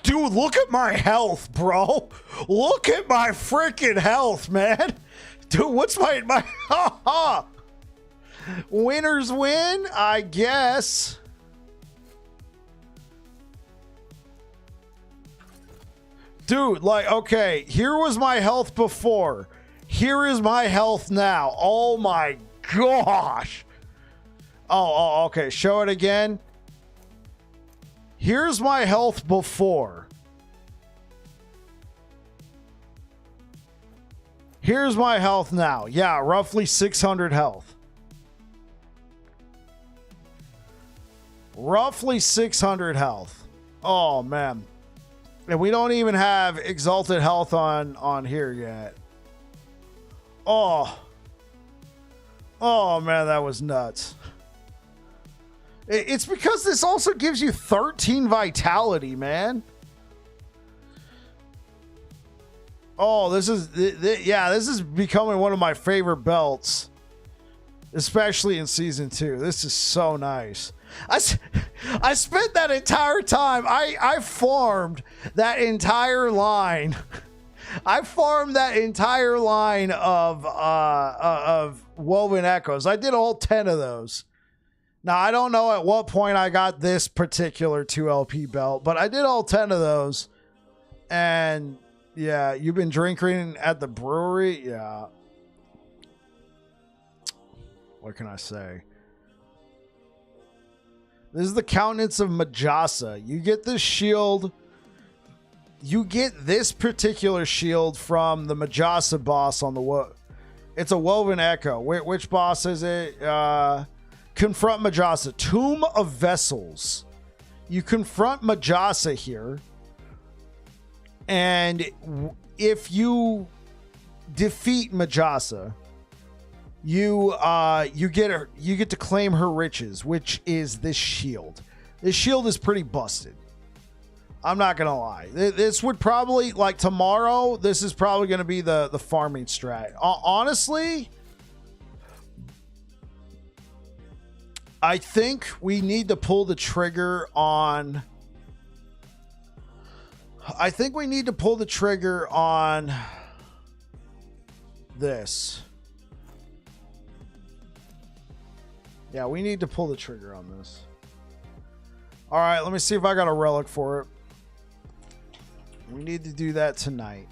Dude, look at my health, bro. Look at my freaking health, man. Dude, what's my winners win, I guess. Dude, like, okay, here was my health before. Here is my health now. Oh my gosh. Oh, okay. Show it again. Here's my health before. Here's my health now. Yeah, roughly 600 health. Roughly 600 health. Oh, man. And we don't even have exalted health on here yet. Oh. Oh, man, that was nuts. It's because this also gives you 13 vitality, man. Oh, this is becoming one of my favorite belts, especially in Season 2. This is so nice. I spent that entire time. I farmed that entire line. I farmed that entire line of Woven Echoes. I did all 10 of those. Now, I don't know at what point I got this particular 2LP belt, but I did all 10 of those. And yeah, you've been drinking at the brewery? Yeah. What can I say? This is the Countenance of Majasa. You get this shield. You get this particular shield from the Majasa boss on the... It's a Woven Echo. Which boss is it? Confront Majasa. Tomb of Vessels. You confront Majasa here. And if you defeat Majasa, you get to claim her riches, which is this shield. This shield is pretty busted. I'm not gonna lie. This would probably, like tomorrow, this is probably gonna be the farming strat. Honestly, I think we need to pull the trigger on... this. Yeah, we need to pull the trigger on this. All right, let me see if I got a relic for it. We need to do that tonight.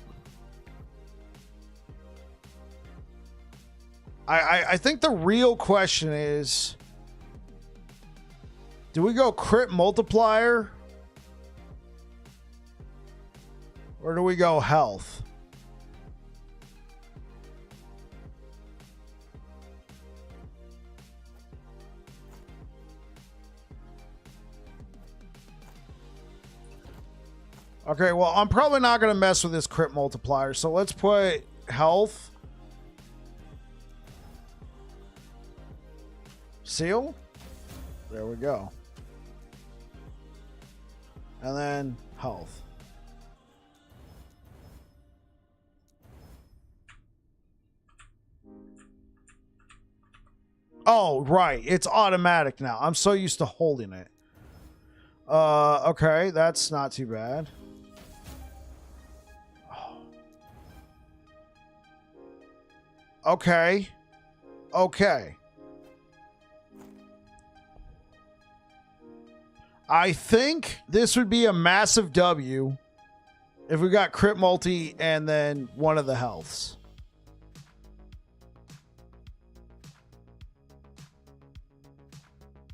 I think the real question is, do we go crit multiplier? Or do we go health? Okay, well, I'm probably not going to mess with this crit multiplier, so let's put health. Seal. There we go. And then health. Oh, right. It's automatic now. I'm so used to holding it. Okay, that's not too bad. Okay. Okay. I think this would be a massive W if we got crit multi and then one of the healths.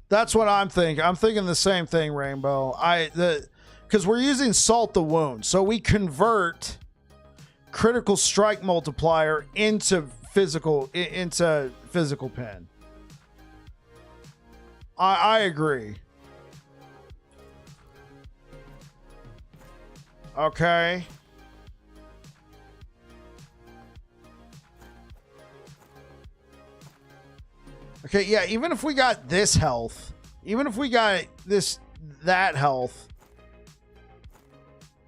That's what I'm thinking. I'm thinking the same thing, Rainbow. Because we're using Salt the Wound, so we convert critical strike multiplier into physical pen. I agree. Okay. Okay, yeah, even if we got this health, even if we got that health,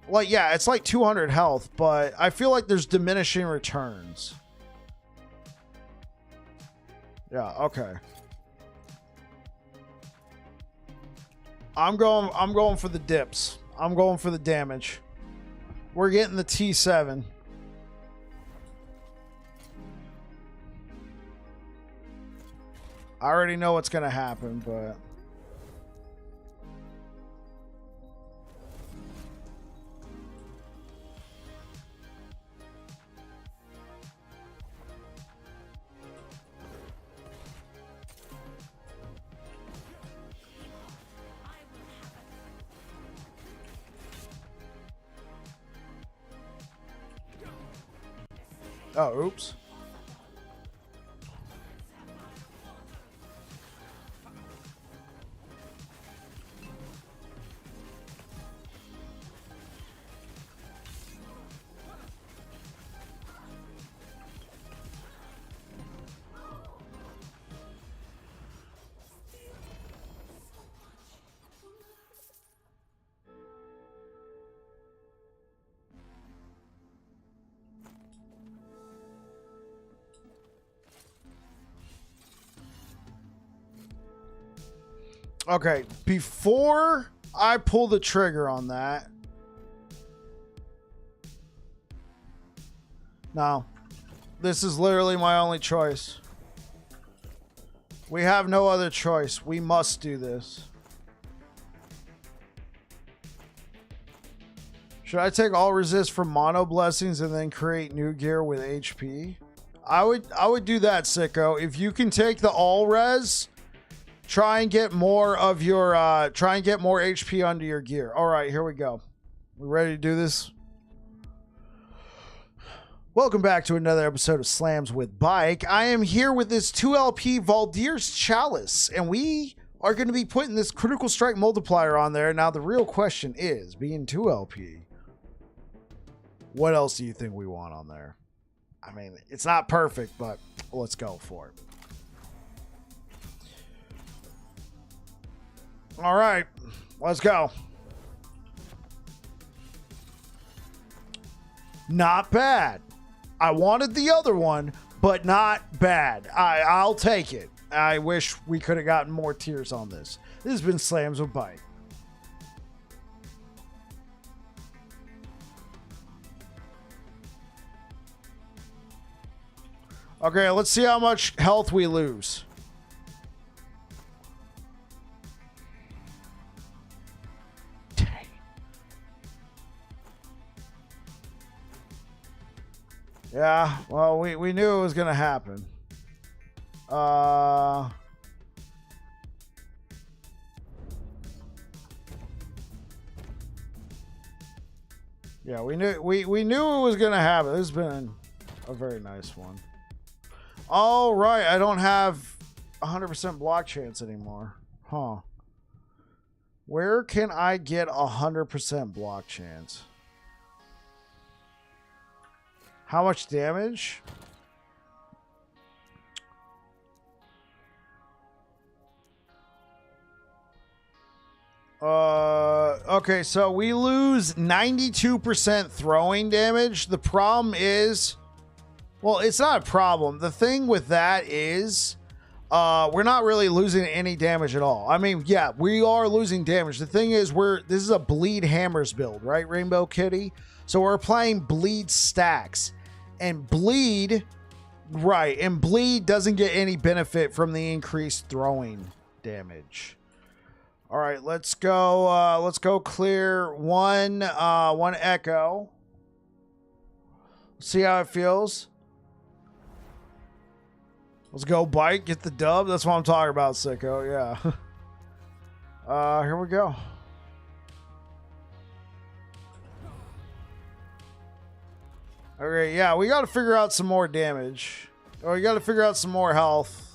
well, yeah, it's like 200 health, but I feel like there's diminishing returns. Yeah, okay. I'm going for the dips. I'm going for the damage. We're getting the T7. I already know what's going to happen, but... Oh, oops. Okay, before I pull the trigger on that... No. This is literally my only choice. We have no other choice. We must do this. Should I take all resist from mono blessings and then create new gear with HP? I would do that, Sicko. If you can take the all res... Try and get more of your, try and get more HP under your gear. All right, here we go. We ready to do this? Welcome back to another episode of Slams with Bike. I am here with this 2LP Valdir's Chalice, and we are going to be putting this critical strike multiplier on there. Now, the real question is, being 2LP, what else do you think we want on there? I mean, it's not perfect, but let's go for it. All right, let's go. Not bad. I wanted the other one, but not bad. I'll take it. I wish we could have gotten more tiers on this. This has been Slams with Bite. Okay, let's see how much health we lose. Yeah, well, we knew it was gonna happen. Yeah, we knew it was gonna happen. This has been a very nice one. All right, I don't have 100% block chance anymore. Huh. Where can I get 100% block chance? How much damage? Okay, so we lose 92% throwing damage. The problem is, well, it's not a problem. The thing with that is, we're not really losing any damage at all. I mean, yeah, we are losing damage. The thing is, this is a bleed hammers build, right, Rainbow Kitty? So we're applying bleed stacks, and bleed, right, and bleed doesn't get any benefit from the increased throwing damage. All right, let's go. Let's go clear one echo. See how it feels. Let's go bite, get the dub. That's what I'm talking about, sicko. Yeah. Here we go. Okay, yeah, we got to figure out some more damage. Or we got to figure out some more health.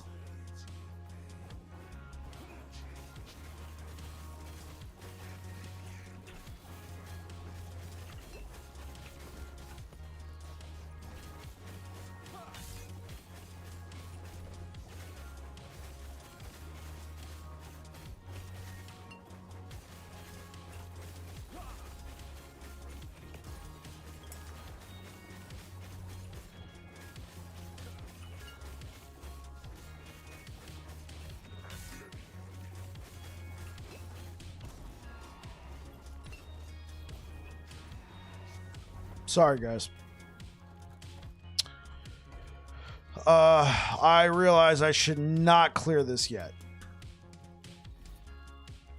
Sorry, guys. I realize I should not clear this yet.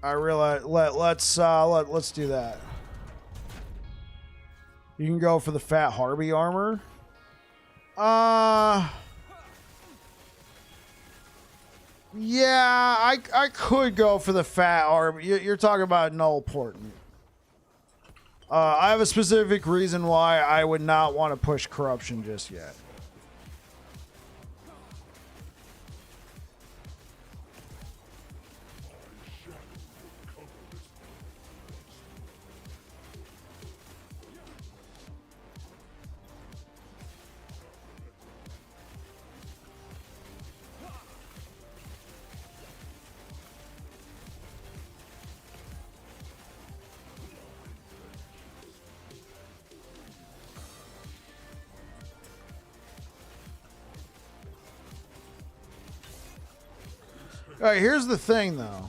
I realize let's do that. You can go for the fat Harvey armor. Yeah, I could go for the fat armor. You're talking about null portent. I have a specific reason why I would not want to push corruption just yet. All right, here's the thing, though.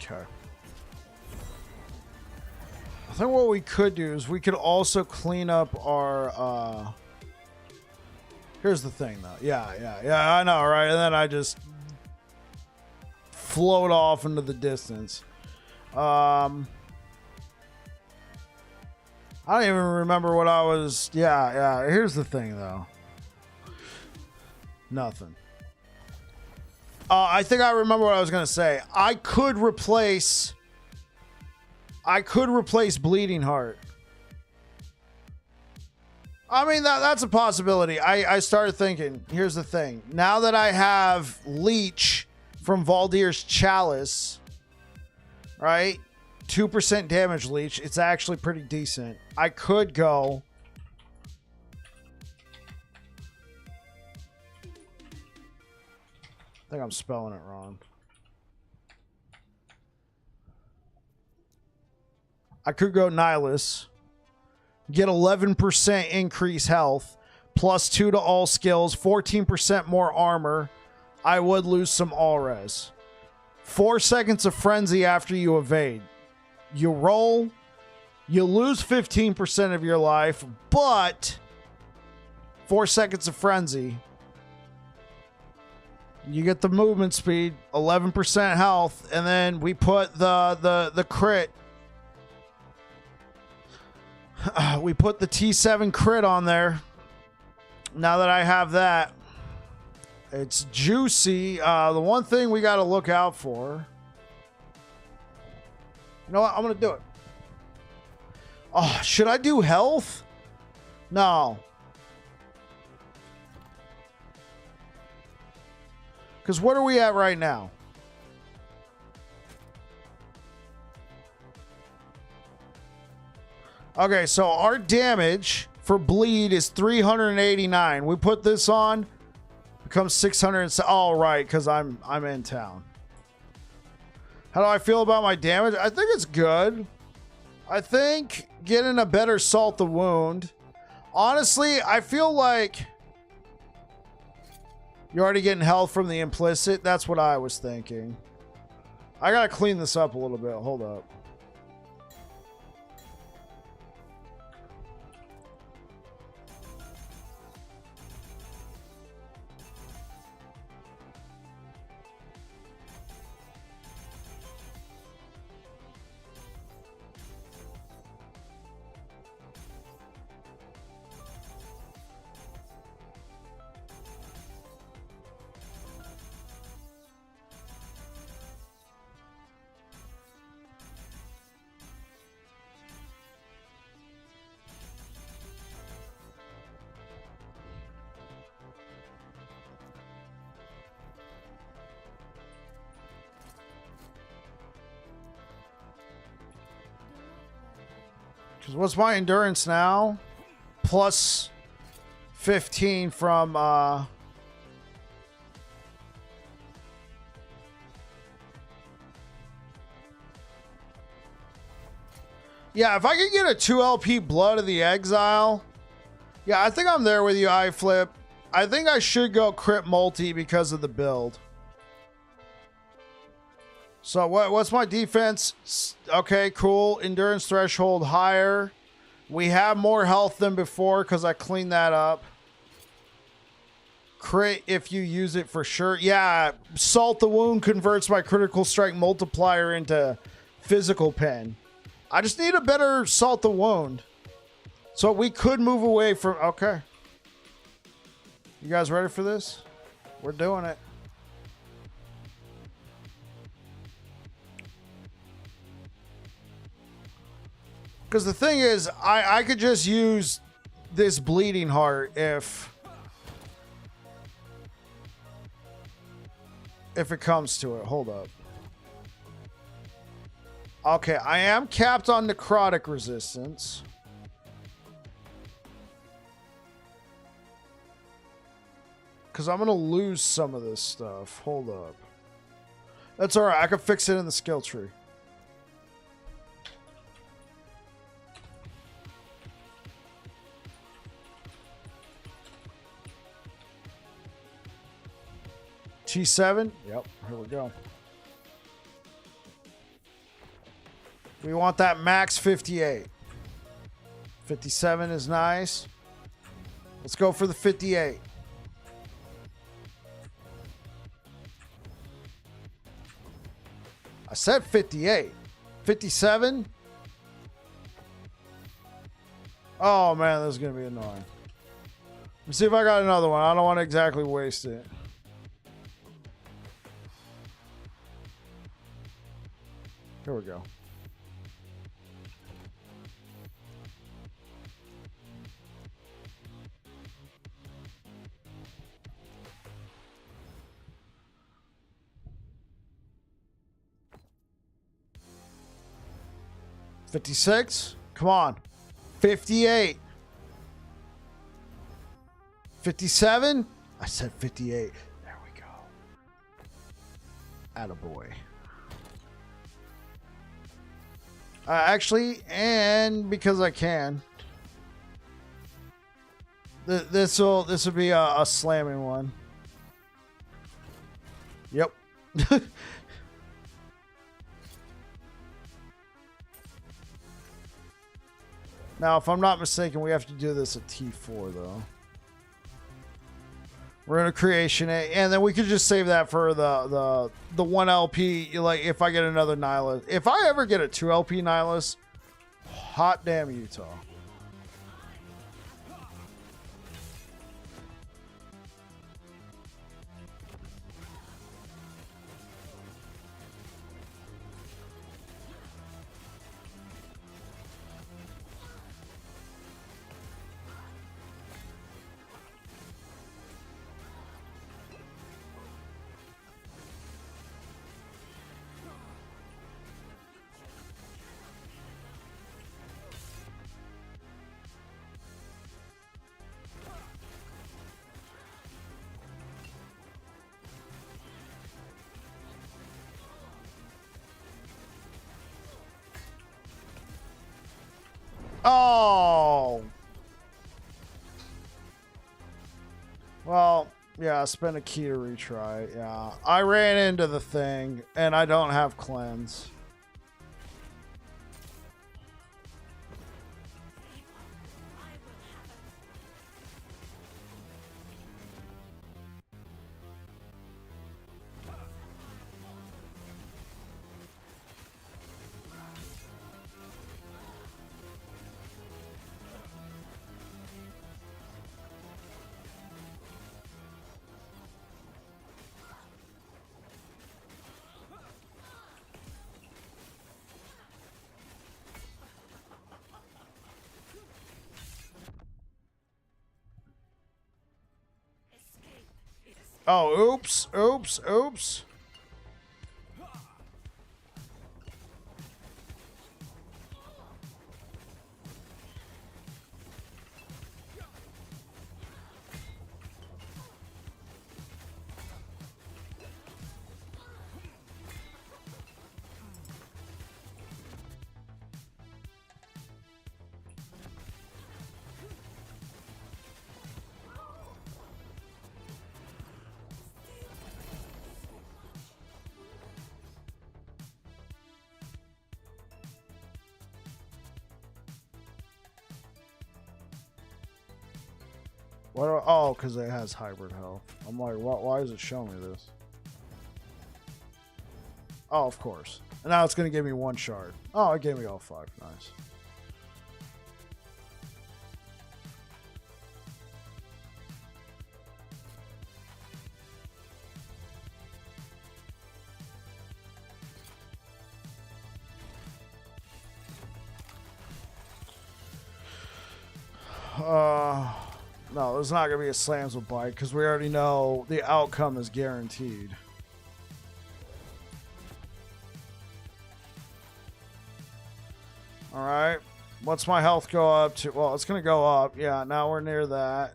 Okay. I think what we could do is we could also clean up our here's the thing though. Yeah, I know, right? And then I just float off into the distance. I don't even remember what I was. Yeah. Here's the thing though. Nothing. I think I remember what I was going to say. I could replace I could replace Bleeding Heart. I mean, that's a possibility. I started thinking, here's the thing. Now that I have Leech from Valdir's Chalice, right? 2% damage leech. It's actually pretty decent. I could go... I think I'm spelling it wrong. I could go Nihilus. Get 11% increase health. Plus 2 to all skills. 14% more armor. I would lose some all res. 4 seconds of frenzy after you evade. You roll. You lose 15% of your life. But 4 seconds of frenzy. You get the movement speed. 11% health. And then we put the crit. We put the T7 crit on there. Now that I have that, it's juicy. The one thing we got to look out for. You know what? I'm going to do it. Oh, should I do health? No. Because what are we at right now? Okay, so our damage for bleed is 389. We put this on, becomes 600. All right, because I'm in town. How do I feel about my damage? I think it's good. I think getting a better Salt the Wound. Honestly, I feel like you're already getting health from the implicit. That's what I was thinking. I gotta clean this up a little bit. Hold up. Because what's my endurance now? Plus 15 from... Yeah, if I could get a 2 LP Blood of the Exile... Yeah, I think I'm there with you, iFlip. I think I should go crit multi because of the build. So what's my defense? Okay, cool. Endurance threshold higher. We have more health than before because I cleaned that up. Crit if you use it for sure. Yeah, Salt the Wound converts my critical strike multiplier into physical pen. I just need a better Salt the Wound. So we could move away from... Okay. You guys ready for this? We're doing it. Because the thing is, I could just use this Bleeding Heart if it comes to it. Hold up. Okay, I am capped on necrotic resistance. Because I'm going to lose some of this stuff. Hold up. That's alright. I can fix it in the skill tree. T7. Yep, here we go. We want that max 58. 57 is nice. Let's go for the 58. I said 58. 57? Oh man, this is going to be annoying. Let's see if I got another one. I don't want to exactly waste it. Here we go. 56. Come on. 58. 57. I said 58. There we go. Attaboy. Actually, and because I can, this will be a slamming one. Yep. Now, if I'm not mistaken, we have to do this at T4 though. We're gonna creation it, and then we could just save that for the 1 LP. Like if I get another Nihilus, if I ever get a 2 LP Nihilus, hot damn Utah. Oh. Well, yeah, spend a key to retry. Yeah. I ran into the thing, and I don't have cleanse. Oh, oops, oops, oops. What? Oh, because it has hybrid health. I'm like, why is it showing me this? Oh, of course. And now it's going to give me 1 shard. Oh, it gave me all 5. Nice. No, there's not going to be a slams with bite because we already know the outcome is guaranteed. All right. What's my health go up to? Well, it's going to go up. Yeah, now we're near that.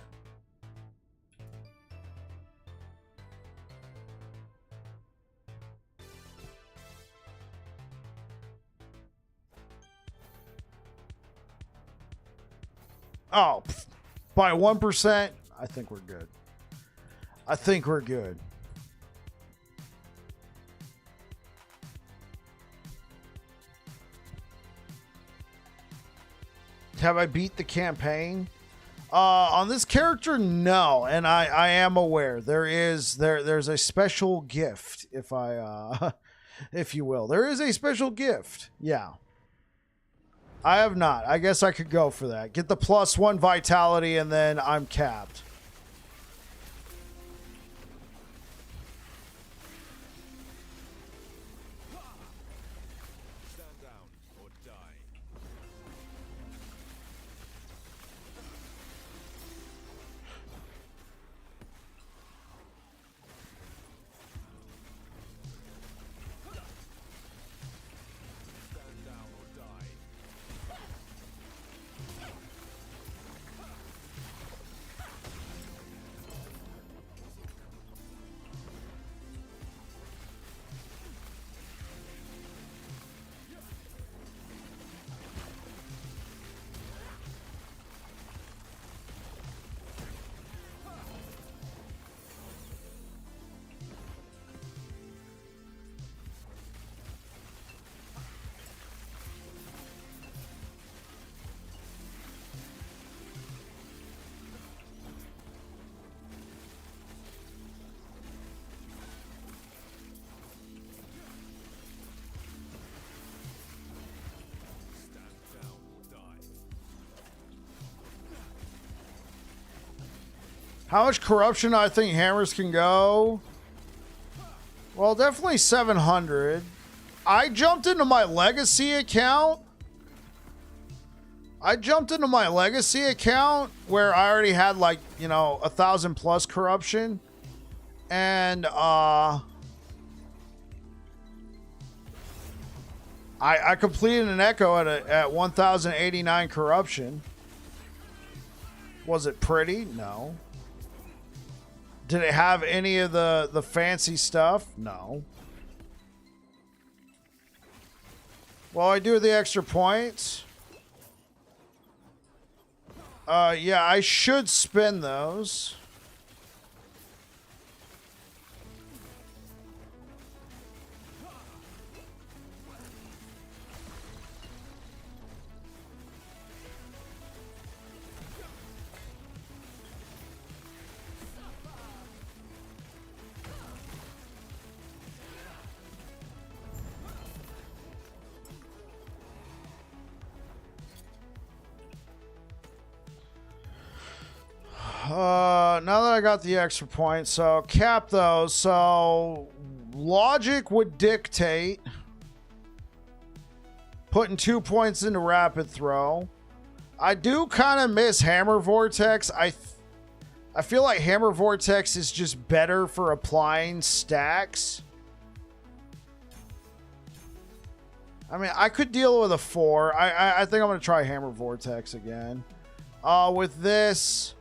Oh, by 1%, I think we're good. I think we're good. Have I beat the campaign? On this character, no, and I am aware there's a special gift, if I if you will. There is a special gift. Yeah. I have not. I guess I could go for that. Get the +1 vitality, and then I'm capped. Stand down or die. Stand down or die. How much corruption I think hammers can go? Well, definitely 700. I jumped into my legacy account. Where I already had like, you know, 1,000 plus corruption. And I completed an echo at 1,089 corruption. Was it pretty? No. Did it have any of the fancy stuff? No. Well, I do the extra points. Yeah, I should spend those. Now that I got the extra points, so cap those. So logic would dictate putting 2 points into rapid throw. I do kind of miss hammer vortex. I feel like hammer vortex is just better for applying stacks. I mean, I could deal with a 4. I think I'm gonna try hammer vortex again. With this.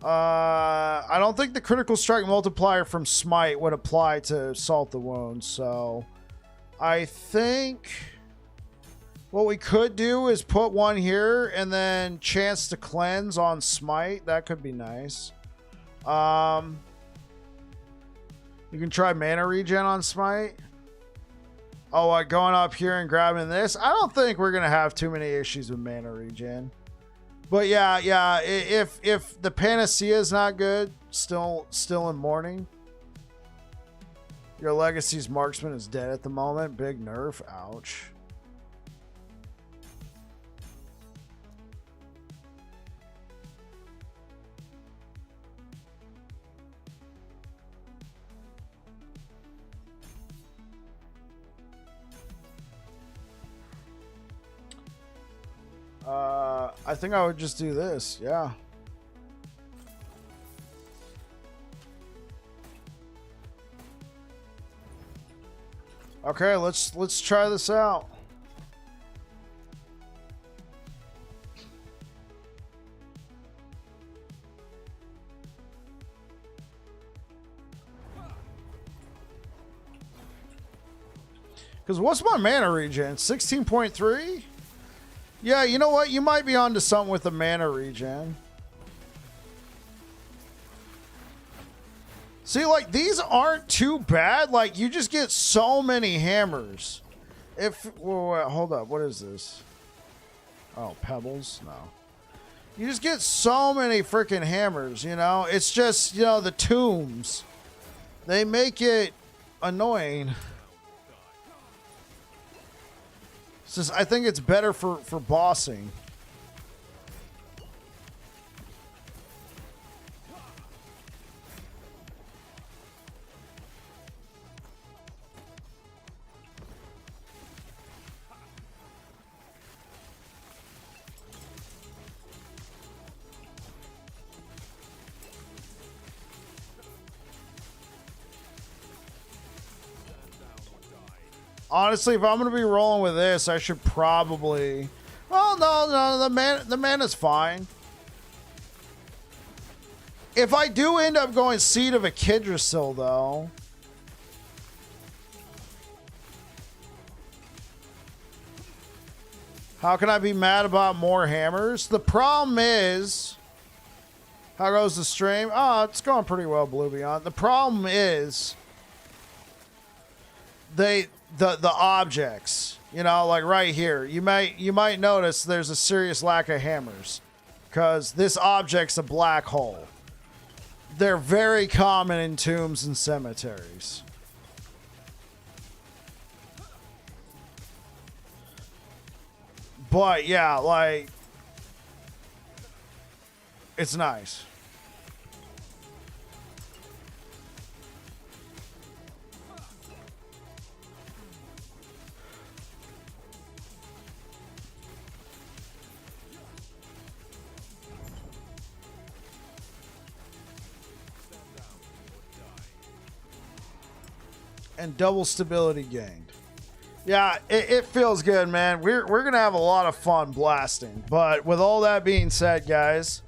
I don't think the critical strike multiplier from smite would apply to salt the wound, so I think what we could do is put one here and then chance to cleanse on smite. That could be nice. You can try mana regen on smite. Oh, going up here and grabbing this? I don't think we're gonna have too many issues with mana regen. But yeah, if the panacea is not good, still in mourning. Your legacy's marksman is dead at the moment. Big nerf. Ouch. I think I would just do this. Yeah. Okay, let's try this out. Because what's my mana regen? 16.3? Yeah, you know what? You might be onto something with the mana regen. See, like, these aren't too bad. Like, you just get so many hammers. Wait, hold up. What is this? Oh, pebbles? No. You just get so many freaking hammers, you know? It's just, you know, the tombs. They make it annoying. It's just, I think it's better for bossing. Honestly, if I'm going to be rolling with this, I should probably... Well, no, the mana's fine. If I do end up going Seed of Echidrosil, though... How can I be mad about more hammers? The problem is... How goes the stream? Oh, it's going pretty well, Blue Beyond. The problem is... The objects, you know, like right here, you might notice there's a serious lack of hammers because this object's a black hole. They're very common in tombs and cemeteries. But yeah, like, it's nice. and double stability gained. Yeah, it feels good, man. We're gonna have a lot of fun blasting. But with all that being said, guys,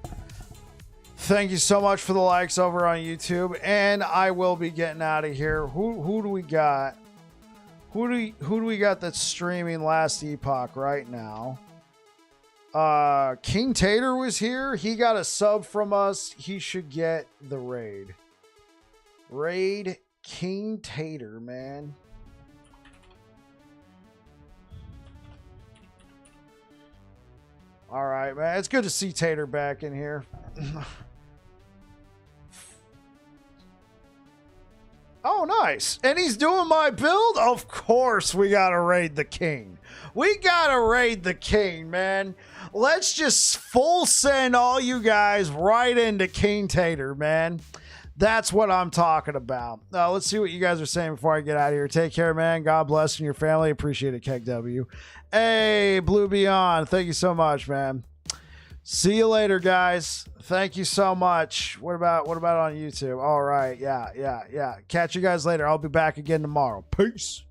thank you so much for the likes over on YouTube, and I will be getting out of here. Who do we got? Who do we got that's streaming last Epoch right now? King Tater was here. He got a sub from us. He should get the raid. Raid King Tater, man. All right, man. It's good to see Tater back in here. Oh, nice. And he's doing my build? Of course we got to raid the king. We got to raid the king, man. Let's just full send all you guys right into King Tater, man. That's what I'm talking about. Let's see what you guys are saying before I get out of here. Take care, man. God bless you and your family. Appreciate it, Keg W. Hey, Blue Beyond. Thank you so much, man. See you later, guys. Thank you so much. What about on YouTube? All right. Yeah. Catch you guys later. I'll be back again tomorrow. Peace.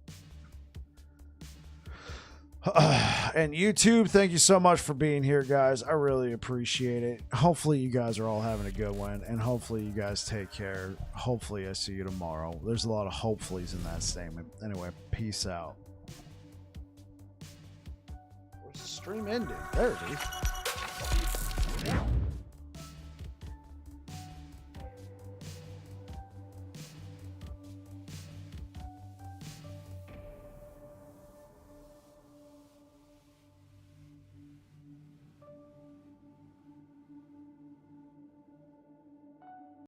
And YouTube, thank you so much for being here, guys. I really appreciate it. Hopefully you guys are all having a good one, and hopefully you guys take care. Hopefully I see you tomorrow. There's a lot of hopefullys in that statement. Anyway, peace out. Where's the stream ending? There it is.